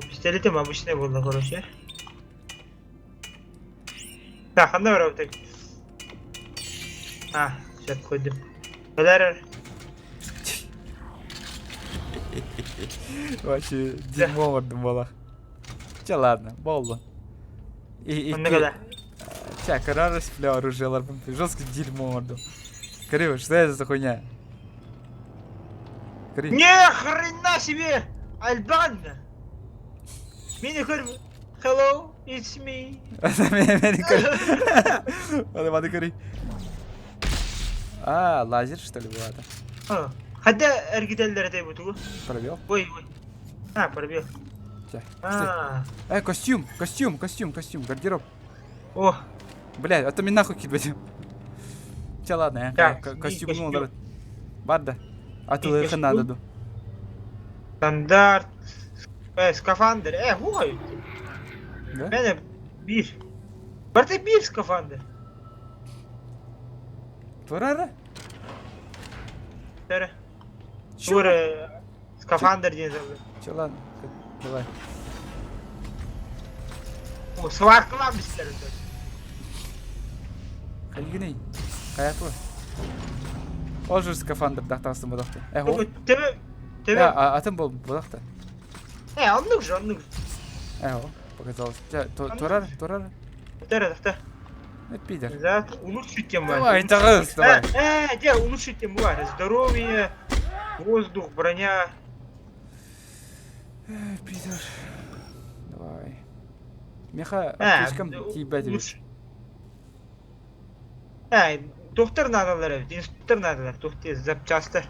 Пистолетом обычный был, короче. Так, а ну так. Сейчас ходим. Подарок. Вообще, дерьмо вардым бала. Ладно, болду. Кара расплял оружие ларпом. Жестко дерьмо вардым. Криво, что это за хуйня? Не хрена себе! Альбан! Мини-кор. Hello, it's me. Мани кори. Лазер что ли была? Хотя эргителлер это будет. Пробел? Ой. Пробел. Костюм, гардероб. О. Блядь, а то меня нахуй кидать. Ладно, костюм ну Барда. А то их надо. Стандарт. Скафандр. Вой. Да? Мене bir. Барте bir скафандр. Турара? Тура. Скафандр не забыл. Ладно, давай. Сваркла бистер. Халигиней. Каятлы. Ожир скафандр тахтасын бодакты. Тебе. Атым бол бодакты. Он нужен. Показалось. Турара? Тахта. Пидор. Да, улучшить тем бар. Давай, тагыз, давай. Улучшить тем бар. Здоровье, воздух, броня. Пидор. Давай. Меха слишком ебать. Доктор надалар, инструктор надалар. Доктор запчасты.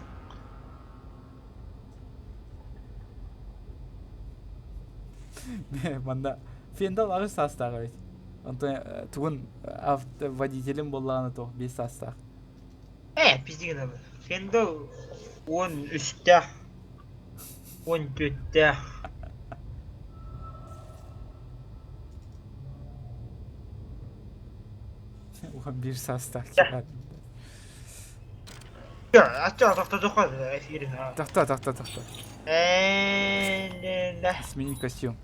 Манда фендал ағыз састағы ведь. Антон тугун водителем болланы то без састақ. Пиздеген абы. Фендал 13-те. 14-те. Оған bir састақ. Тахта жоқады эфирін. Тахта. Сменить костюм.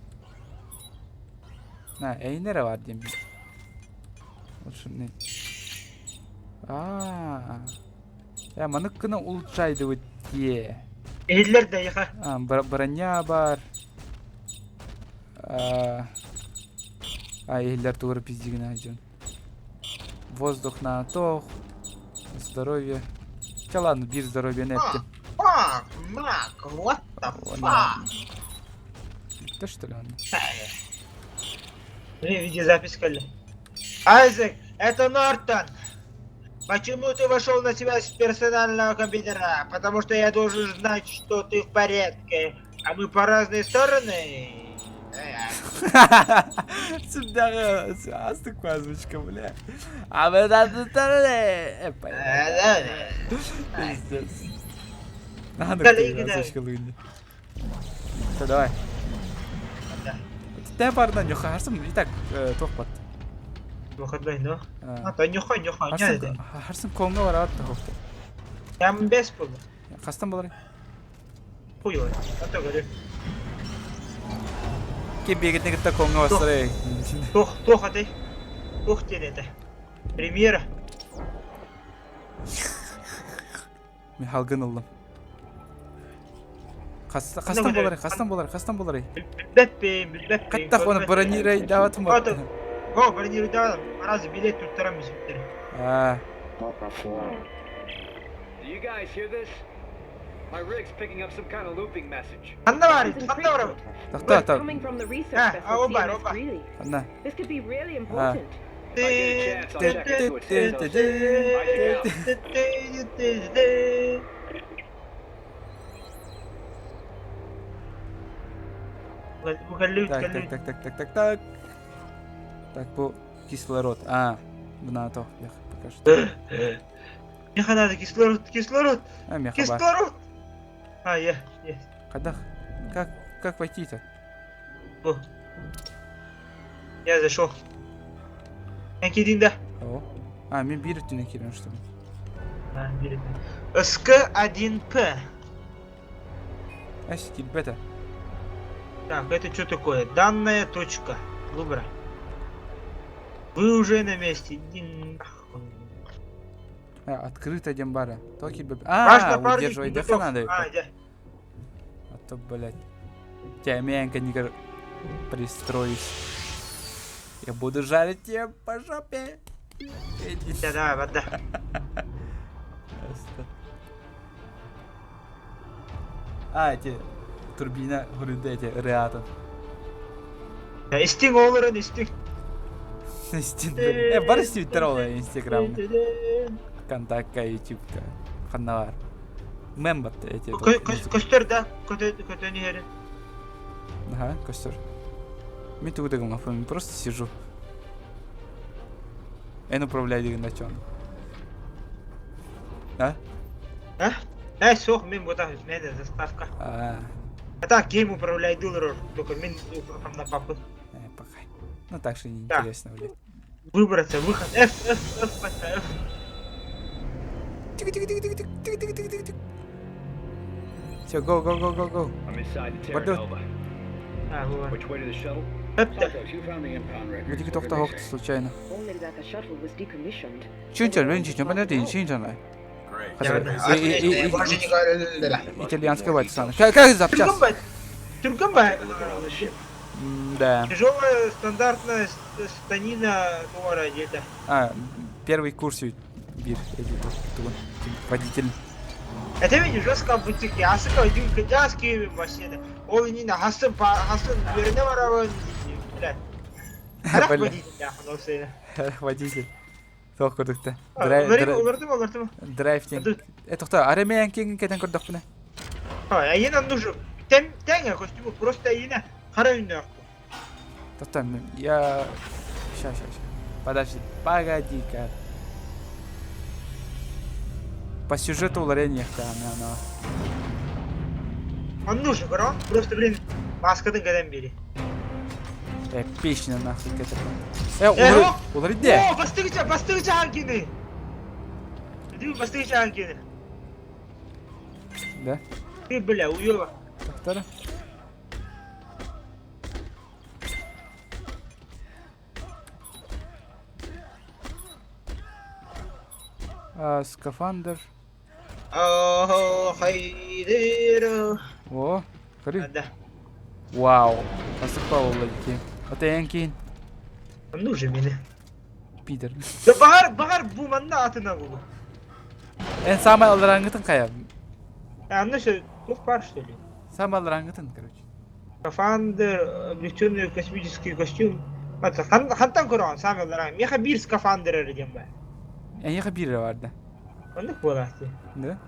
Эйнера var diyeyim. Ya manık kına ulçaydı bu diye. Ehiller de yaka. Броня бар. Ehiller тугры пиздигін ажын. Воздух на тох. Здоровье. Ладно, bir здоровье неттім. Мак, what the fuck? Ты что ли он? Видеозапись кали. Айзек, это Нортон. Почему ты вошел на связь с персонального компьютера? Потому что я должен знать, что ты в порядке. А мы по разные стороны. Сюда астык озвучка, бля. А вы надо пиздец. Надо озвучка лыни. Все, давай. Ты бардан жоқарсың, и так тоқпат. Выходной, да? А, нюхай, не это. Харсың қолыңа барады тоқты. Я без было. Қастан болар. Хуй, а то говорю. Ке бегетне кетті қолыңа бастырай. Тох, атай. Тох тебе это. Премьера. Мен халгын ұлдым. Қастан болар. Білбәппен. Қаттақ оны бронирай даватым бар. О, бронирай даватым. Раз билет туттарамыз. Do you guys hear this? My rig's picking up some kind of looping message. Анда бар. Тақта. Coming from the research vessel CMS Greeley. Қанда. This could be really important. If I get a chance, I'll check into it. Так. Так, bu кислород. Бuna то, я покажу. Мне надо кислород. Меха. Кислород. Я. Кадах. Как войти-то? Я зашел. Я кидинда. Мен биреттен келем, что ли? СК-1П. Кильбета. Так, это что такое? Данная точка. Выбора. Вы уже на месте. Открыто дембара. Токи бебе. Удерживай, дефа надо. А то, блядь. Тебя мягенько не пристроишь. Я буду жарить тебя по жопе. Да, вода. Эти турбина, говорю, эти реатор. Истин оларын, истин. Бар твиттер ол, инстаграм. Контактка, ютубка. Қанна бар. Мен бапты эти. Көстер, да? Көтө не херин. Ага, костер. Мен тугудагым афон, просто сижу. Эн управляй деген начал. Соқ, мен бұта, менде заставка. Так, гейм управляй дулар, только мен на папу. Пахай. Ну так что неинтересно, блядь. Выбраться, выход. F. Все, go. I'm inside the Terra Nova. Which way to the shuttle? You found the impound record. Мы тільки то хохт случайно. Only that the shuttle was decommissioned. Чунчан, понятно, инженер. Итальянская вайта сана. Как запчас? Тургамбай. Да. Тяжелая стандартная станина товара где-то. Первый курс бир, водитель. Это видишь, жестко бутики, асыка один кадяски машина. Ол не на хасан верне вараван. Водитель. Тоқ көрдікті. Драйвтинг. Тоқта, аремен кеңін кетен көрдік бұны? Айына нужен. Тәңе костюмы, просто айына қара үйіне ақты. Тоқта, я... Ща. Подожди, погоди-ка. По сюжету уларение, она. Он нужен, бро. Просто, блин, маскадан кәден бері. Эпично нахуй кетер. Улар иде. О, бастырыча анкені. Бастырыча анкені. Да? Ты, бля, уёба. Тоқтары. Скафандр. Хайдеро. О, кори. Да. Вау. Асықпа олар екен. Атайын кейін. Нужен мені. Питер. Да бағар буманда атына бұл. Самый алрангытын қая? Ну что, тут пар, что ли? Самый алрангытын, короче. Скафандр, облегченный космический костюм. Хантан көрген, самый алранг. Меха бир скафандр әрден ба. Еха бирі барды. Ондық болады. Да?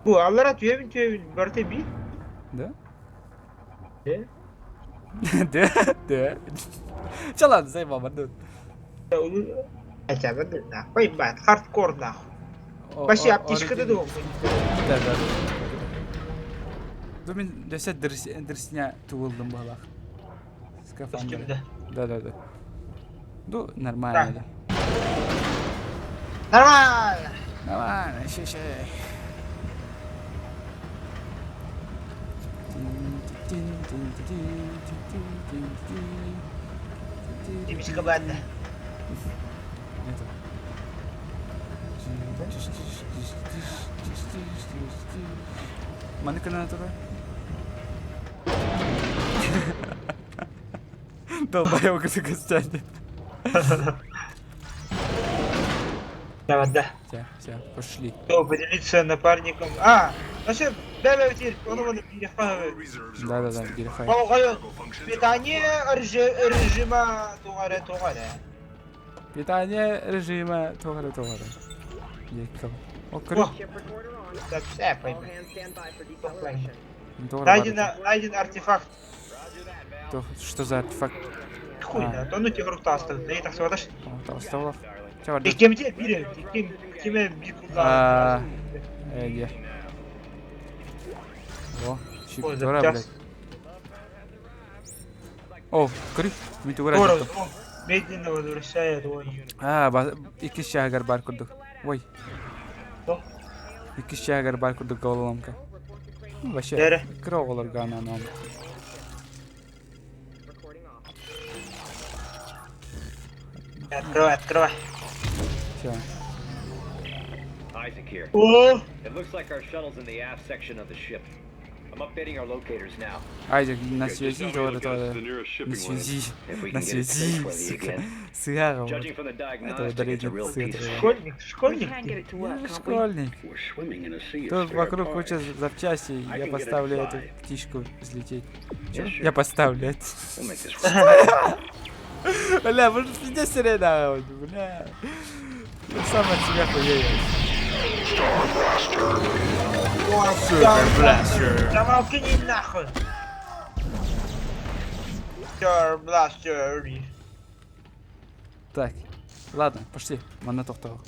Бұл, аллара түйебін, барты бир. Да? Да? Да. Че ладно, заебал, Мордун. Хотя бы, нахуй, бат, хардкор, нахуй. Вообще, аптечка да дома. Да. Ду мен десе дірсіне туылдым балақ. Скафандр. Да. Ду нормально. Нормально. Нормально, ще. Типичка банда. Mana kena tu kan? Долбоёб гостяне. Да. Все, пошли. Кто поделиться напарником? Вообще, давай теперь, он его перехватывает. Да, перехай. Питание режима тугара. Питание режима тугара. Екал. Окей. Так, все, пойду. Найден артефакт. Что за артефакт? Хуй, да, то ну тебе руку оставил. Да и так сводишь. Оставил. Чего? И кем тебе берем? Кем бикуда? Где? О, чип, Ой, дора, блядь. О, кри, ми тугара. Медленно возвращает он. İki şahgar bar kurduk. Vay. İki şahgar bar kurduk oğlanka. Вообще, кров olur gana nam. Открывай. Все. Isaac here. О! It looks like our shuttle's in the aft section of the ship. I'm updating our locators now. Айзек, на связи, тоже. На связи. Сыгал. Это ударение Школьник. Тут вокруг куча запчастей. Я поставлю эту птичку взлететь. Я поставлю это. Бля, может здесь сирена, бля. Сам от себя хуеешь. Супер бластер. Да молкни нахуй. Супер бластер. Так, ладно, пошли. Мана тоқтау.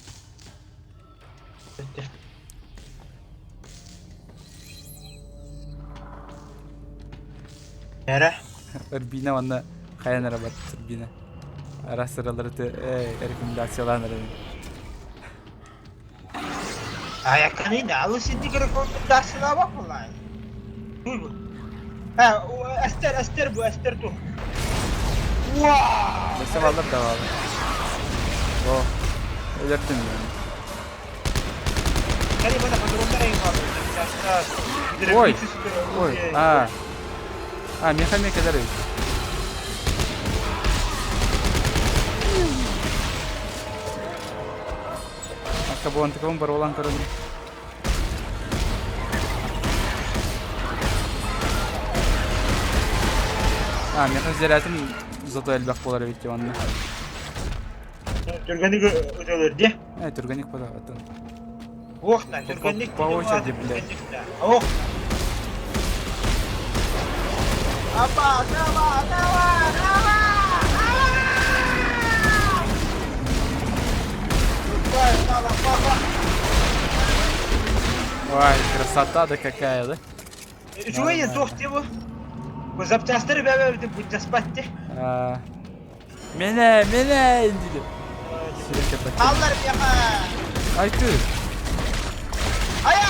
Ирбина ванна қаян арабат Ирбина. Ара сыраларды рекомендацияланыр. Ayaklarını ne alırsın diye rekomendasına bak vallahi. Duy bu. Ester bu, Ester tu. Wow! Mesela alır da var. Oh, öldürdüm yani. Kali bana kadronlarayım abi. Oy. Меха kadar iyi. Кабон, такому баролан корону. Меха зерятым зато эльбах болар бит ванна. Түргәник өтөлөр де? Түргәник пода атын. Охна, түргәник по очереди, блядь. Ох. Давай. Ой, красота-то какая, да? Чего я сдох его? Вы запчастыры бәбәбді будь спать де? Мене индиди. Аллар бяха! Ай ты! Ая!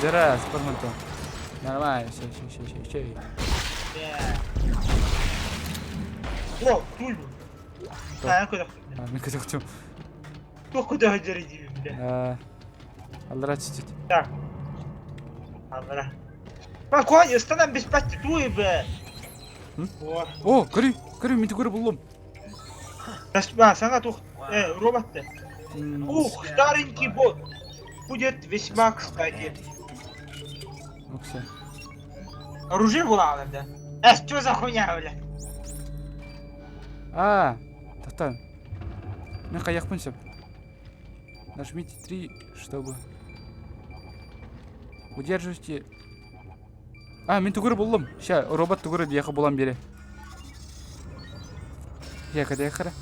Зара, спорнуто. Нормально, все. О, тульбу. Куда? Мен куда-то. Куда жариди, бля? Аллара чуть-чуть. Так. Аллара. Конь, станам без пасти туй, бля. О, кори, мен түгірі бұлым. Саңа тух, робот-то. Ух, старенький бот. Будет весьма кстати. Ну все. Оружие было, да? Что за хуйня, бля? Тахтан. Мен қаяқпын сеп. Нажмите 3, чтобы... Удерживайте Мен түгірі болдым. Робот түгірі дейқі болам бері. Кәде қара.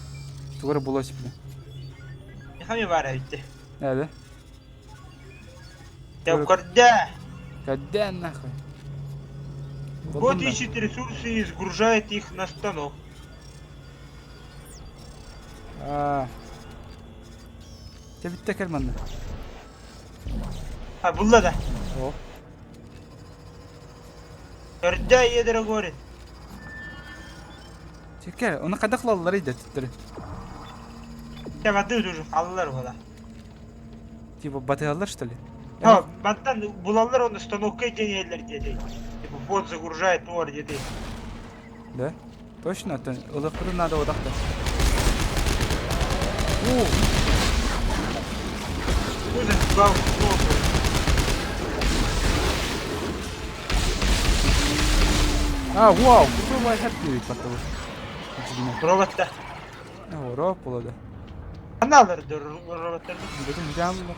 Түгірі болу сіпіне. Хами бар әйтті. Әді? Когда нахуй? бот ищет ресурсы и сгружает их на станок. Bitti kelmandı. Бұлда да. О. Когда едер говорит. Çeker, onu kadaklarlar idi tuttur. Темады уже аллар вода. Типа батыялар что ли? Баттан булалар оны станокка денелер деді. Типа бот загружает товар деді. Да? Точно, это ылыпыры надо одақта. Өзі бау Вау, какой лайфхак будет потом. Роботта. Робот болады. Аналарды роботтарды. Bütün canlılar.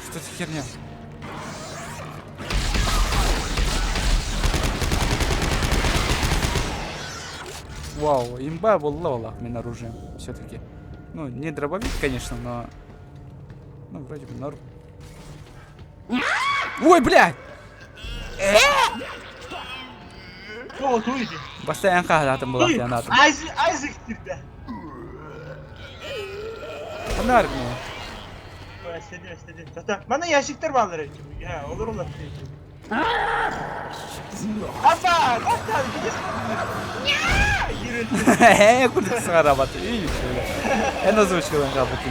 Что за херня? Вау, имба была мен оружием все-таки. Ну, не дробовик, конечно, но... Ну, вроде бы норм. Ой, блядь! Вот, увидите. Постоянно когда-то была граната. Айзек типа. Фонарик mu? Сиди. Bana yaşıktır bağları. Ya olur. Apa, Курдик сага работает, видишь? Я озвучил работу.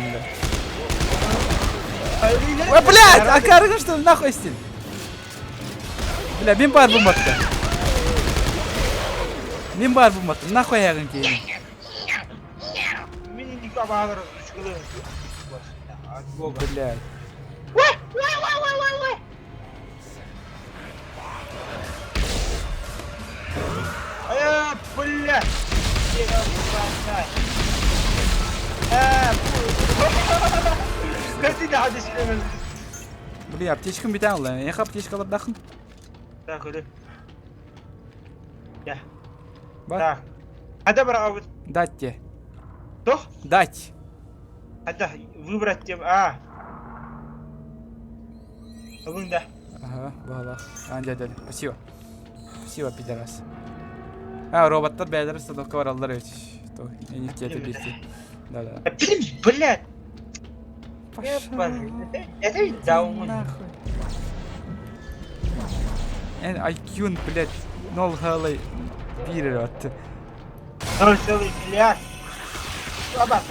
Ой, блядь, а карга что ли, нахуй стиль? Бля, мен бар булмапты. Мен бар булмапты, нахуй ягын кейін. Миник абағыр үшкілі. Блядь. Ой. Бля. Как ты да hadis demedin? Бля, аптечкам bir tane ulan. Yak аптечкалар дақын. Так, öyle. Ya. Bak. Так. Hadi браво. Дать тебе. Что? Дать. Hadi выбрать тем. Бunda. Ага, бағала. Дядя. Спасибо. Спасибо, пидорас. Роботтар бәдір стадокқа баралдар өтіш. Еніктеті берсе. Да. Блядь. Это ведь даун. IQ'un, блядь, 0,1 attı. 0,1. Baba,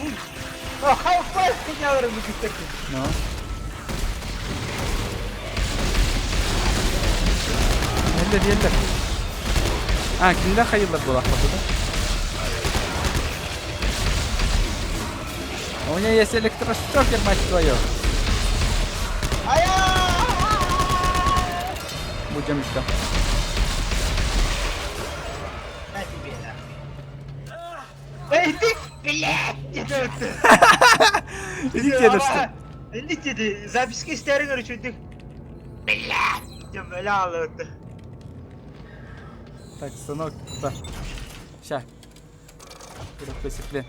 Half-Life dünyaları bu güçteki. No. Yeller. Kimden hayırlar bu lafı da? У меня есть электрошокер, мать твою. Будем ждать. На тебе, нахуй. Эй, ты, блядь! Идите, ну что? Идите, записки старые, короче, ты. Блядь! Тем ляла это. Так, станок, да. Ща. Переписывай.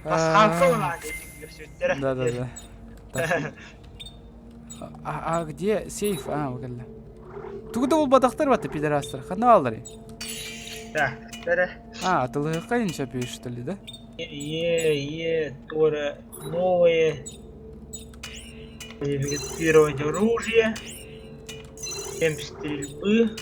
Да. Так. Где сейф? Вагалла. Тугда бол бадактар баты пидорастар. Хана алары. Да, да. Атылы кайын шапиш что ли, да? Тора новое. Модифицировать оружие. Темп стрельбы.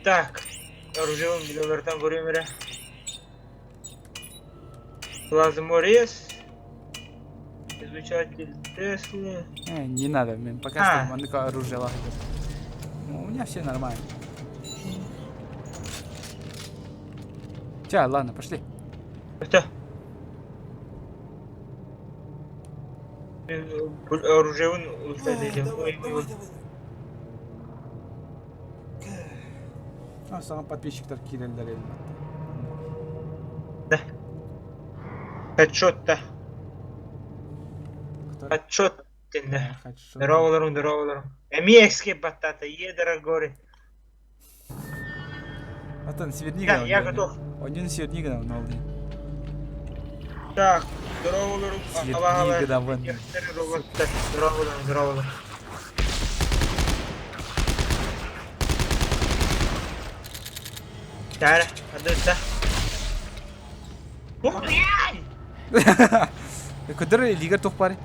Так, оружием миллионердан время. Плазморез. Излучатель Теслы. Не надо, мне пока что он оружие лагает. У меня все нормально. Ча, ладно, пошли. Что? Оружие он Саған подписчиктер келелер елім. Да. Хедшот да. Хедшот денде. Здорово. Эмиэкске батата, дорогой. Атын, сверни Да, я готов. Один сверни гына, налды. Так, здорово. Сверни гына, вон. Здорово. Дара, да. О, блядь! Кыдыр лигер тоқ бары.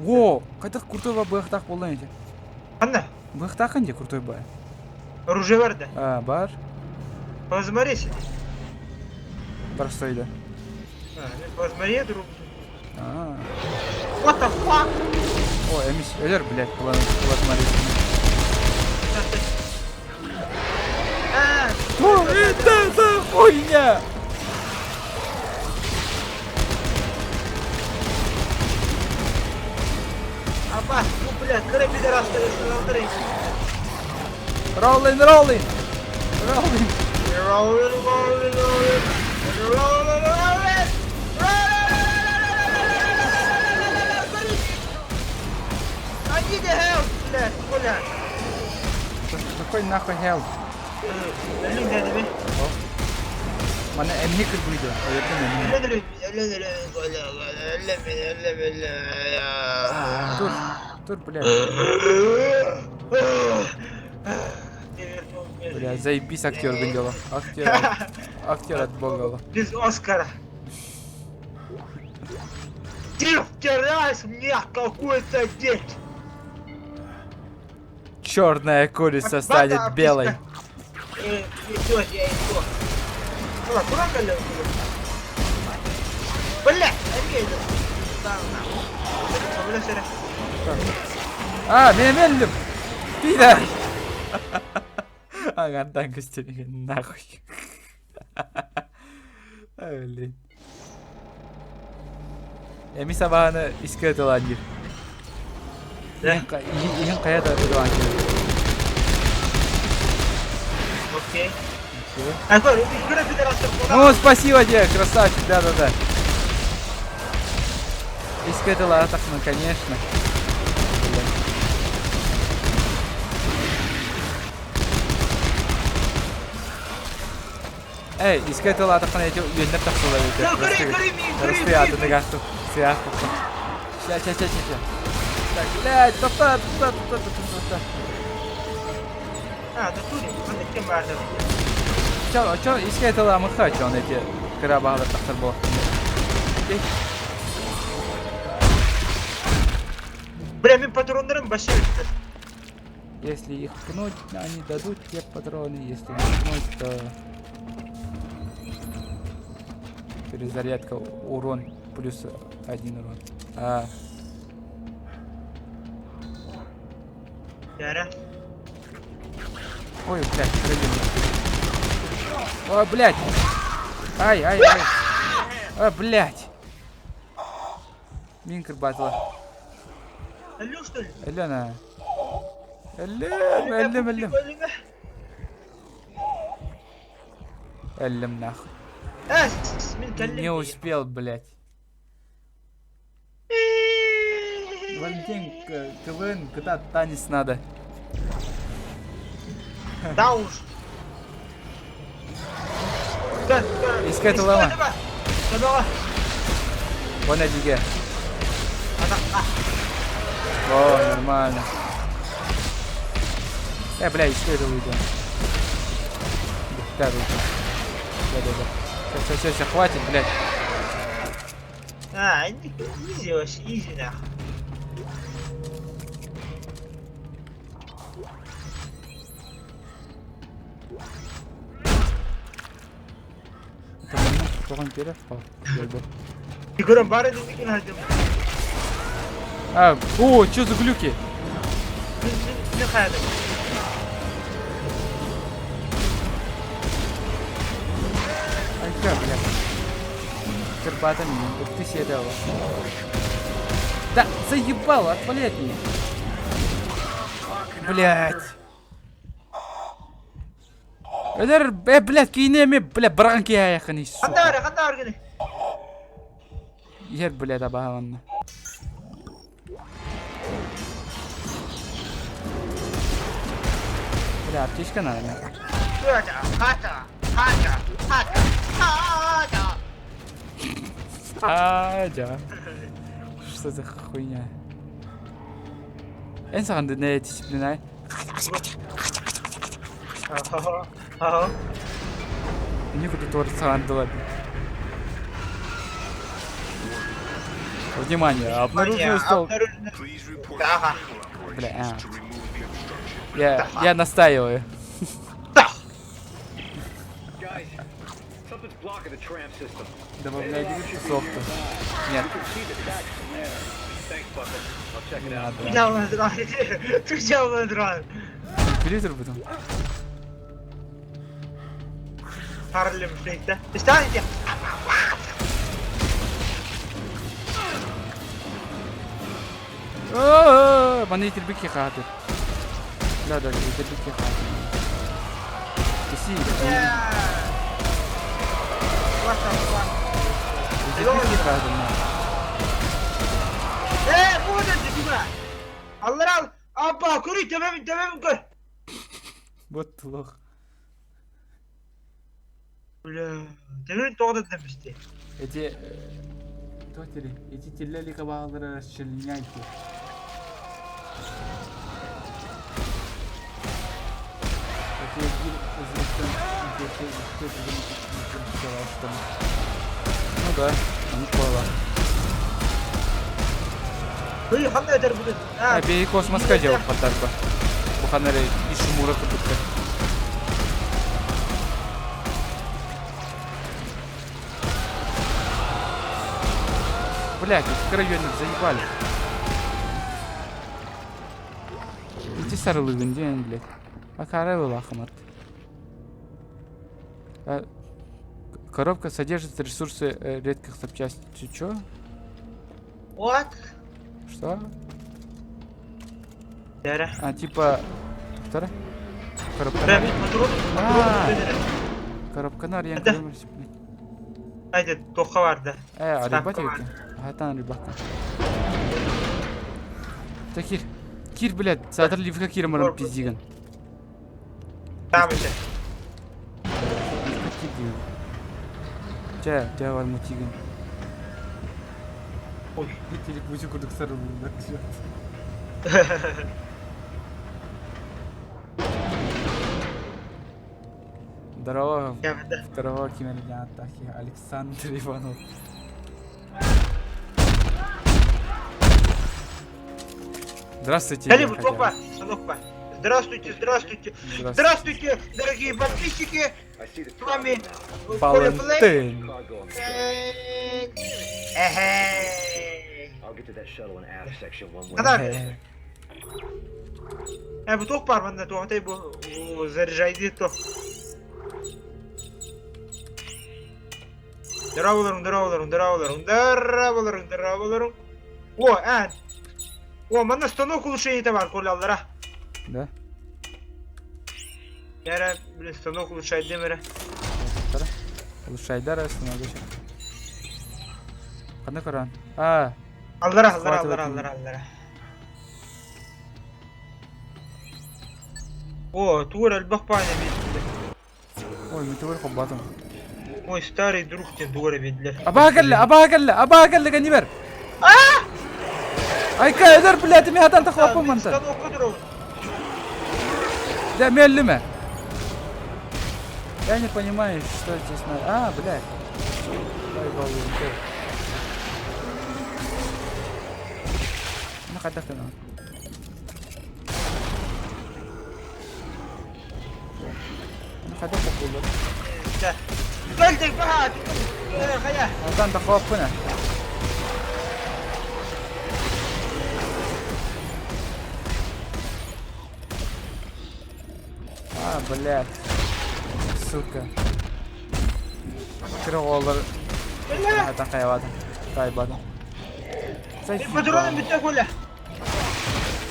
О, қайдақ куртой ба бұяқтақ болдан еде. Қанда? Бұяқтақ қанде куртой ба? Оружие бар да? Бар. Посмотрите. Простой да. Посмотри, друг. What the fuck? О, эмис, өлер, блядь, посмотри. Что это за хуйня? Аббас, ну блядь, кыры пидорас, Роллин. I need the help, блядь. Какой нахуй help? Mana emhekir buydu. Dur, блядь. Бля, заебись актер Гандела. Актер от Богова. Без Оскара. Ты втираешь мне какую-то дичь. Черная курица станет белой. Мен өлдім. Пидар. Ағардан көстемеген нахуй. Өлі. Әмі сабағаны иске өтілан жер. Ең қаяда өтілан жер. Окей. Ну, спасибо тебе, красавчик, да. Искатила атаку, конечно. Эй, искатила атаку, я тебе не так Распряту, ты гасту. Ща. Так, блядь, тоста. Да тури, он не кем бардым. Чё, искатила мыха, чё он эти крабалы тахтар был. Бля, мен патрондарым башы өтті. Если их пнуть, они дадут тебе патроны. Если не пнуть, то... Перезарядка, урон, плюс 1 урон. Яра. Ой, блядь, прыгай. Ой, блядь. Ай. Ой, блядь. Минкер батла. Алло, что ли? Элена. Эллем. Эллем нахуй. Не успел, блядь. Валентин, КВН, когда танец надо. Да уж. Искать лама. Вон одиге. О, нормально. Бля, искать выйдем. Да. Все, хватит, блядь. Изи вообще, изи нахуй. Тоған кері қал. Фигурам бары демекен әлдім. О, чё за глюки? Не қайдым. Айка, блядь. Тербата меня, как ты седала. Да, заебал, отвали от меня. Блядь. Öder blät kineme blät bırakın ki ya yakını. Kanda var gene. Yer blät abahanna. Blät aptişka na. Hata. Aja. Что за хуйня? Энсан дэ дисциплинай. Ага. Никуда тоже сандала. Внимание, обнаружил стол. Ага. Бля, я настаиваю. Guys, something's blocking the tram system. Добавляй софта. Нет. Thanks, Bucket. I'll check it out. Туча дрон. Телевизор потом. Харлем шейкте. Встаньте. Bana yitirdik ki katil. La da yitirdik ki katil. Kesin. Yitirdik ki katil. Bu da dikme. Allah al. Abba kuru tamam kır. Botluk. Бля, демек тоғдат демешти. Эти тотери, эти телели кабалдары расчленяйте. Ну да, они пола. Ой, қандай өтер бүгін? Бей космосқа жауап қатарба. Бұқанары иші мұраты бұтты. Блядь, откровенно заебали. Иди сарылыгын дейін, блядь. Акарай лахмат. Коробка содержит ресурсы редких запчастей. Чё? What? Что? Дәрі. Типа... Вторая? Коробка. Коробка нар, я көрмірсіп. Айде, тоққа барды. Арибат екен? Атан арибатан. Кир. Кир, блядь, садыр ливка кир мұрын пиздеген. Там еще. Жа бар мутиген. Ой, телек бұзы күрдік сарылында. Здорово. Здорово, Кимельян Атахи. Александр Иванов. Здравствуйте. Здравствуйте, дорогие подписчики. С вами Валентин. Bu tok var bende tohtay bu zarjaydı tok. Драволарың. О, мында станок улучшения бар, колялдара. Да? Яра, блин, станок улучшает демере. Улучшай, да, раз станок. Қандай Коран? Алдара. О, тур альбахпаня видели. Ой, мы тур хоббатым. Мой старый друг тен тур видели. Абагалли, ганивер. Айка, эдер, блядь, меня там тахлопу манта. Станок кудру. Да, медленно. Я не понимаю, что здесь надо. Блядь. Дай баллон. Ну, хотя ты ну. Ну, хотя популар. Да. Гальдик, бахат. Хая. Там тахлопу на. Блядь. Сука. Кироволлар. Там кайвадым. Кайбадым. Патроны бітті коля.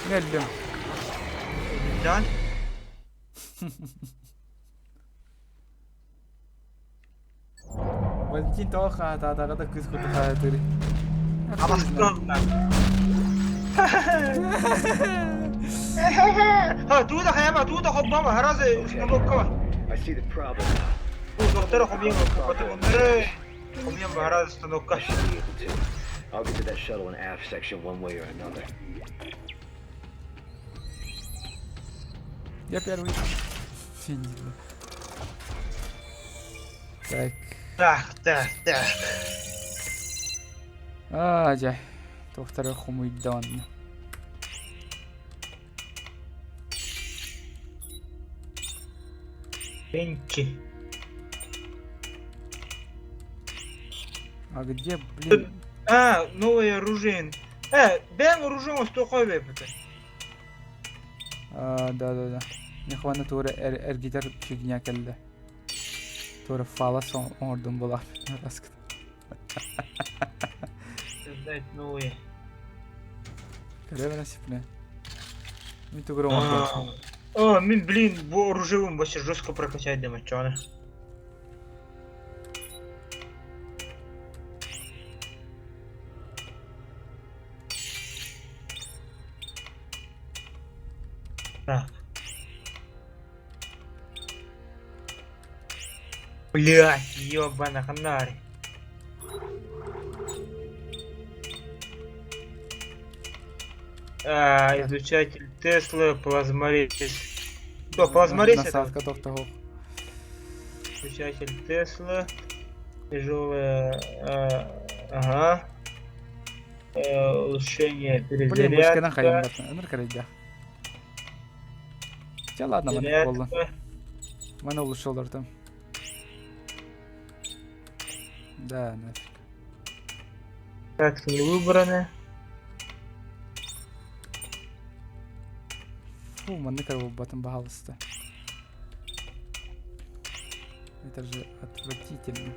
Geldim. Can. Валентин тоха тадагы да кыз куту хаятыры. Туда хаяма, туда хоббама, харазы станокка. I see the problem. Доктора хоббема, потомонары. Хоббема, харазы станокка. I should be able to. I'll get to that shuttle in aft section one way or another. Я первый. Так. Так. Жай. Тоқтары хумуйдан. Пенчи. А где, блин? Новое оружие. Бен оружие стокой вепете. Да. Нехвана тура эргитер фигня келді. Тура фалас ордун болар. Раскыт. Создать новые. Калеве насипне. Ми тугру ордун. Мен, блин, bu оружием вообще жестко прокачать демочаны. Так. Блять, ёбана ханари. Излучатель Тесла, плазморез. Что, плазморез это? Насадка того. Излучатель Тесла. Тяжелая. Ага. Улучшение Блин, башкадан перезарядка. хаям батна. Аныр карайда. Ча ладно, мана болду. Мана улучшалар там. Да, нафиг. Так, не выбраны. Фу, маны корова батан бахалысты. Это же отвратительно.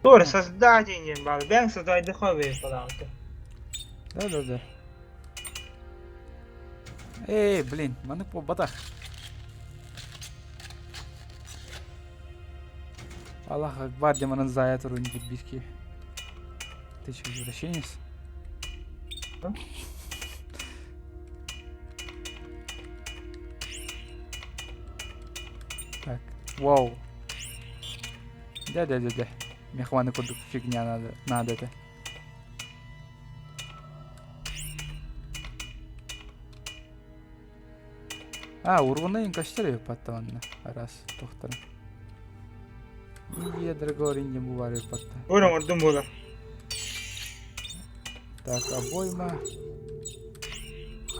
Тоже создание, бен создать духовые пожалуйста. Да. Эй, блин, маны по батах. Аллах Акбар, демонын зая турын биски. Ты че, извращенец? Так, вау. Да. Мехваны кодук фигня надо это. Урванайын каштары паттаванна. Раз, тохтарым. И драгорин не бывает патта. Урам ордун болам. Так, обойма.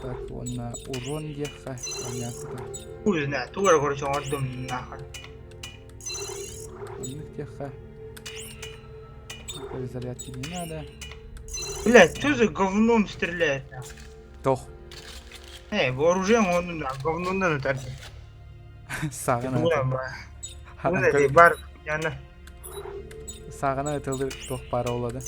Так, он на урон еха. Понятно. Хуй знает, тура короче ордун нахуй. Он теха. Перезарядки не надо. Блять, что за говном стреляет? Тох. Вооружаем он говном надо так. Сагана. Бар, яна. Сагана это тох пара олады.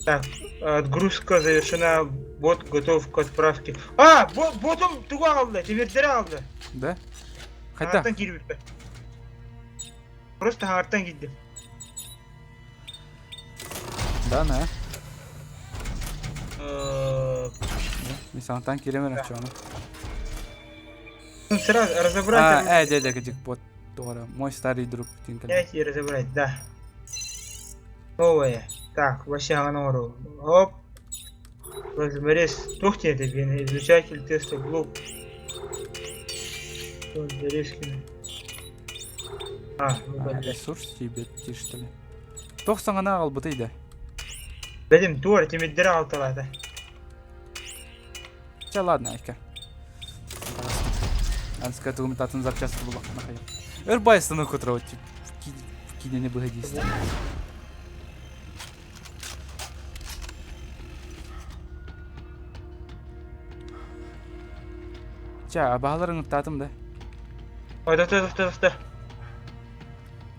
Так, отгрузка завершена, бот готов к отправке. Ботом туга алды, темирдер алды. Да? Хотя. Артан кирип бе. Просто артан кидди. Да, на. Мен сантан киремерем чону. Сразу разобрать. Дядя Гадик бот. Тора. Мой старый друг. Дайте разобрать, да. Новое. Так, вообще оно. Оп. Размерез. Тухти это, блин, излучатель теста блок. Ресурс тебе, ти что ли? Тох саңана албытыйда. Бедим туар, темирдер алталады. Ча ладно, айка. Анска тугумтатын запчасты булак нахай. Өрбай станок отрау, в кине не богодисты. Ча, абағаларын ұқтатым да. Да.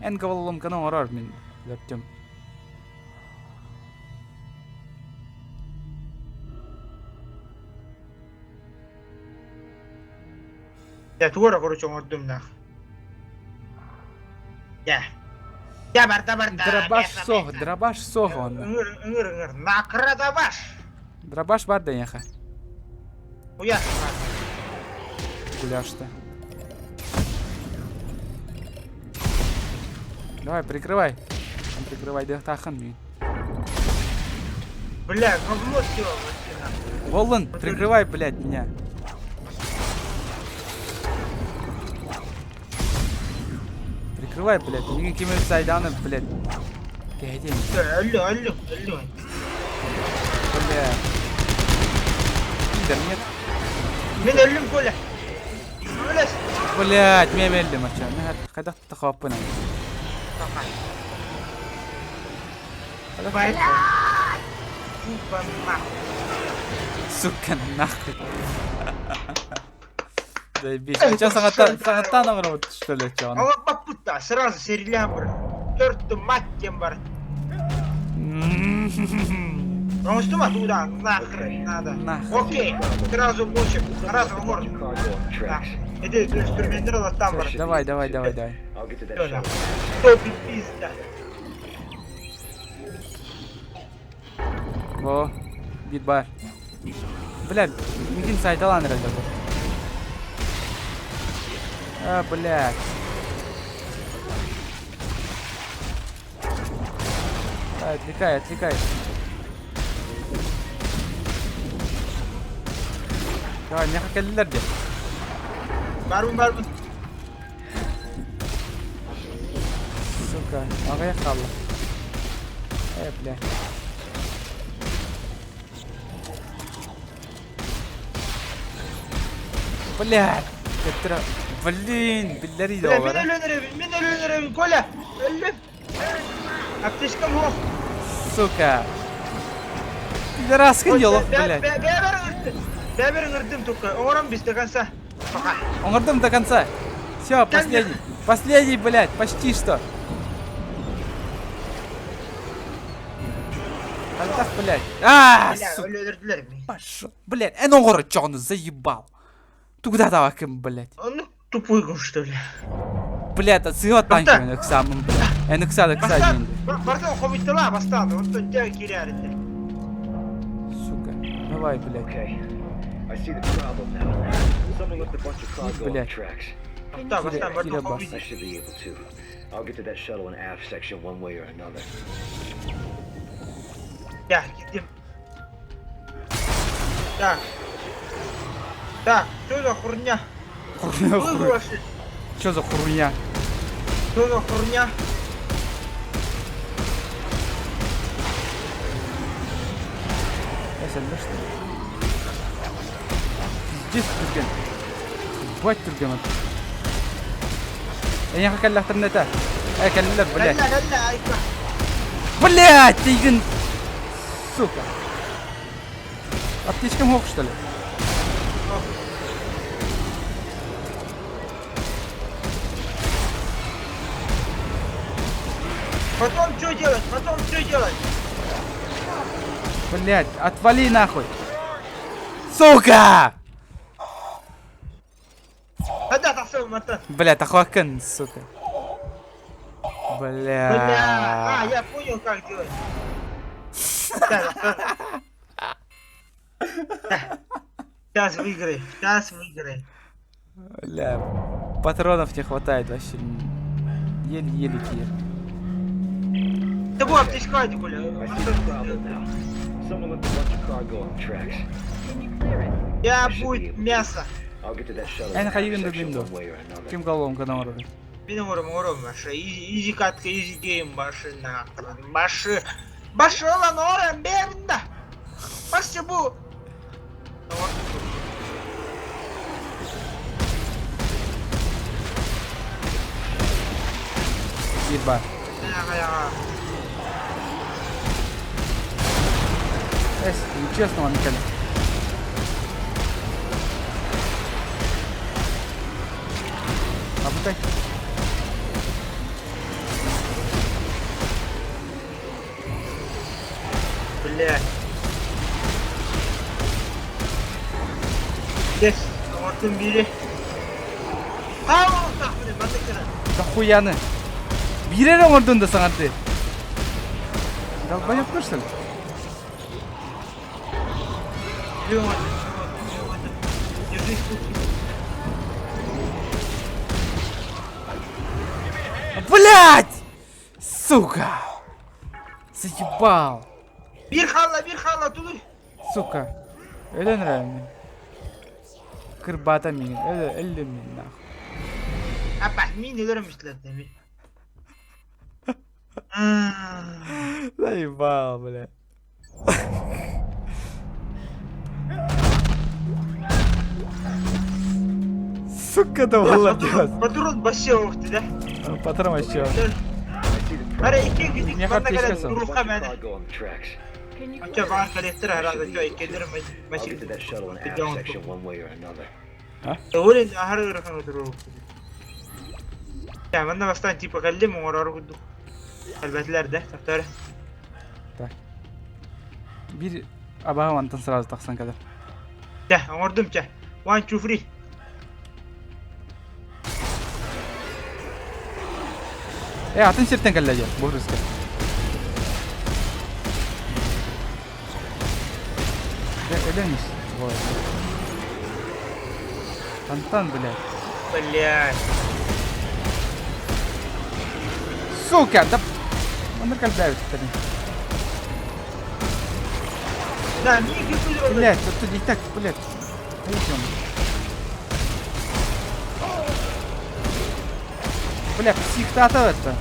Эн кавалалым кана орар мен лөптім. Я тура, короче, оңордум нах. Я. Я барда. Драбаш сох онда. Ыңыр. Накра дабаш. Драбаш бар да яха. Уяш. Гуляш-то. Давай, прикрывай. Прикрывай, да тахан мен. Бля, говно всё вообще. Волан, прикрывай, блядь, меня. Прикрывай, блядь. Неге кемер сайданы, блядь. Кәдем. Алло. Блядь. Пидор, нет? Мен өлүм, Коля. Блядь. Блядь, мен өлдім, ача. Мен қайдақта қауаппын. Блядь. Сука, нахуй. Сука, нахуй. Заебись. Че, сағаттан аңырауыт, что ли, че? Ала попута, сразу сериалям бар. Чёрту мать тем бар. Потому что туда, нахрен надо. Окей, сразу мочим, сразу можем. Иди, инструментер там бар. Давай. Что пизда. О, бит бар. Блядь, мигин сайдалан herhalde bu. А, блядь. Отвлекай. Давай, меня как ellerdi. Барбын. Сука, ağaya kaldı. Блядь. Блядь. Это... Блин, биллери de var. Мен өлүнөрөм, Коля. Өлүм. Аптечкам жоқ. Сука. Пидораскин yolu, блядь. Бәрі ыңырдым только. Оңырам без до конца. Пока. Оңырдым до конца. Все, последний. Последний, блядь, почти что. Альтах, блядь. Сука. Өлүрдүлөр. Пошел. Блядь, оңыры чоны заебал. Ты куда давай, блядь? Он тупой, что ли? Блядь, отсылат танками к самым, блядь. Кса. Бартон, хомиттала, бастан. Он тут тебя кирярит. Сука. Давай, блядь. I see the problem now. Someone left a bunch of cargo on the tracks. Да, бастан, бартон, I хомит. should be able to. I'll get to that shuttle in aft section one way or another. Я, идем. Так, что за хурня? Что за хурня? Что за хурня? Здесь Түрген. Бать Түрген. Я не хотел интернета. Блядь. Блядь, ты сука. Аптечка мог, что ли? Потом что делать? Блядь, отвали нахуй. Сука! Да, тасыл мотор. Блядь, ахуакан, сука. Бля. Я понял, как делать. Сейчас выиграй. Бля, патронов не хватает вообще. Еле-еле кир. Ты будешь аптечка, Коля. Я будет мясо. Я находил Биндо. Кем головом когда уровень? Benim orum başı. Easy katkı, easy game başına. Başı olan orum beğendim. Başı bu. Bir bar. Нечестного Микаля. Обутай. Блядь. Здесь, вот бери. Да хуяны. Бирерің ордында саңарды. Долбоёб что ли? Блять! Сука! Заебал! Bir xalla tulu. Сука! Öyle nere? Kırbata mı? Öyle mi? Apa, min öğrenmişler demek. Заебал, бля. Сука, да молодец. Патрон басıyor vakti de. Патрон вообще. Ara iki gidik Ne bana kadar kadar geçmesin. durulka ben. Cargo on the tracks. Acaba bana kadar herhalde diyor ikidir I'll maçı. get to that shuttle and aft Don't. section one way or another. Öyle ahar ırkan oturuyor. Ya ben de bastan tipi kaldım orar gudu. Elbetler de tahtara. Bir abaha vantın sırası taksan kadar. De ordum ki. One two free. Atın sirten kalacak. Bu riske. Öyle misin? Tantan bile. Блядь. Сука, да... Он кальдает, кстати. Да, не гипюлю. Блядь, тут не так, блядь. Пойдем. Бля, психтата это.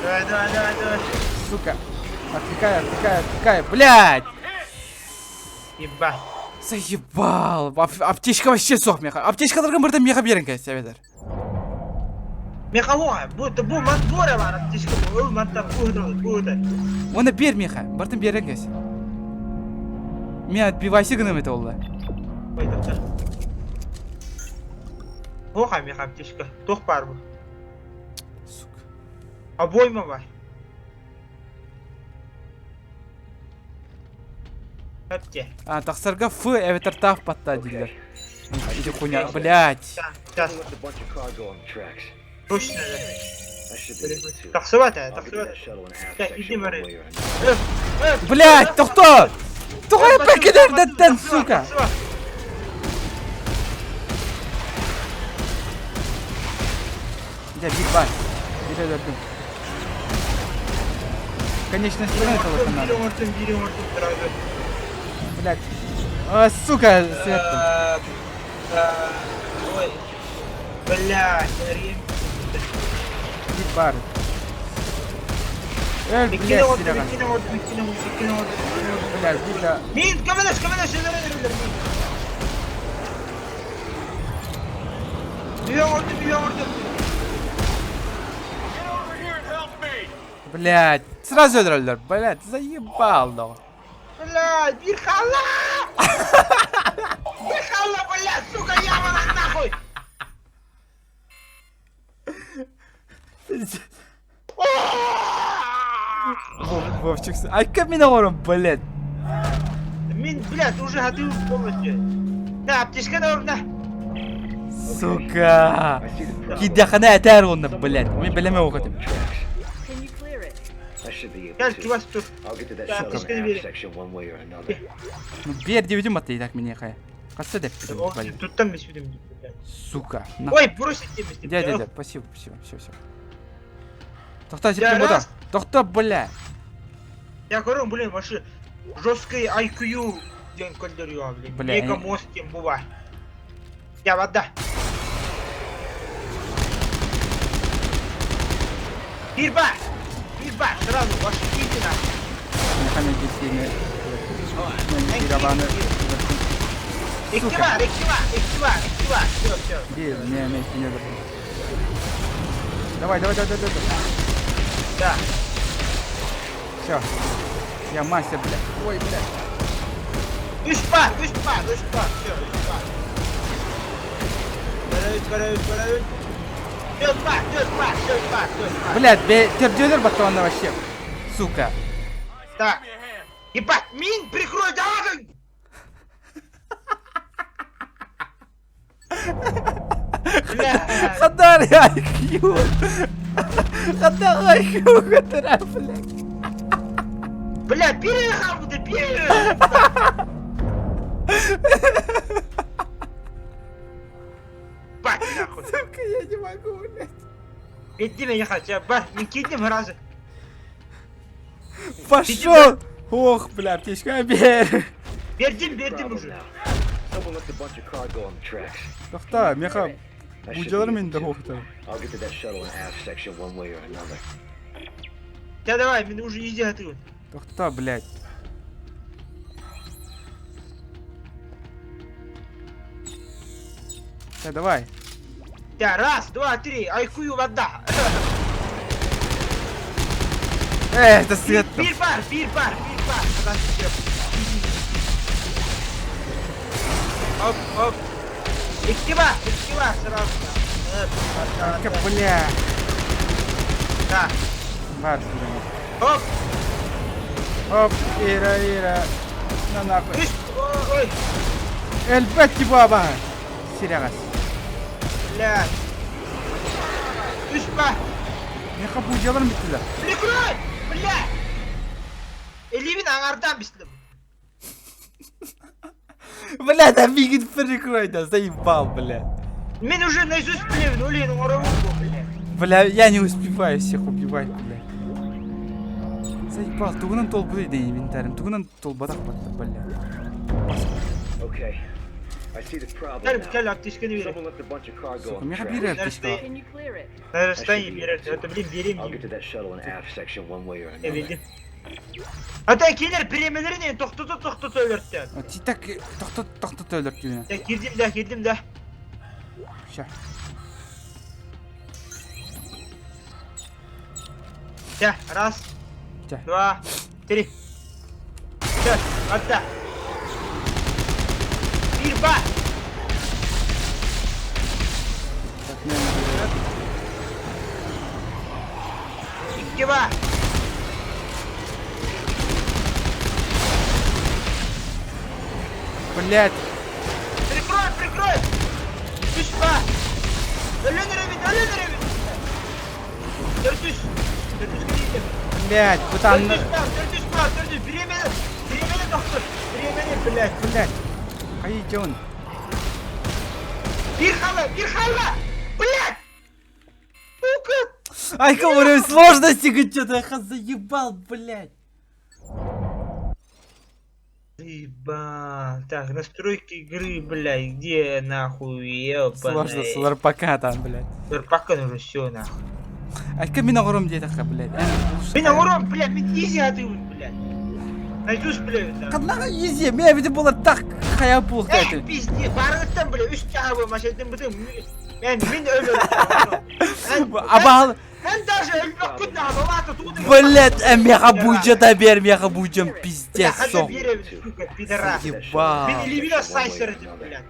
Давай. Сука. Отвлекай. Блядь! Ебать. Заебал. Аптечка вообще сох меха. Аптечкаларга бирден меха берин кайсы бедер. Меха var. Bu mantore var. Ateşke bu. O mantap bu. Оны бер меха. Бирден берин кайсы. Мен отбивайся гынам это олла. Ой, да. Oha mеха ateşke. Tok var bu. Сука. Aboy mu var? Hepke. А, тахсарга Ф, эветертав патта дилер. Иди хуйня, блядь. Сейчас. Left a bunch of cargo on the tracks. Точно. I should be able to. Таксывать, I'll get to that shuttle and aft Да, section иди, one Мари. way or another. Блядь, тохто! Тухай пекидер деттен, сука! Я битбай. Бери деттен. Конечная сторона этого канала. Берем, сразу. Блядь. А, сука, свет. Ой. Блядь, Битбар. Блядь, Серега. Блядь, битда. Мин, каменеш, Бьем. Блядь, сразу öldürdüler. Блядь, заебал, да. Блядь, bir хала, блядь, сука, ямана нахуй. Вовчик, ай как меня говорим, блядь. Мин, блядь, уже готов полностью. Да, аптечка на орда. Сука. Кидахана атар онна, блядь. Мен белеме окудум. Can you clear it? I should be able Gel to. kivas dur. I'll get to that Yeah, shuttle just and gonna aft be- section one way or another. Ну, бер девидим атты так меня хая. Касса деп, блядь. Туттан мı sürdüm? Сука. На. Ой, бросить тебе. Дядя, спасибо, все. Тохта, Я сиптен бода. раз. Тохта, бля. Я говорю, блин, ваши жесткие IQ день кольдерю, блин. Бля, Мега я- мост тем бува. Я вода. Bir bak, sırası başı gitti lan. Механик гитсини. Мен бирабаны. İki var. Все. Бир, не сине. Давай. Да. Все. Я мастер, бля. Ой, бля. Üç par. Все, üç par. Böyle. Dört par. Блядь, пердёдер батонна вообще. Сука. Так. Ебать, мин, прикрой, давай! Бля. Хадар IQ. Хадар IQ, Хадар, блядь. Бля, переехал, да переехал. Бать, нахуй. Сука, я не могу, блядь. Иди меня хотя бы, не кинем разы. Пошел! Ох, бля, аптечка, бер. Бердим уже. Someone left a bunch of cargo on the tracks. To'xta, men ham I should bujalar be menda able to. to'xta. I'll get to that shuttle in half section one way or another. Да давай, мне уже иди оттуда. To'xta, блядь. Да, давай. Да, раз, два, три, айкую вода. Это свет. Бир-бар. Оп. Эскива сразу. Только, бля. Да. Бар, Оп. Оп, ира. На нахуй. Ой, Elbette baba. Сирагас. блядь. Düşme. Ne kapıcılar mı bittiler? Прикрой, блядь. Элевин аңардан бислим. Бля, да бегит прикрой, да заебал, бля. Мен уже наизусть плевин, улин, уровку, блядь. Бля, я не успеваю всех убивать, бля. Заебал, тугунан тол будет инвентарем, тугунан тол бадах бадах, бля. Okay. I see the problem Gel now. аптечканы бери. Someone left a bunch of cargo Сука, on the меня tracks. бери аптечка. Can you clear it? На расстоянии бери. Это, блин, берем. I'll get to that shuttle in half section one way or Я another. bildim. Hatta келер перемелерine тоқтат өлөрттен. Титак, тоқтат өліп күйіне. Я girdim de. Ща. Да, раз, Да. два, три. Все, отда. Бирба. Так, наверное, Икева. блядь. Прикрой. Düşme. Ölün revit. Dörtüş gideyim. Блядь, пытан. Dörtüş. Birimeni doktor. Birimeni, блядь. Блядь. Haydi он. Bir halı. Блядь. Сука. Ай, говорю, сложности что-то я заебал, блядь. Ебал. Так, настройки игры, блядь, где нахуй, ёбаный. Сложно, сложно пока там, блядь. Пока уже все нахуй. Ай, камина гором где-то, блядь. Меня урон, блядь, изи отыгрывай, блядь. Найдусь, блядь, да. Kadına yüzeye, ben bir de bula tak kaya bul Эх, kaydı. пизде, барыңыздан, блядь, үш жағы машинаден бітім. Мен өліп. Абал, Мен даже өлмек күнді алаты туды. блядь, меха буйча да бер, меха буйчам, пиздец, сон. Сука, пидорас. Ебал. Мен левина сайсырдым, блядь.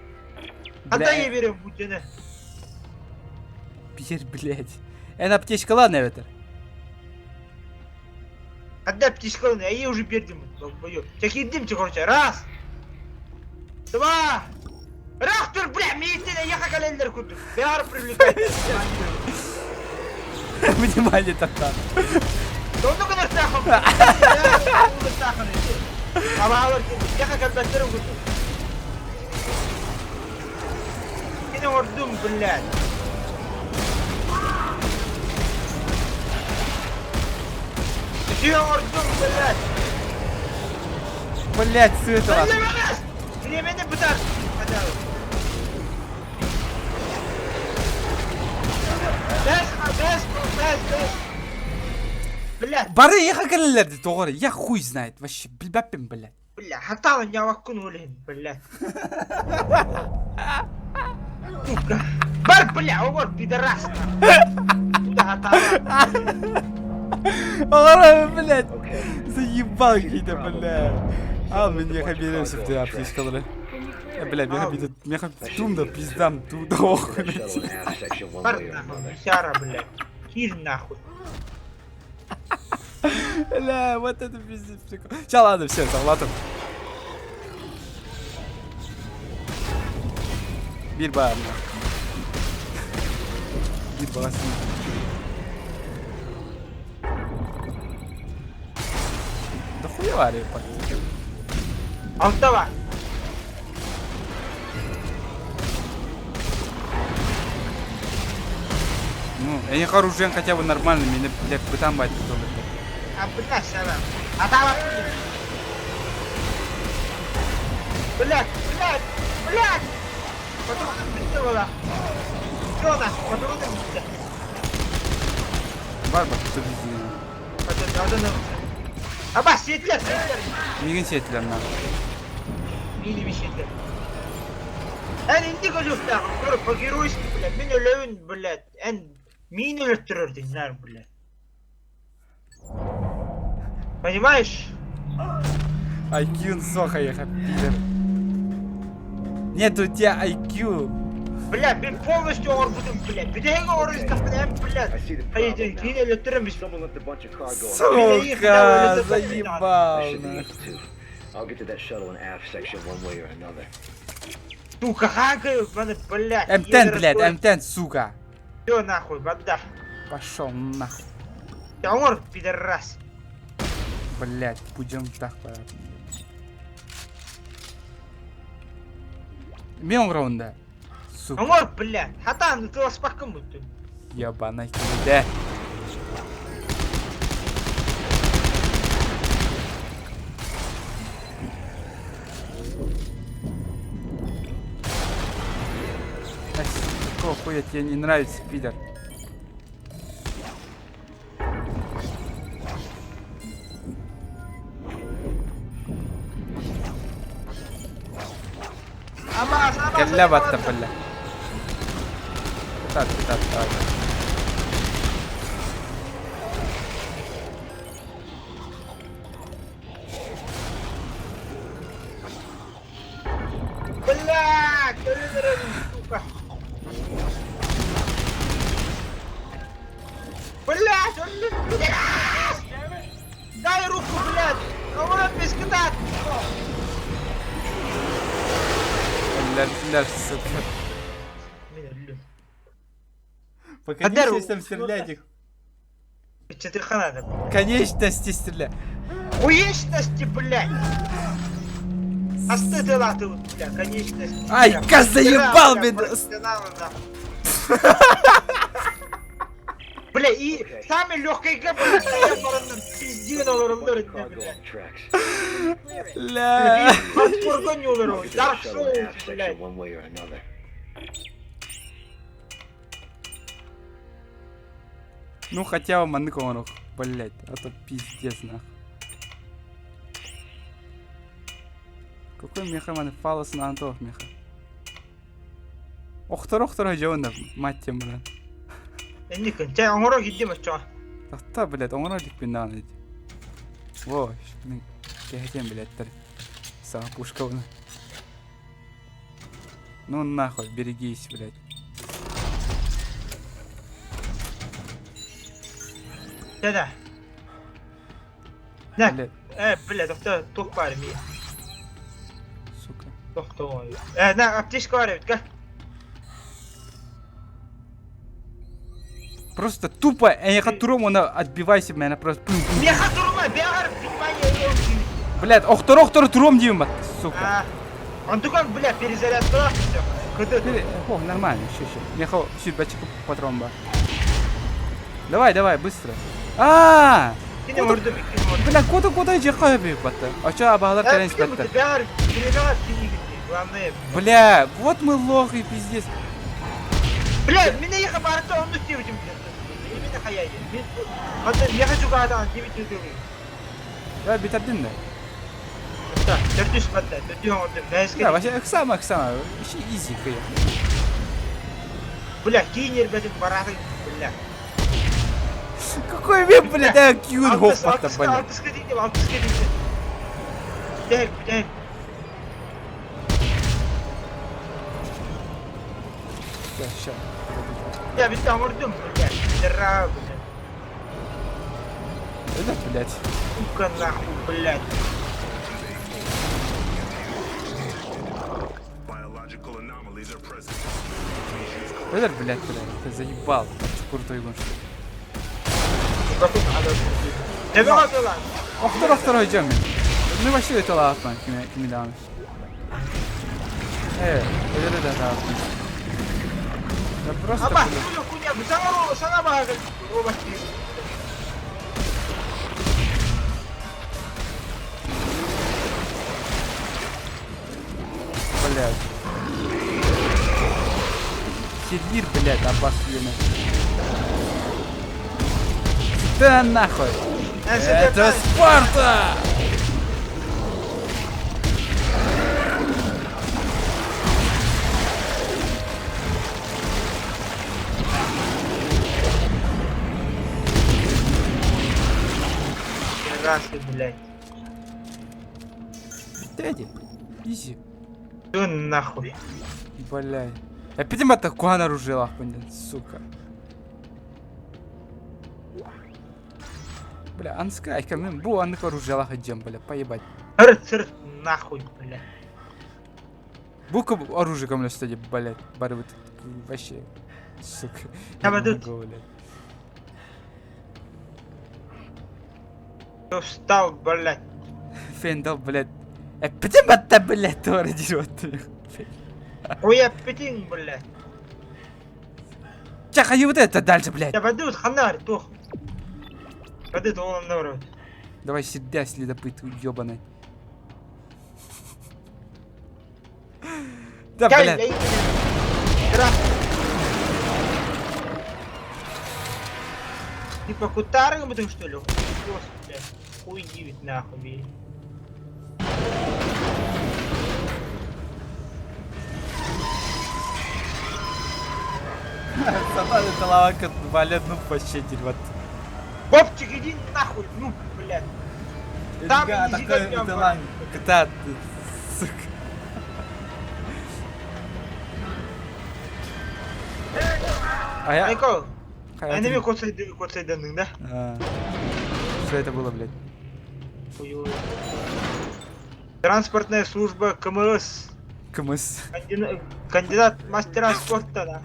Когда я берем будені? Бер, блядь. Аптечка, ладно, это. Отдай птичкалыны, а я уже бердім. Тек едім, короче. Раз. Два. Рахтур, бля, медицина, я как алендер куду. Бяр привлекает. Внимание, татар. Сонду kadar takım. Ama alır ki, ya как albatlarım kudu. Yine vurdum, блядь. Düşüyor vurdum, блядь. Блядь, света. Öllemez. Bilemedi bıtar. Hadi abi. Без. Блядь. Бары, я как аллерди, тоғыры. Я хуй знает, вообще, білбәппен, блядь. Бля, хатала не аваккун улин, блядь. Сука. Бар, бля, овар, пидорас. Туда хатала. Оғыры, блядь. Заебал какие-то, блядь. Ал, мен меха беремсіп де аптечкалары. Блядь, меха тумда пиздам, туда охуй. Бар, нахуй, бисяра, блядь. Кир, нахуй. Бля, вот это пиздец прикол. Сейчас, ладно, все, согласен. Bir bağırma. Bir bağırsın. Da хуя var ya bak. Altta var. Ну, я не оружием хотя бы нормальным, меня, блядь, пытам бать. А, блядь, сама. А там... Блядь. Патрон прилетела. Всё, нахуй, патрон прилетела. Барбар, что везде. Абас, сетлер. Мигин сетилер на. Мини сетлер. Indi gözükler, görüp по-геройски, блядь, мен өлөүн, блядь, мини өлтүрөрдүң, нар, блядь. Понимаешь? IQ соха ехать, пидор. Нет у тебя IQ. Блядь, мен полностью орбудым, блядь. Бидеги орбудым, блядь. Haydi, yine өлтүрөмүз. Сука, заебал. I'll get to that shuttle in aft section one way or another. Сука, хакаю, блядь. М10, блядь, М10, сука. Всё, нахуй, банда. Пошел нахуй. Ты умер, пидорас. Блядь, будем так порядок. Мен раунда. Сука. Умер, блядь. Хатан, ты ласпаком будто. Ебаный киде. Какого хуя тебе не нравится, пидор? Калля батта, бля. Так, давай. Блядь, сука. Блядь, он пидорас! Дай руку, блядь! Кого без кидать? Ля, сука. Покажи, там стрелять их. Четырехана, Конечности стреляй. Хуечности, блядь! Остыдила ты, бля, конечности. Ай, каз заебал меня! Бля, и самый легкий ГБ, я бараном пиздина уродует, Ля. фургоне уродует, Dark Souls, блядь. Ну хотя бы маныконух, блять, а то пиздец нахуй. Какой меха маны фалос на антох меха. Охтор жауында, мать тем, блядь. Эндикін, жай оңырау кетті ма, чоға? Тақта, блядь, оңырау декпен даған еді. Во, мен кехетен, блядьтер. Саға пушка оны. Ну нахуй, берегись, блядь. Дәді. Нәк, блядь, тоқта, тоқ бар, мен. Сука. Тоқта ғой. Нәк, аптешка бар, ебет, Просто тупо, я туром, он отбивайся, меня просто... Меха турма, бегар, внимание, блядь, охтор туром деймін бат, сука. Он только, блядь, перезарядка, все. О, нормально, еще. Меха, чуть бачка патрон бар. Давай, быстро. Бля, куда жеқа бейіп батты? Ача абағалар кәрен спәтті. Бля, вот мы лохи, пиздец. Бля, меня ехал барыта, он устил этим, блядь. Именно хаяйди. Я хочу гадан, 9 минут. Да, битардин да. Да, дөртүш батта, дөртүш ордым. Да, вообще, сама. Вообще изи, кая. Бля, кейнер бәдім барады, бля. Какой мен, бля, да, кюн хоп батта, бля. Алтыска дейдім. Дәк. Ща. Я ведь там ордым, блядь. Дыра, блядь. Это, блядь. Сука, нахуй, блядь. Biological anomalies are present. Федор, блядь, ты заебал. Крутой гон. Тебе аталар. Оқтор ойдем мен. Ну вообще это лапан, кими дамы. Федор да лапан. Да просто... Аба, куня, сана бага. Блядь. Сидир, блядь, обоссленный. Да нахуй! Это Спарта! Раски, блядь. Дядя, изи. Что нахуй? Блядь. Опять это куан оружие лахпандин, сука. Бля, анскай, камин, бу анных оружие лахаджем, бля, поебать. Цырт, нахуй, блядь. Бука оружие камин, кстати, блядь, барывает, вообще, сука. Я подут. Кто встал, блядь? Фендал, блядь. Почему это, блядь, тварь дерёт? Ой, аппетит, блядь. Чахай вот это дальше, блядь. Я подут, ханарь, тох. Подут, он народ. Давай сюда, следопыт, ёбаный. Да, блядь. Ты по кутарам будем, что ли? Господи, уйди ведь нахуй. Сатан, это лавака, блядь, ну вообще дерьмо. Бобчик, иди нахуй, ну, блядь. Там иди ко мне, Кта, сука. А я... Айко, айнами коцайдың, да? Что это было, блядь? Транспортная служба КМС. КМС. Кандидат мастера спорта, да?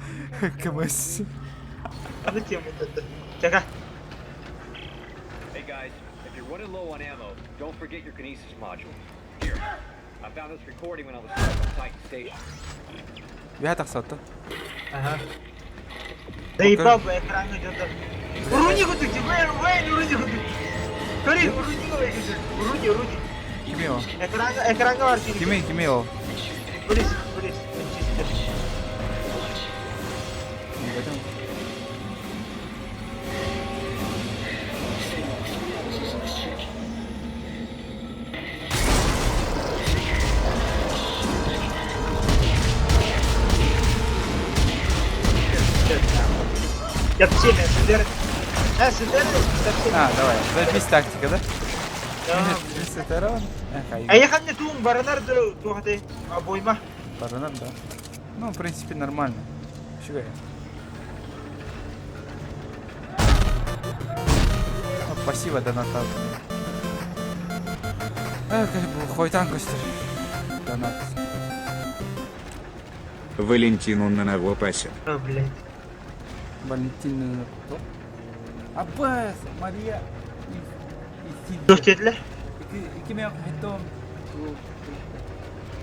КМС. А зачем это? Чекай. Hey guys, if you're running low on ammo, don't forget your kinesis module. Here, I found this recording when I was stuck on Titan Station. Я так сотто. Ага. Заебал бы экран идет. Уруни гуды, вейн уруни гуды. Кори, уруни гуды. Уруни. Кимео. Экран говорит. Кимео. Полис. Я все, сидер. Давай. Зайбись тактика, да? Да. А я ходил тум, баранар тухаты, обойма. Баранар, да. Ну, в принципе, нормально. Чего я? Спасибо, донатат. Как бы, хоть танкостер. Донат. Валентину на него пасет. О, блядь. Валентина. Аббас, Мария. Духтедлер? Кимео хитом.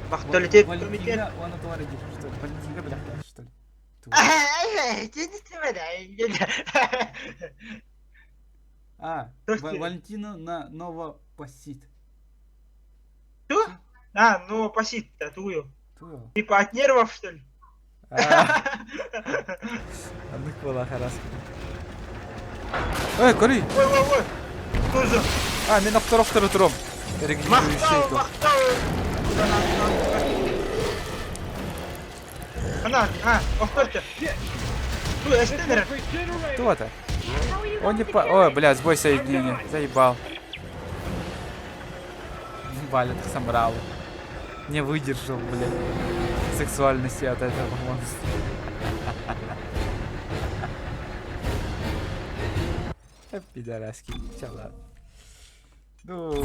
Махталитет Валентина, комитет. он отварит, что ли? Валентина, бля, что ли? Валентина на Новопосит. Что? Ну пасит, тую. Типа от нервов, что ли? Одних была хараска. Кори! Ой. Что за? Мен второй туром. Регистрирующий. Махтал. Охторте. Ой, эстенер. Кто это? Он не по... Ой, блядь, сбой соединения. Заебал. Валя, ты собрал. Не выдержал, блядь, сексуальности от этого монстра. Пидораски. Всё, ладно. Ну.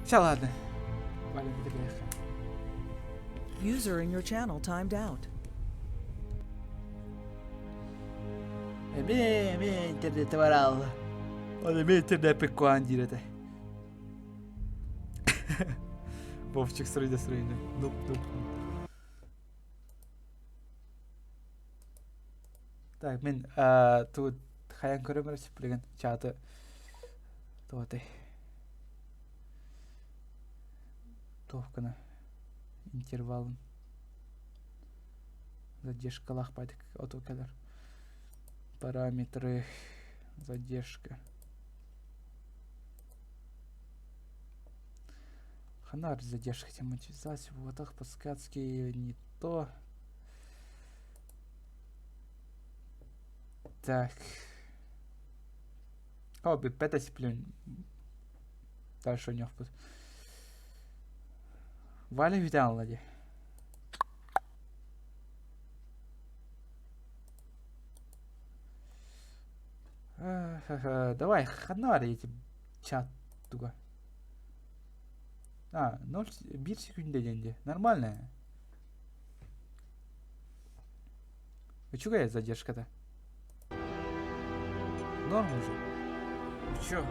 Всё, ладно. Валя, ты приехал. User in your channel timed out. Эме интернеті бар ал. Ол эме интернет пек куан жирете. Вовчик сұрайды. Нуп. Так, мен тут хаян көрөмөр сиплеген чаты. Тоты. Товкана. Интервалын. Задержкалах пайдык отокалар. Параметры. Задержка. Ханар задержка тематизация. Вот так подсказки не то. Так. О, бипета сиплен. Дальше у него впуск. Валя видал, лади. Давай, ханари эти чат туга. 0,1 секунде деньги. Нормально. Вы чё говорите, задержка-то? Норм уже. Ну чё?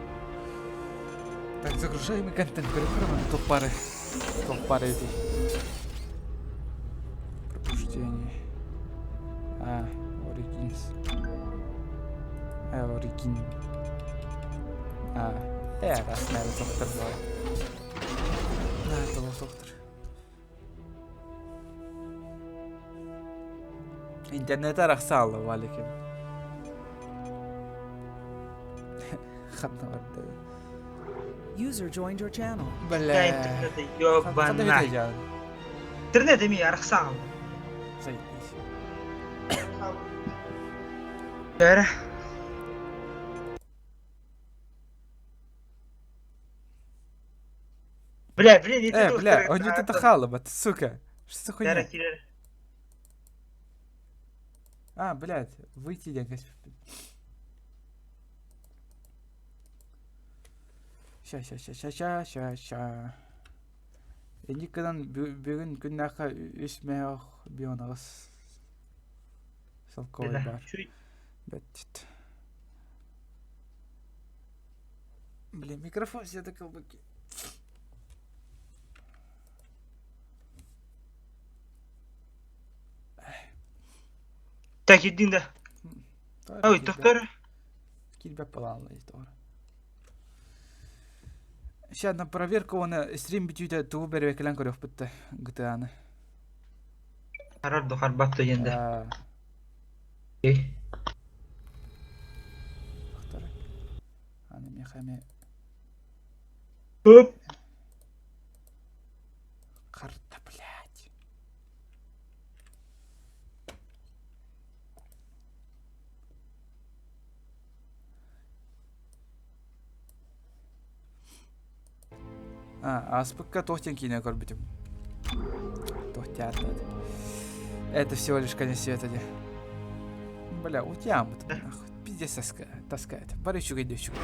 Так, загружаемый контент. Переходим на топ-пары этой. Пробуждение. Оригинс. Оригин. Раз, наверное, доктор был. Да, это был доктор. Интернет арахсалла, валиким. User joined your channel. Бля. интернет ёбана. Интернет эми арахсан. Заебись. Бәрі. Бля, он не татахала, бат, сука. Что за хуйня? Блядь, выйти дядь. Ща. Эникадан бүгүн күннака үсмеох бионагыс. Салковый бар. Беттит. Бля, микрофон все до колбаки. Так, един да. Ой, доктор. Кильбя палала из того. Ще одна проверка, он стрим битюта тубер векелен корёв битте гтаны. Арар дохар бакты енді. Окей. Доктор. Аны мехаме. Оп. Карта, блядь. Аспекка тохтенький на корбитим. Тохтят. Это всего лишь конец света. Бля, у тебя нахуй. Пиздец таскает. Бары еще гайдущик.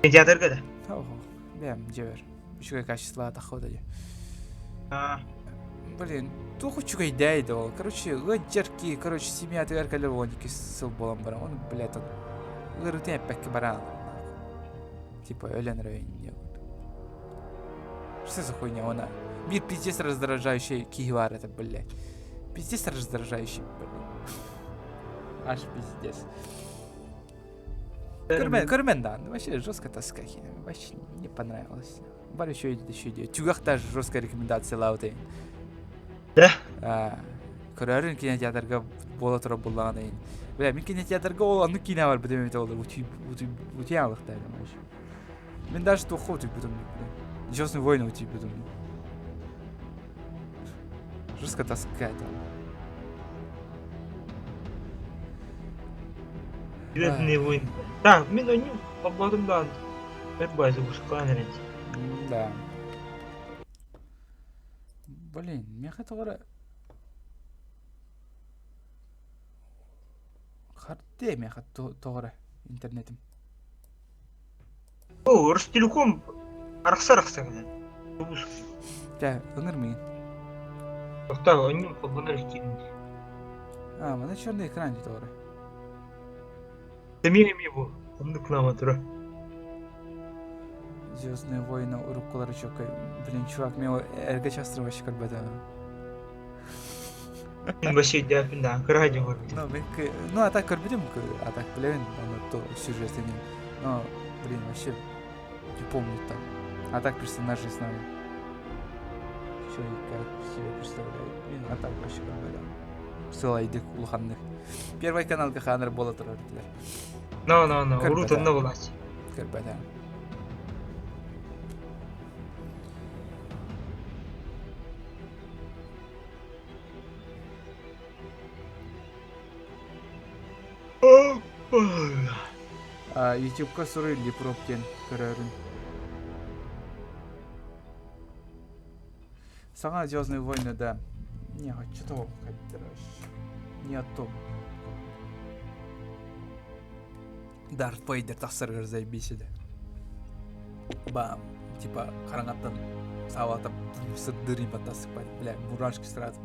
Кинотеатр когда? Ого, бям, девер. Еще качество отхода. Блин, то хочу гайдайды ол. Короче, гайдерки, семья тверкали лоники с болом барам. Он, блядь, он гырытен пәкке баран. Типа, Элен районе. Что за хуйня, она? Мир пиздец раздражающий кигвар это, блядь. Пиздец раздражающий, блядь. Аж пиздец. Көрмен, да, вообще жестко таскахи. Вообще не понравилось. Бар еще идет. Тюгах даже жесткая рекомендация лауты. Да? Көрәрін кинотеатрға бола тұра болағанайын. Бля, мен кинотеатрға оланы кино бар бідемет олар. Өте аңлықта әлім әші. Мен даже тоқы өтіп бітім. Жосны войны өтіп бітім. Жестко таскать. Звездные войны. Так, мен они побадымдан. Бәр байзы ұшыққан әрінді. Да. Блин, мен қайта қора... Қарты мен қайта тоғыра интернетім. О, Ростелеком Арықса кілен. Жа, ыңыр миин. Тоқта, өнім қолбанар екенінде. Мына черный экран дейді орай. Деме бұл. Онды кынама тұра. Звездные войны уруккалары чокай. Блин, чувак, мен эрге частыр вообще көрбөдүм. Мен баши дәпінде аңқыра жем көрбөдүм. Ну, а так көрбөдүм, а так билебин, то сюжетин. Но, блин, вообще не помню там. А так персонажи знаю. Что и как себе представляют. Блин, а так вообще көрбөдүм. Сылайдык улханных. Первый каналга ханыр боло турар дилер. No, урутында боласың. Көрбөдүм. YouTube'ка сурай Липроптен көрөрүн. Саңа Звездные войны да. Не хочу того хоть. Нету. Дарт Вейдер тахсыргыр заебисиде. Бам, типа караңаттан саватап сыдырый батасып бар. Бля, мурашки сразу.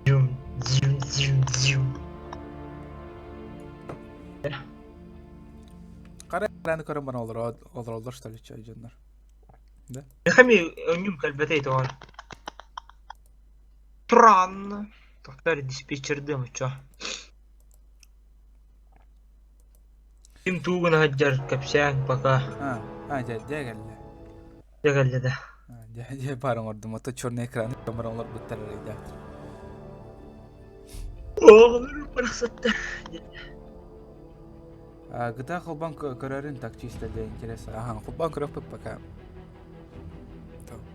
Зим. Караны көрөм бана олар что ли чай жандар. Да? Хами өнім кәлбәтей тоғар. Тұран. Тоқтар диспетчерді мұча. Ким туғын хаджар кәпсәң пока. Дәгәлі да. Дя барың ордым, ото черный экран камералар бұттарар еді. Оғылыр парақсатты. GTA Хулбан көрерін так чисто для интереса. Ага, Хулбан көріп пока.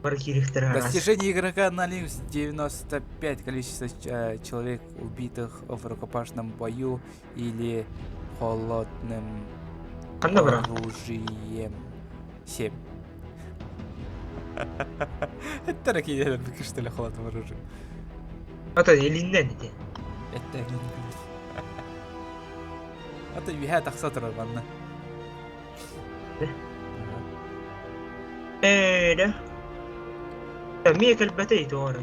Достижение игрока анализ 95 количество человек убитых в рукопашном бою или холодным оружием 7. Это такие что ли холодным оружием. Это элинден иде. Это элинден. Это виха тахсатыр банна. Да. Мия кәлбәтей тоғар.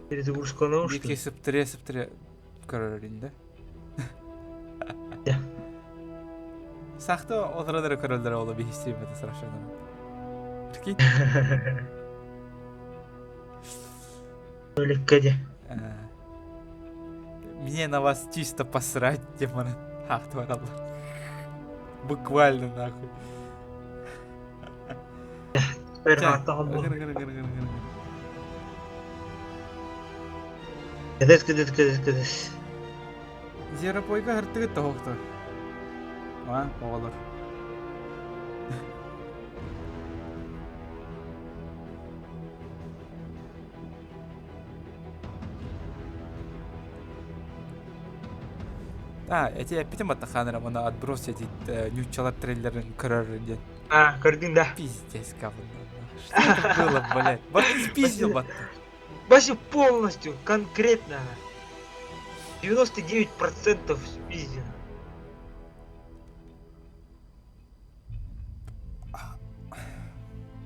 Перед ұрышқаны ұшты. Екі сіптіре көрерін, да? Да. Сақты отырадыры көрелдері олы бейістейм бәді сұрашаным. Түркей? Өліккәде. Мне на вас чисто посрать, демоны. Ах, твой рабла. Буквально, нахуй. Кедес. Зерапойга хыртыгы тоқты. Оғалыр. Эти опять матаханера мына отброс эти нючалар трейлерин көрөрүн. Көрдүң да. Пиздец, говно. Что это было, блядь? Вот ты спиздил, бат. Вообще полностью, конкретно. 99% спиздил.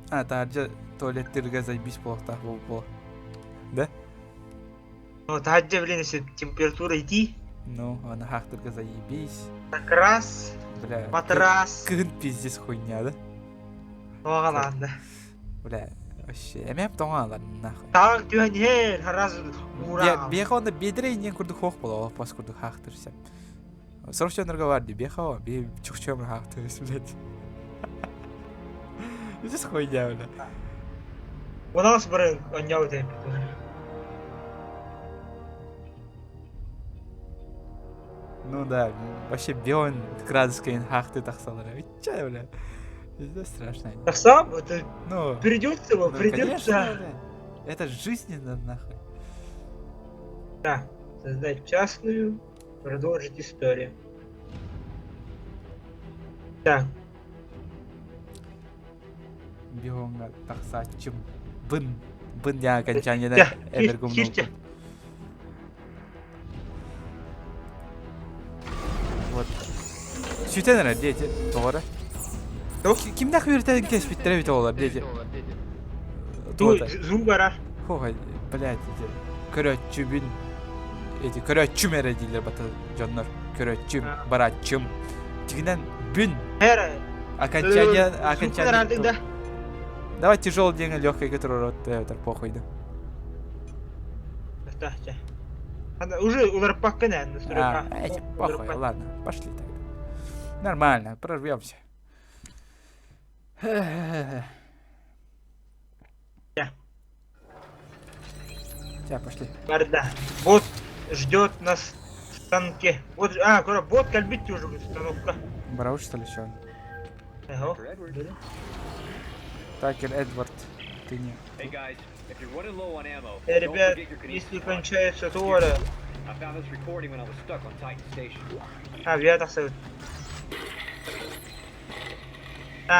Таржа туалеттерге заебись плохо было. Да? Ну, таржа, блин, если температура идти. Ну, на хахтерге заебись. Так раз. Бля. Матрас. Кын пиздец хуйня, да? Оғалан, да. Бля, вообще, эмем тоңалан, нахуй. Тағын түйәнер, хараз урам. Беха онда бедрейнен күрді хоқ болды, ол пас күрді хақтырсам. Сұрышчанырға барды, беха о, бе чүкчөмір хақтырсы, блядь. Здесь хуйня, бля. У нас, блин, онял температура. Ну да, вообще бион градускайын хақты тақсалар. Чай, бля. Это страшно. Так сам? Это ну, придется его, придется. Конечно, это жизненно, нахуй. Да, создать частную, продолжить историю. Так. Бионга тақсачым. Бын я окончание Эвергум. Вот. Sütenere diyece doğru. Yok. Kimde hürten keşfettere bite olar diyece. Ду зум барар. Хой, блядь, эти көрөтчүбүн эти көрөтчүм эре дейлер бата жоннор. Көрөтчүм, баратчым. Тигинен бүн. Окончание. Давай тяжелый день, легкий, который это похуй, да. Уже уларпакка, наверное, похуй, ладно, пошли тогда. Нормально, прорвемся. Все, пошли. Барда. Бот ждет нас в станке. Вот, бот кальбите уже установка. Брауч, что ли, еще? Ага. Такер Эдвард, ты не. Ребят, если кончается товары. Вятах сают.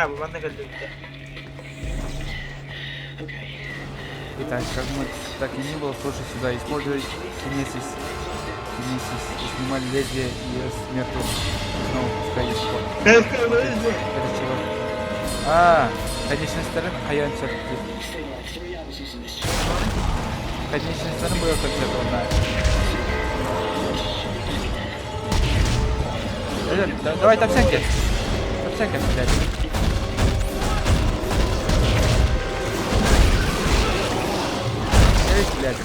Буманна кальбите. Итак, как мы так и не было, слушай сюда, используй кинесис, снимали лезвие и смерть снова пускай есть ход. Это чего? Конечная сторона, аян все-таки. Конечная сторона была как это, давай топсянки, блядь. Блядь.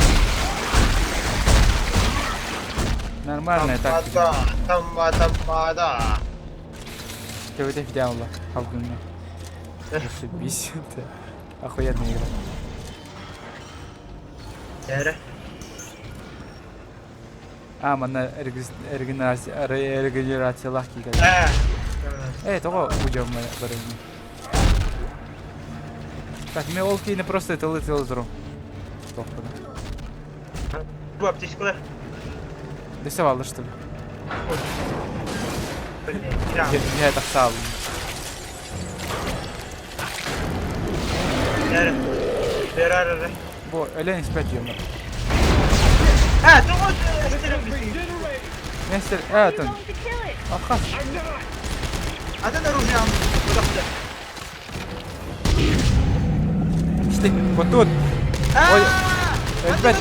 Нормальная тактика. Ты вот их взяла, Алгуна. Зашибись. Охуенная игра. Мана регенерация лахки. Того будем мы бороться. Так, мне олки не просто это летел зру. Аптечку, да? Рисовала, что ли? Я это сам. Бо, Элен спать ем. Ну вот, Мистер, там. Ахас. А ты наружу, Что? Вот тут. Ой, опять.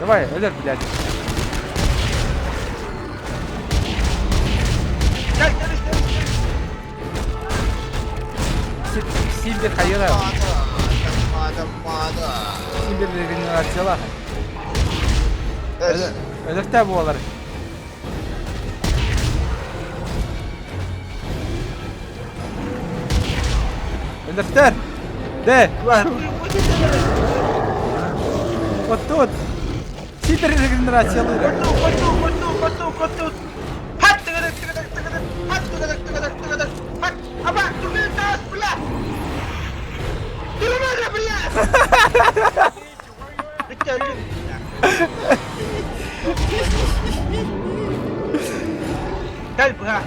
Давай, Элер, блядь. Сильвер хайера. Сильвер регенерация. Элер табу олар. Элертер. Де? Вот тут. Сильвер регенерация. Вот тут. Кальбра.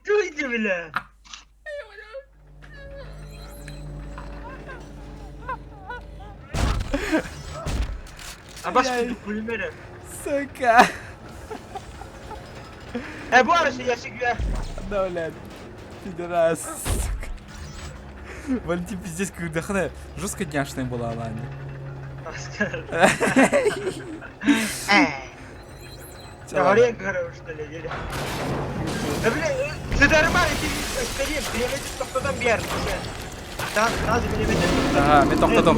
Дуйте, бля. Абаш пулемет. Сука. Борщи, я себе. Да, блядь. Пидорас. Валентин пиздец, когда хна жестко дняшная была, ладно. Говори, что ли, да, блин, ты нормально, ты скорее, переведешь, кто там бьет. Мен тоқтадым.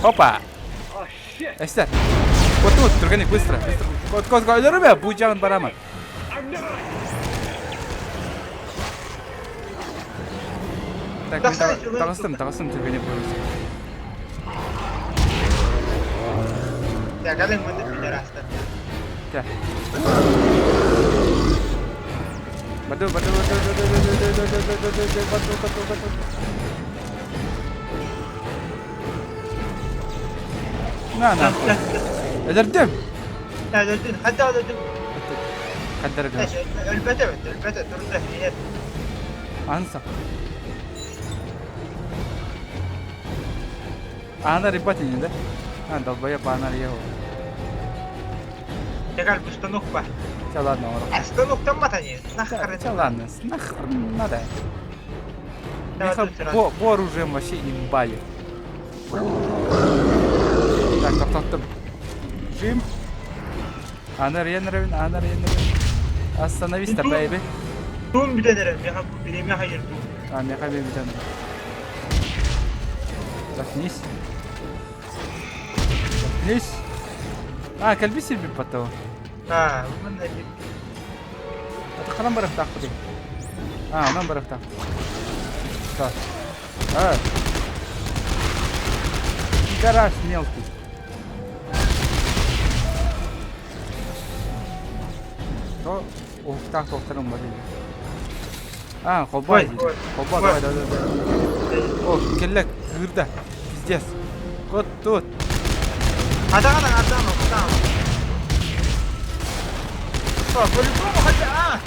Опа! Эстер, вот тут, тұрғаны, быстро. Өлірі бе, бұл жағын барамын. Так, мен тағыстым, тұрғаны бұрысы. Так, а ты мы пидораста. Так. Баду. На. Öldürdüm. Hatta öldürdüm. Kadar Neyse, elbette durdu. Evet. Ansa. Ana ребята не да? А, долбоеб, она его. Tekrar bu stanok var. Все, ладно, урок. Станоктан mı tanıyor? Nahkar. Все, ладно, нахрен надо. Давай Меха тут сразу. по оружием вообще имбали. Так, тоқтаттым. Жим. Анар енревин. Остановись-то, бэйби. Tum bir de derim. Ya bu bileme hayır tum. А, меха бэйби. Заткнись. Заткнись. А, кальби себе потом. Ha, bunun ne? Это храм барахтах подым. А, нам барахтах. Так. А. Гараж мелкий. То, так, втором валили. А, холба. Ой, ой. Холба, Ой. давай. О, келлек, гырда. Пиздец. Вот тут. Adam. По-любому хотя, а!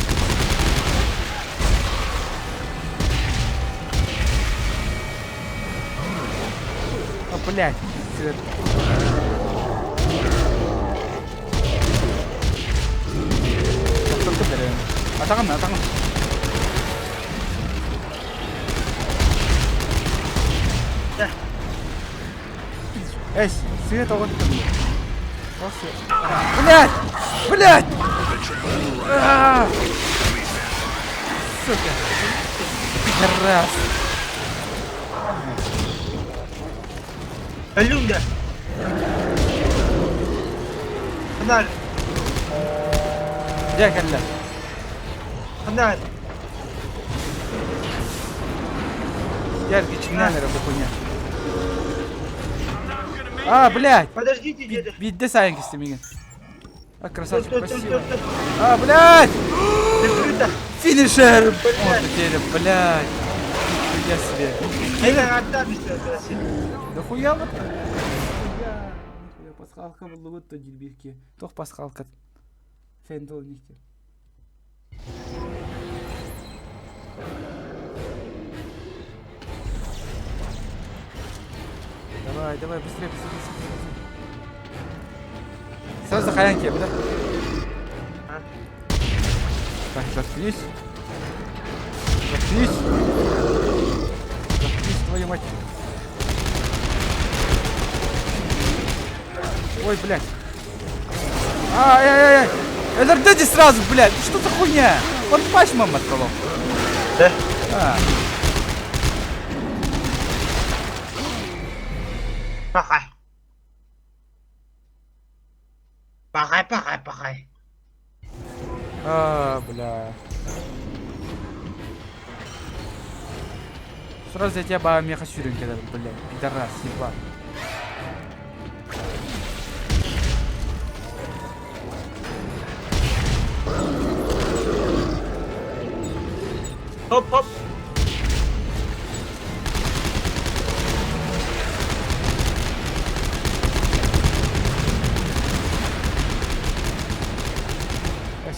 О, блядь. Атаған. Эй, свет огонь. Блядь! Сука! Раз. Люда. Фонарь. Где Калля? Фонарь. Яркий чемнанер, бухуня. А, блядь! Подождите, деда. Видде сайын кестемеген. А, красавчик, Стой. спасибо. А, блядь! Закрыто. Финишер! Блядь. Вот теперь, блядь. Нихуя себе. Это отдам, что красиво. Да хуя вот. Нихуя. Пасхалка был вот то дебирки. Тох пасхалка. Фендол нихте. Давай, быстрее. Сразу хаянки, да? Так, заткнись, твою мать. Ой, блядь. Ай. ЛРД сразу, блядь. Что за хуйня? Он пач мама отколол. Да? А. Пахай. А, бля. Сразу я тебя меха сюрин кидал, блядь. Пидорас, ебать. Хоп.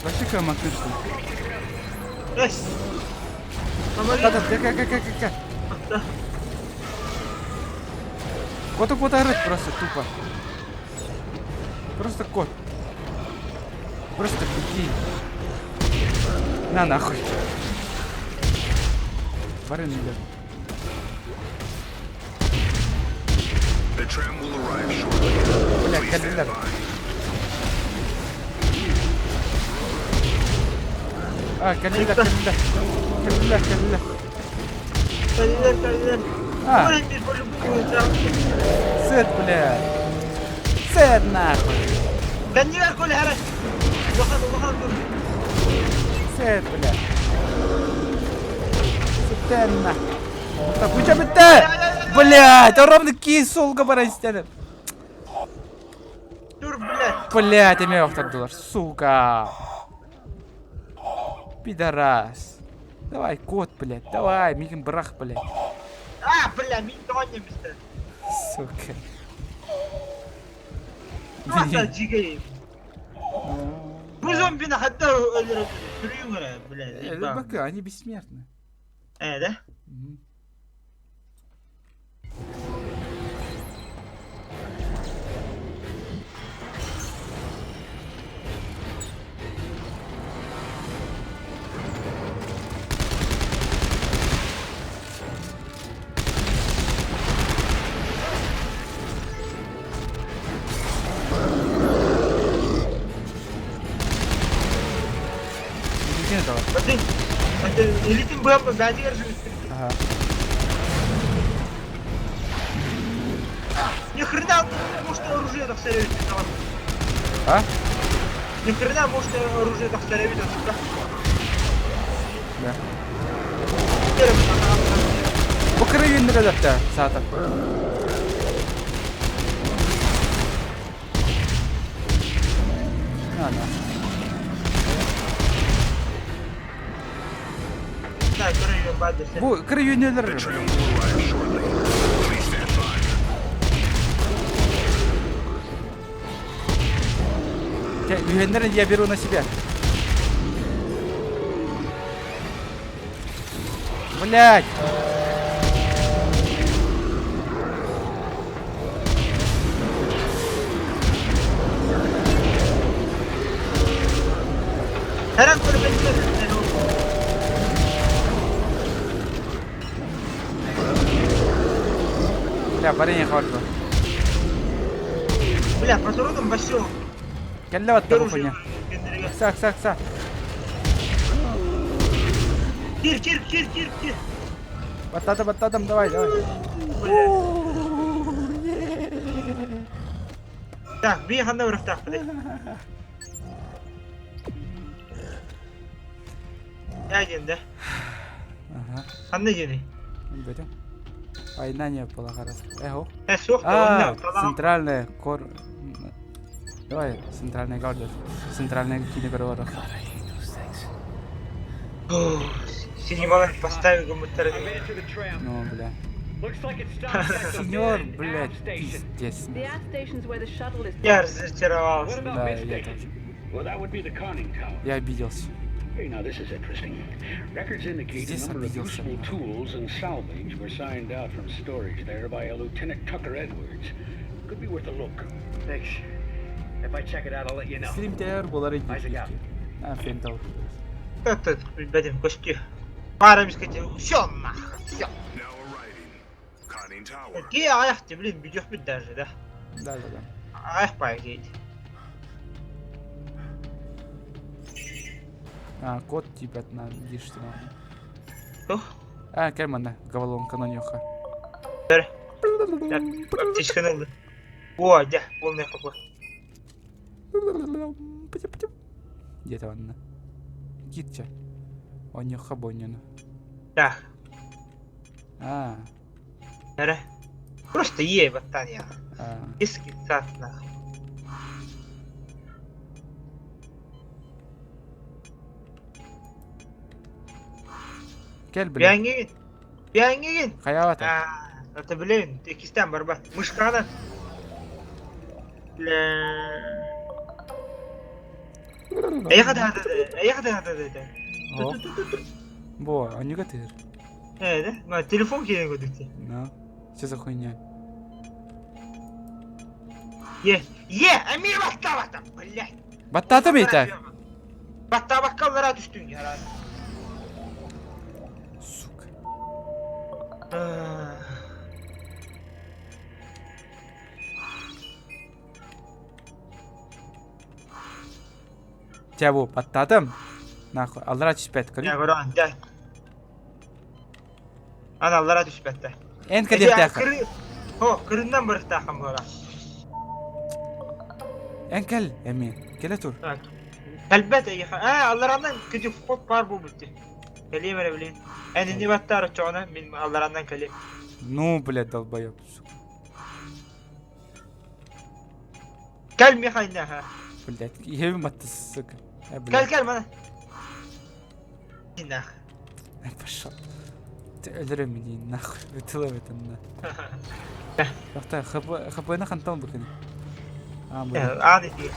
Вообще как Раз. как. Кот орёт просто тупо. Просто кот. Просто беги. На нахуй. Барин идет. Бля, календar. А, календar. Календar. А, Ой, без по-любому сразу. сет, бля. Сет нахуй. Календar كل هرس. Лохан. Сет, бля. Сеттен нахуй. Так, вы чё бітті? Блядь, ровно кисолга бара істеді. Dur, блядь. Блядь, еме оқтардылар, сука. Пидорас. Давай, кот, блядь, давай, мигін бірақ, блядь. А, бля, мен тоғаннем істі. Сука. Маса жигейм. Bu Bu zombini hatta öldürüp sürüyor ya bile. Bak ya, они бессмертны. Да? Мгм. Иди давай. Смотри, летим бэмбо, задерживайся. Ага. Ни хрена, может оружие так стреляет. А? Ни хрена, может оружие так стреляет. Да. Bu kırığı indir hatta sağ tarafta. Ana. Так, кырыйын бадырса. Bu kırığı indir. Юхендерин я беру на себя. Блять! Her an böyle bekliyorum. Бля, парень хватит. Бля, патрон басё. Келла вот того хуйня. Сак. Кир. Баттадым, давай. Так, bir ханда бырактак бile. Я енді. Ага. Қандай жені? Бөтен. Айна не было хорошо. Эхо. Соқты, А, онда. центральная кор... Давай, центральная гордость. Центральная кинопереводов. Синемалар поставил гумуттары. I made it to the tram. Ну, бля. Looks like it stopped at the Сеньор, Mid блядь, Ave station. пиздец. The ad station's where the shuttle is. Я What разочаровался. about Да, Mid я Station? тоже. Well, that would be the conning tower. Я обиделся. Hey, now this is interesting. Records indicate a Здесь number of обиделся. useful tools and salvage were signed out from storage there by a Lieutenant Tucker Edwards. Could be worth a look. Thanks. If I check it out, I'll let you know. Стримтер булар Isaac out. Фентал. Как-то, блядь, кости. Парами сказать, все нахуй, все. Now arriving. Conning tower. Какие аяхты, блин, бедёх бит даже, да? Да. Аях пойдет. А, кот типа на дишь надо. Кто? А, кельмана, говолом канонёха. Бер. Так, птичка надо. О, да, полная хапа. Где-то он. Китча. Он не хабонина. Так, А, бер. Просто ей батания. а. Иски сад нахуй. Gel bile. Бияңеген. Хаявата. Это, блин, Текистан борьба. Мышкана. Аяқада. О. Бо, а не готовишь. Да? Ну, телефон киген көдікте. Ну. Что за хуйня? Амир баттабаттам, блядь. Баттаты бейта. Баттабаққалара түстің, ярады. Сука. Тебя bu баттатым. Нахуй, аллара түспәт Я кыры. говорю, да. Аналлара түспәтті. Эн кадер тәхі. Кырыннан бұрық тақым бұра. Эн кәл, әме. Келе тур. Кәлбәт әйіға. Алларандан күдік қот бар бұл бітті. Кәлем әрі білейін. Әні не баттары çoğuna, мен алларандан кәлем. Ну, блядь, долбоёб. Сука. Кәл мехайна, ха. Блядь, ебем атты, сука. Кәл, мана. Нах. Пошел. Ты өлөрөм дейін, нахуй. Өтіліп өтінна. Жоқта, хпны қантал бұкын. А, бұл. Ады дейін.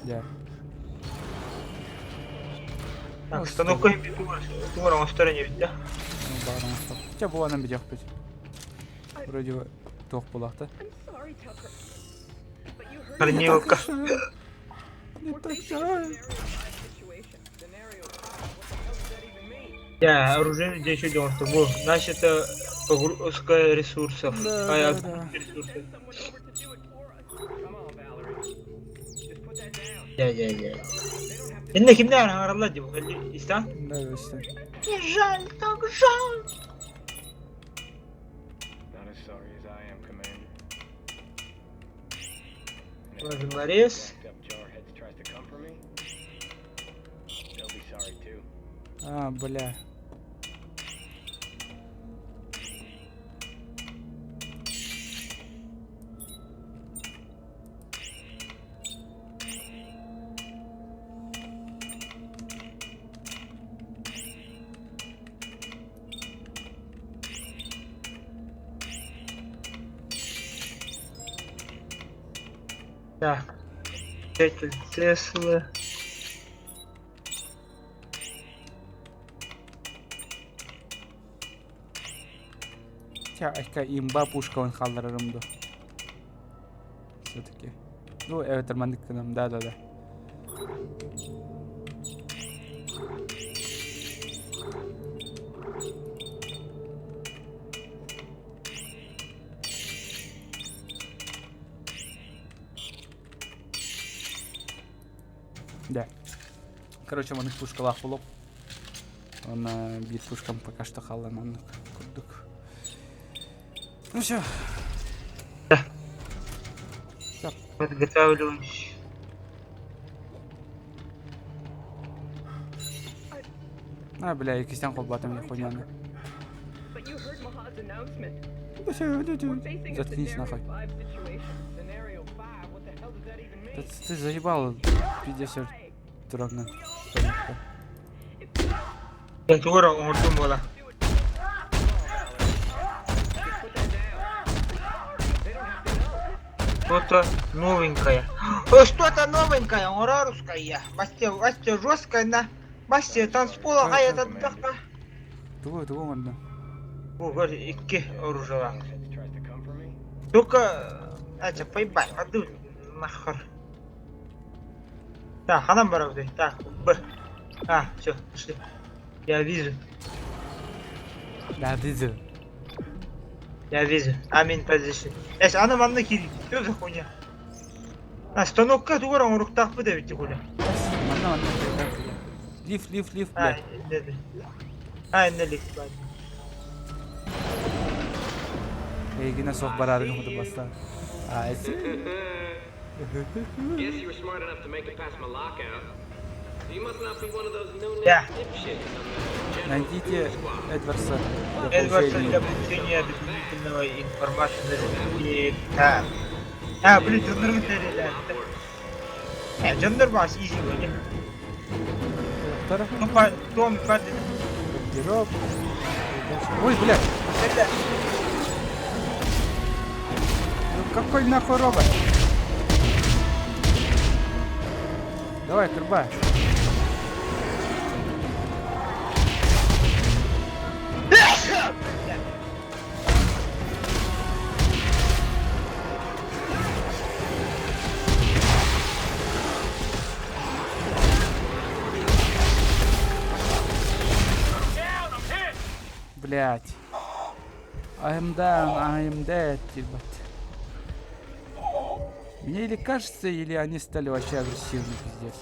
Я. Так, станокка тугар оң стороне бит, да? Барыңыз. Че бу анан бит жок бит. Вроде тох булакта. Тренировка. Я оружие здесь еще делал, что значит это погрузка ресурсов. Ресурсов. Я. Инна кимдер аңаралла деп, истан? Да, истан. Жаль, так жаль. Возморез. А, бля. Так. Двигатель Теслы. Айка имба пушка он халдырырымды. Все-таки. Ну, evet тормандык кыным, да. Да. Короче, маны пушкалах булып. Он бит пушкам пока что халланан курдук. Ну все. Да. Подготавливаюсь. А, бля, и кистян холбатом я хуйняны. Заткнись нахуй. Ты заебал, пиздец, трогна. Я тугар оңортум бола. Что-то новенькое. Что-то новенькое, русское. Басте жесткое, на. Басте танцпола, а этот такая. Тугой, модно. Ого, икки оружие. Только, поебай, воду нахер. Так, она барабды. Так, Б. А, все, пошли. Я вижу. Я вижу. Амин позиtion. Она ванна кири. Что за хуйня? А, станокка тугар оңруктак бу деп хуйня. Манна. Лифт, бля. Не лифт, бля. Гина сок барарым буду баста. А, Guess you were smart enough to make it past my lockout. You must not be one of those no-name dipshits. Найдите Эдвардса. Эдвардса для получения дополнительного информации. А, блин, жандармы теряли. Жандармы изи были. Ну, Том, падает. Ой, блядь. Ну какой нахуй робот? Давай, труба. Блять. I'm down, I'm dead, ебать. Мне или кажется, или они стали вообще агрессивны, пиздец.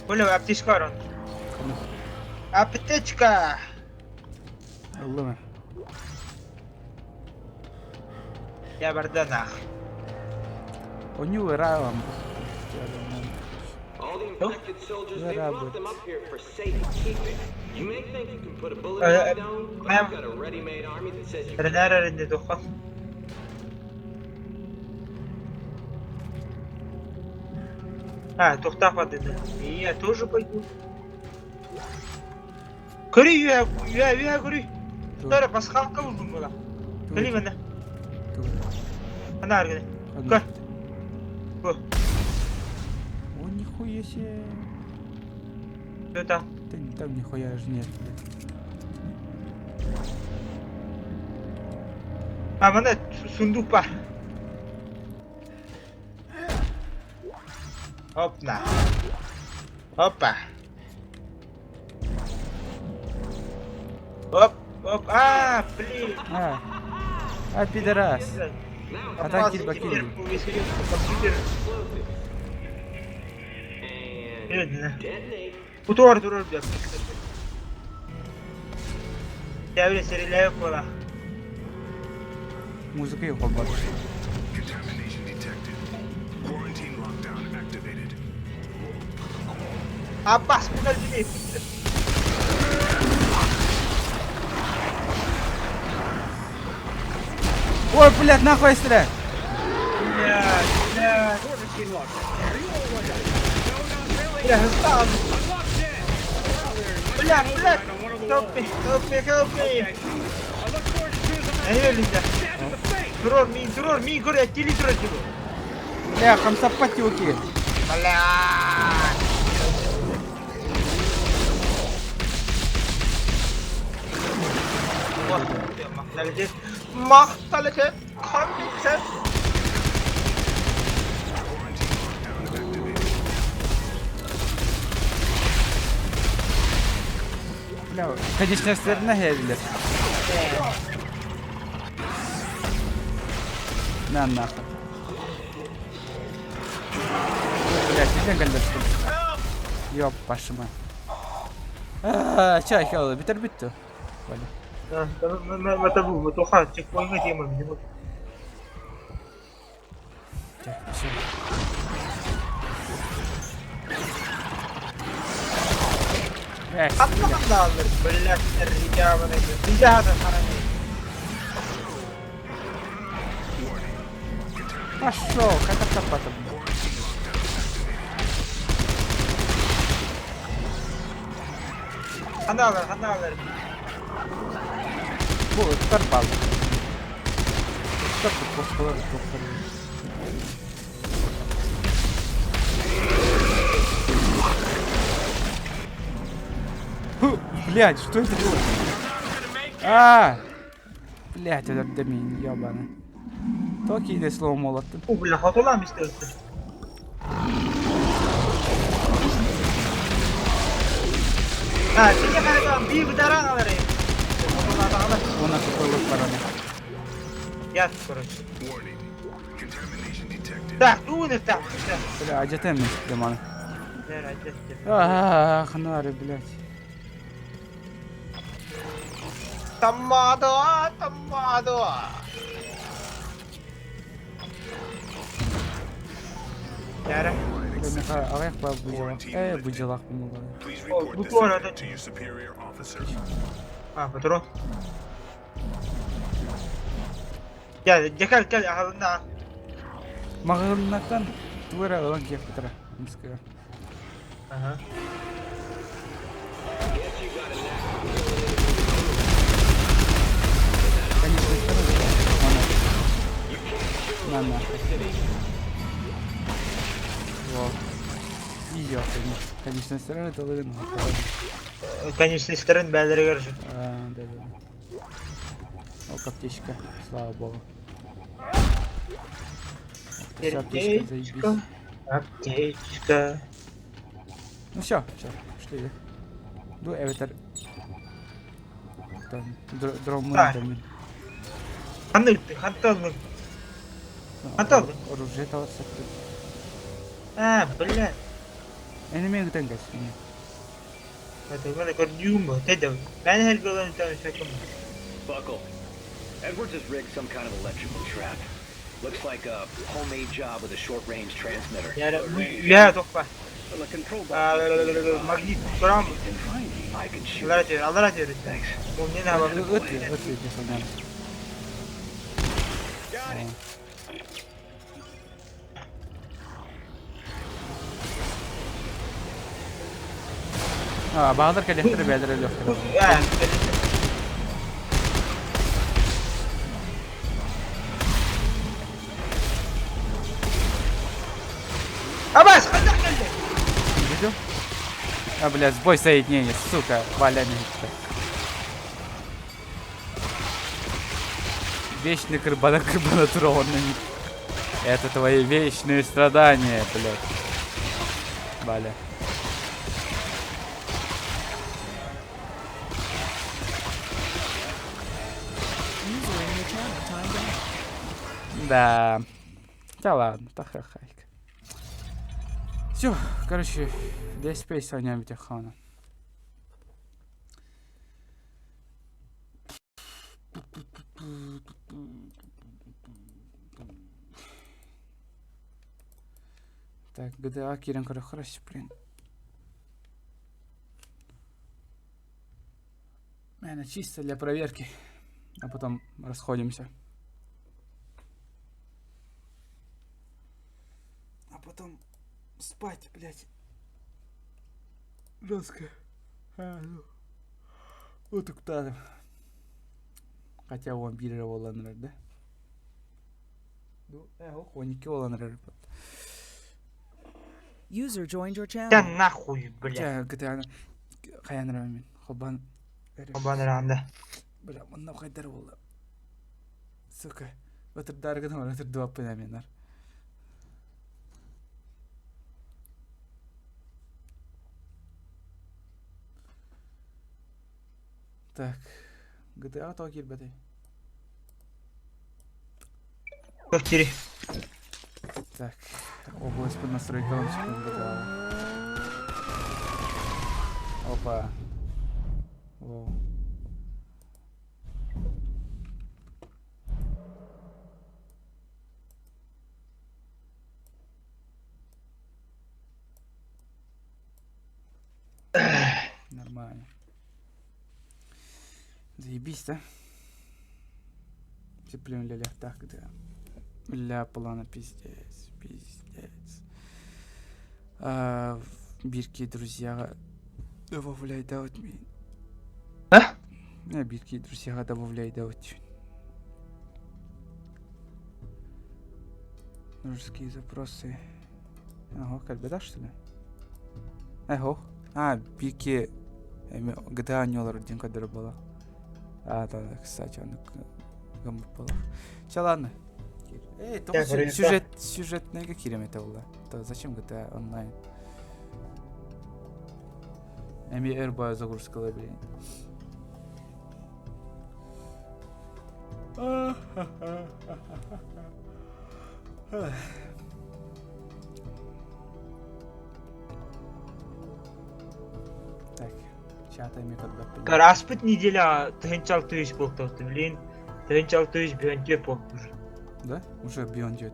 Бля, аптечка, Рон. Аптечка! Алло. Я барданах. All the infected soldiers, they brought them up here for safekeeping. You may think you can put a bullet in the dome, but I've got a ready-made army that says you can. А, тухтафады. Я тоже пойду. Кори, я кори. Тара пасхалка узун была. Кали бана. Она арганы. Ка. Bu. О, нихуя себе. Что там? Там нихуя же нет, блядь. Ha mana sunduk var. Hopla. Hoppa. Hop, hop. Ah, блин. Пидорас. Атаки бакили. Компьютер. Dur dur. Devre seriler kola. Музыка yok olmadı. Contamination detected. Quarantine lockdown activated. Abbas bunlar bir de. Ой, блядь, нахуй стреляй! Bля, встал. Bля. Топи. Эйлинда. Дрор ми, горе, тили дрор его. Бля, хамсапатюки. Бля. Mahtalıcı, kombice. Бля, конечно, сырна гель. На нахуй. Блядь, нельзя гальдерским. Ёп, пашма. Чай, хелла, битер. Это был, вот уха, чекпоинга тема, видимо. Так, всё. Atlamak da alır, блядь, ребята, ребята, Пошёл, как это потом. Хандалар. Bu tutar bal. Tutar bu koşkuları tutar. Блядь, что это было? Блядь, этот домин, ёбаный. Токи иди слово молотом. О, бля, хатолам istiyorsun. Seni kadar bir darang alırım. Ona какой параны. Yat короче. Так, ну так. Бля, где ты мне, Диман? Да, хнари, блядь. Тамадо. Яра. А як побудила? Будила помогла. Bu arada. Патрон. Gel ağzına. Мағыннақтан тура алан кеп бітірі. Мыскаға. Ага. Конечно, на нахуй. Вот. И я, конечно, стороны это лыган. Конечный сторон бәлдері көрші. Да. О, аптечка, слава богу. Аптечка. Ну все, шли. Ду эвитер. Там, дромы. Ханталны. Оружие того сектора. Бля. Энеми гтен гас. Это было как дюйма. Ты ben her golden time şakam. Buckle. Edwards has rigged some kind of electrical trap. Looks like a homemade job with a short-range transmitter. Ya topla. Well, a control box. Magnet kuram. I can shoot. Allah razı olsun. Thanks. Bu ne hava? Ötüyor. Bahadır kalefleri belirli yok. Абас, хандар келди. Видел? А, бля, сбой соединения, сука, Валя не видит. Вечный карбонат карбонатурованный. Это твои вечные страдания, блядь. Валя. User in your channel timed out. Да. Да ладно, тахахайка. Все, короче, здесь спейс о нем Тихана. Так, GTA Кирин хорошо, блин. Наверное, чисто для проверки. А потом расходимся. А потом спать, блядь. Жестко. Вот так надо. Хотя он биржа оlanlar да? Он не оlanlar. User joined your Да channel. нахуй, блядь. GTA хаянрамин. Хобан. Хобан ранда. Бля, мына кайдар болду. Сука. Өтір даргыдан өтір дуап пенаминар. Так. GTA то кирбетэй. Повтори. Так. Область под настройками GTA. Опа. Воу. Нормально. Заебись, да? Цеплен ля так, да. Ля плана пиздец, пиздец. Бирки друзья добавляй да вот мен. А? Бирки друзья добавляй да вот. Дружеские запросы. Ага, как бы да что ли? Ого. Бирки GTA нёлар день кадр было. Да, кстати, он гамб было. Все, ладно. То сюжетный как это было. То зачем GTA онлайн? RBA загрузка, блин. Так, чатами подготовить. Распыт неделя тыгынчал тыгыч болду, блин. Тыгынчал тыгыч бүйөнтө болду уже. Да? Уже бьон идет.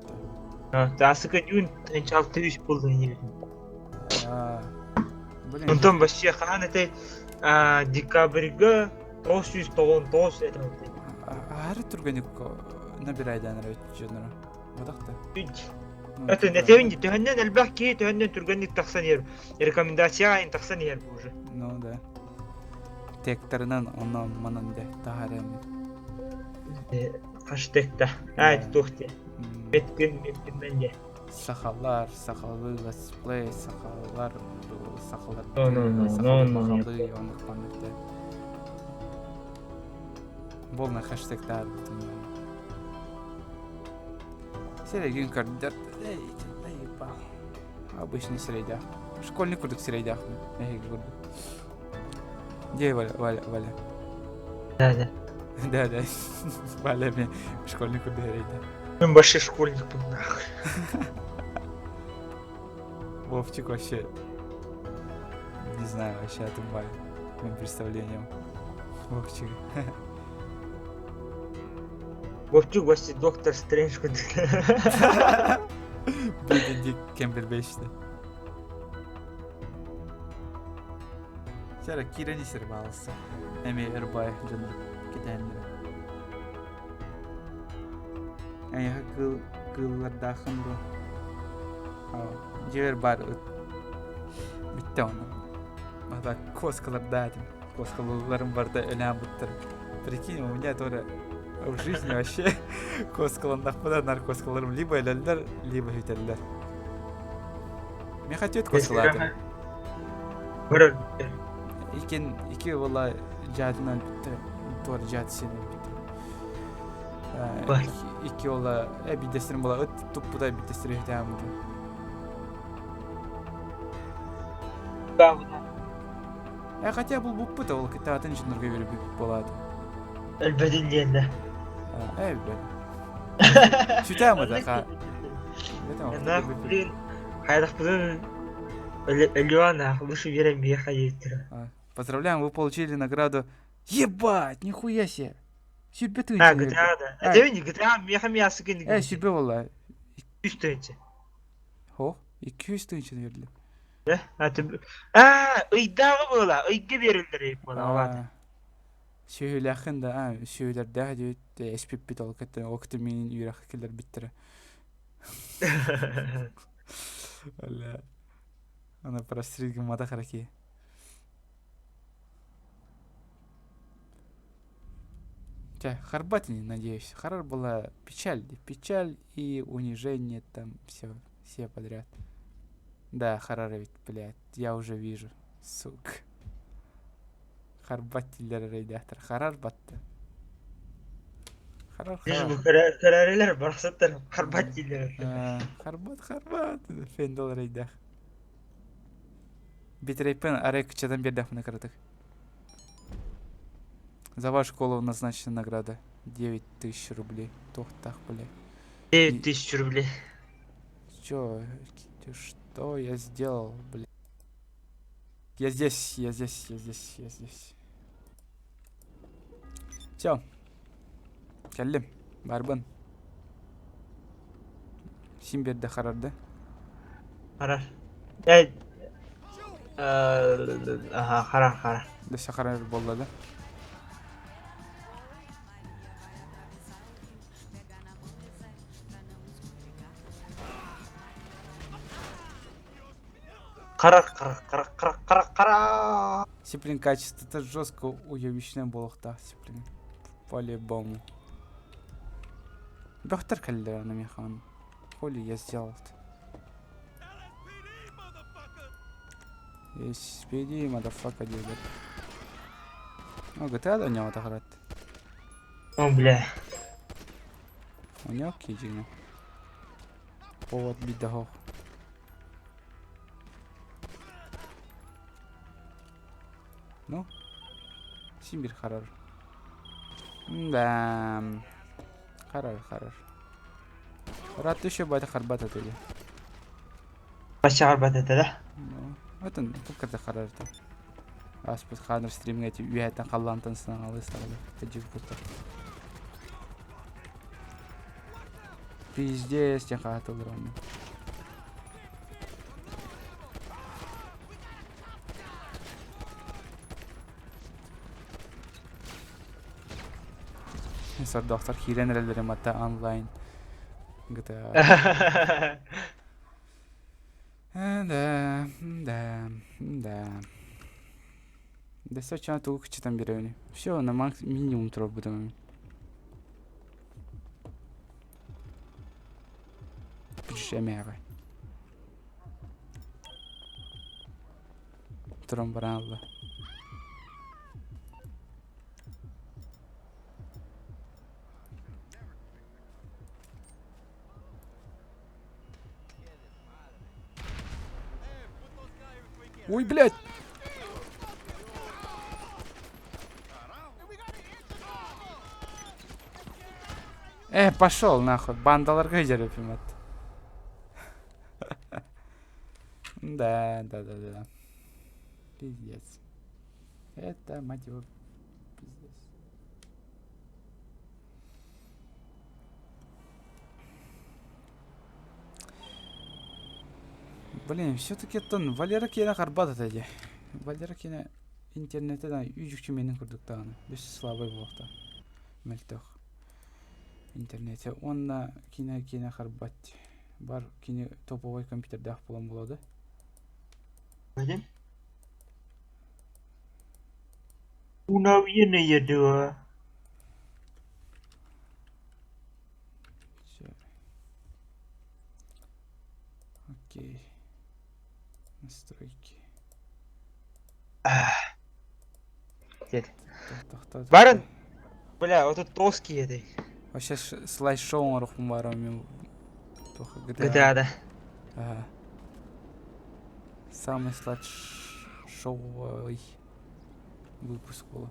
Тасыка дюн тыгынчал тыгыч болду неделя. Блин. Онтон вообще хан этой декабрьга 999 это. Ары турганик набирайдан реченера. Водакта. Это не тевинди, тыгыннан албаки, тыгыннан турганник таксан ер. Рекомендация ин таксан ер уже. Ну да. Тектернан оннан манан де тахарами. Хаштегта. Это тухте. Меткин менде. Сахалар, сахалы, летсплей, сахалар, сахалар. Болна хэштегтар. Серегин кандидат. Эй, ебал. Обычный средях. Школьный курдук средях. Эй, курдук. Где Валя? Да. Да. Валя мне школьный курдук средях. Он большой школьник был нахуй. Вовчик вообще, не знаю, вообще отрубаю моим представлением. Вовчик. Вовчик вообще доктор Стрэндж. Бенедикт Кембербэтч'ти. Сара Кира не сорвался. Эми Эрбай жанр китайный. Я кыллардахын бу. Жер бар. Битте оны. Ада коскаларда этим. Коскаларым барда элям буттар. Прикинь, у меня тоже в жизни вообще коскаландах пода наркоскаларым либо элелер, либо хителлер. Мен хотет косылады. Көрөр. İki valla cadından bitti. Doğru cad seni bitti. Vay. İki valla bir destirin bola ıt bu da bir destirin ihtiyaçım. Хотя бұл бұппы да ол кітатын жынырға беріп болады. Әлбәдін дейінді. Әлбәді. Сүйтәмі да қа. Блин, қайдақ бұдың Элеон лучше верим бе ходить. Поздравляем, вы получили награду. Ебать, нихуя себе. Сүрбе түйінші. GTA да. Әдеме не GTA меха мясы кенді. Сүрбе валла. 3 түйінші. О, 200 түйінші берді. Ыйдағы бола, ыйге берілдірейіп бола. Сөйлі ақында, сөйлерді әдеует әспеп бет ол кәтті. О күті менің үйрақ келер біттірі. Валла. Она простригла мата хараки. Харбатини, надеюсь. Харар была печаль и унижение там все подряд. Да, Харара ведь, блядь, я уже вижу, сука. Харбатилер рейдахтар. Харар батты. Харар. Карарелер барсаттар харбатилер. Харбат. Фендол рейдах. Битрейпен арек чадан бердах на кратах. За вашу школу назначена награда 9000 рублей. Тохтах, блядь. 9000 рублей. Что я сделал, блядь? Я здесь. Все. Келдим. Барбын. Сим берді Харарды. Харар. Харар. Десе Харар болды да. Қара. Сиплин качество-то жестко уебищное болохта, Сиплин. По-любому. Доктор Каллер на механ. Хули я сделал-то? SPD, motherfucker, делает. Ну, GTA до него так рад. О, бля. У него кидину. Повод бедогов. Ну, Симбир Харар. Да. Харар. Рад еще бы это Харбата тели. Бача Харбата, да? Ну, это как Харар-то. Аспет Ханер стримгайте, уяйтан қаллантан сынан алыстағылы. Тәджік бұлта. Пиздец, тен қағатылыр оны. Сар доктор хилен релерим ата онлайн. GTA. Да. Да соча тук там берёни. Всё, на минимум троп будем. Пишемева. Тромбралла. Ой, блядь! Пошел нахуй, бандаларға жеріп емет. Да. Пиздец. Это, мать его, пиздец. Блин, все-таки тон Валера кена қарбады дәде. Валера кена интернетте да үйжікші менің күрдіктағаны. Бес слабый болықта. Мәлтіқ. Интернете. Онна кена қарбат. Бар кена топовой компьютерде ақ болан болады. Öyle. Una viene ya dua. Окей. Настройки. Дед. Тоқтат. Барын. Бля, вот тут тоски этой. Вообще слайд-шоу рухым бар мен. GTA, да. Ага. Самый слайд-шоуовый выпуск был.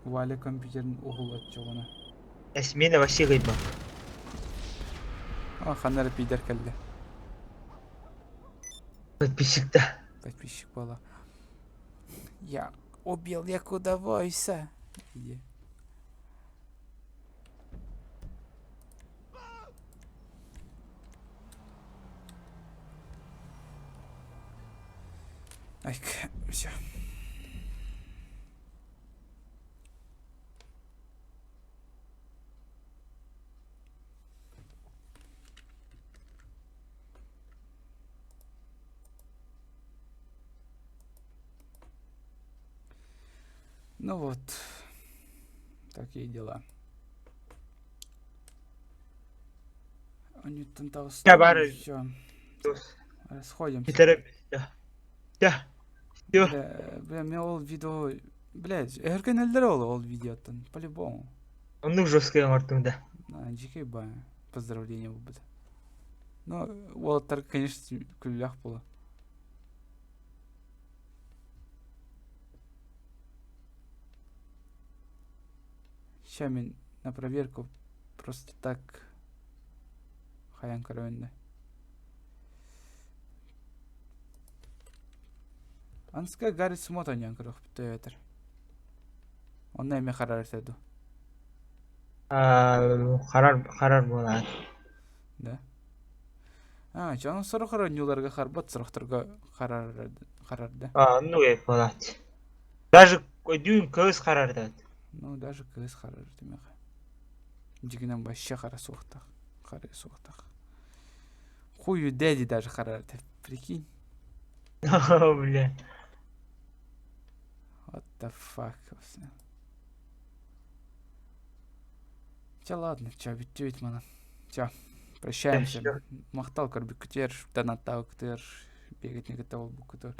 Валя компьютерін оғыл атчы ғана. Мені вообще қиып. Ханар пидер келді. Подписчик-то. Подписчик была. Я убил Якуда Войса. Иди. Ай, все. Ну вот, такие дела. Они там Я бары. Все. Расходимся. Я. Бля, мне ол видео... Блядь, эркен элдер ол видеотан, по-любому. Он жесткий артында. Жеке ба, поздравления будет. Ну, ол конечно, күллях было. Сейчас мен на проверку просто так хаян каравенде. Анска гарри смотаньян кырык бүтөтөр. Ондай эме карар этеду. Карар болот. Да. Жана сорохор нюларга карбат сорохторго карарды. Ну эп болот. Даже дүйүн көз карарды. Ну, даже кыз карар демек. Жигинен вообще кара суктак. Кара суктак. Хую дэди даже карар, прикинь. Бля. What the fuck. Ладно, бит мана. Прощаемся. Мактал карбик күтер, донаттау күтер, бегать не готов бу күтер.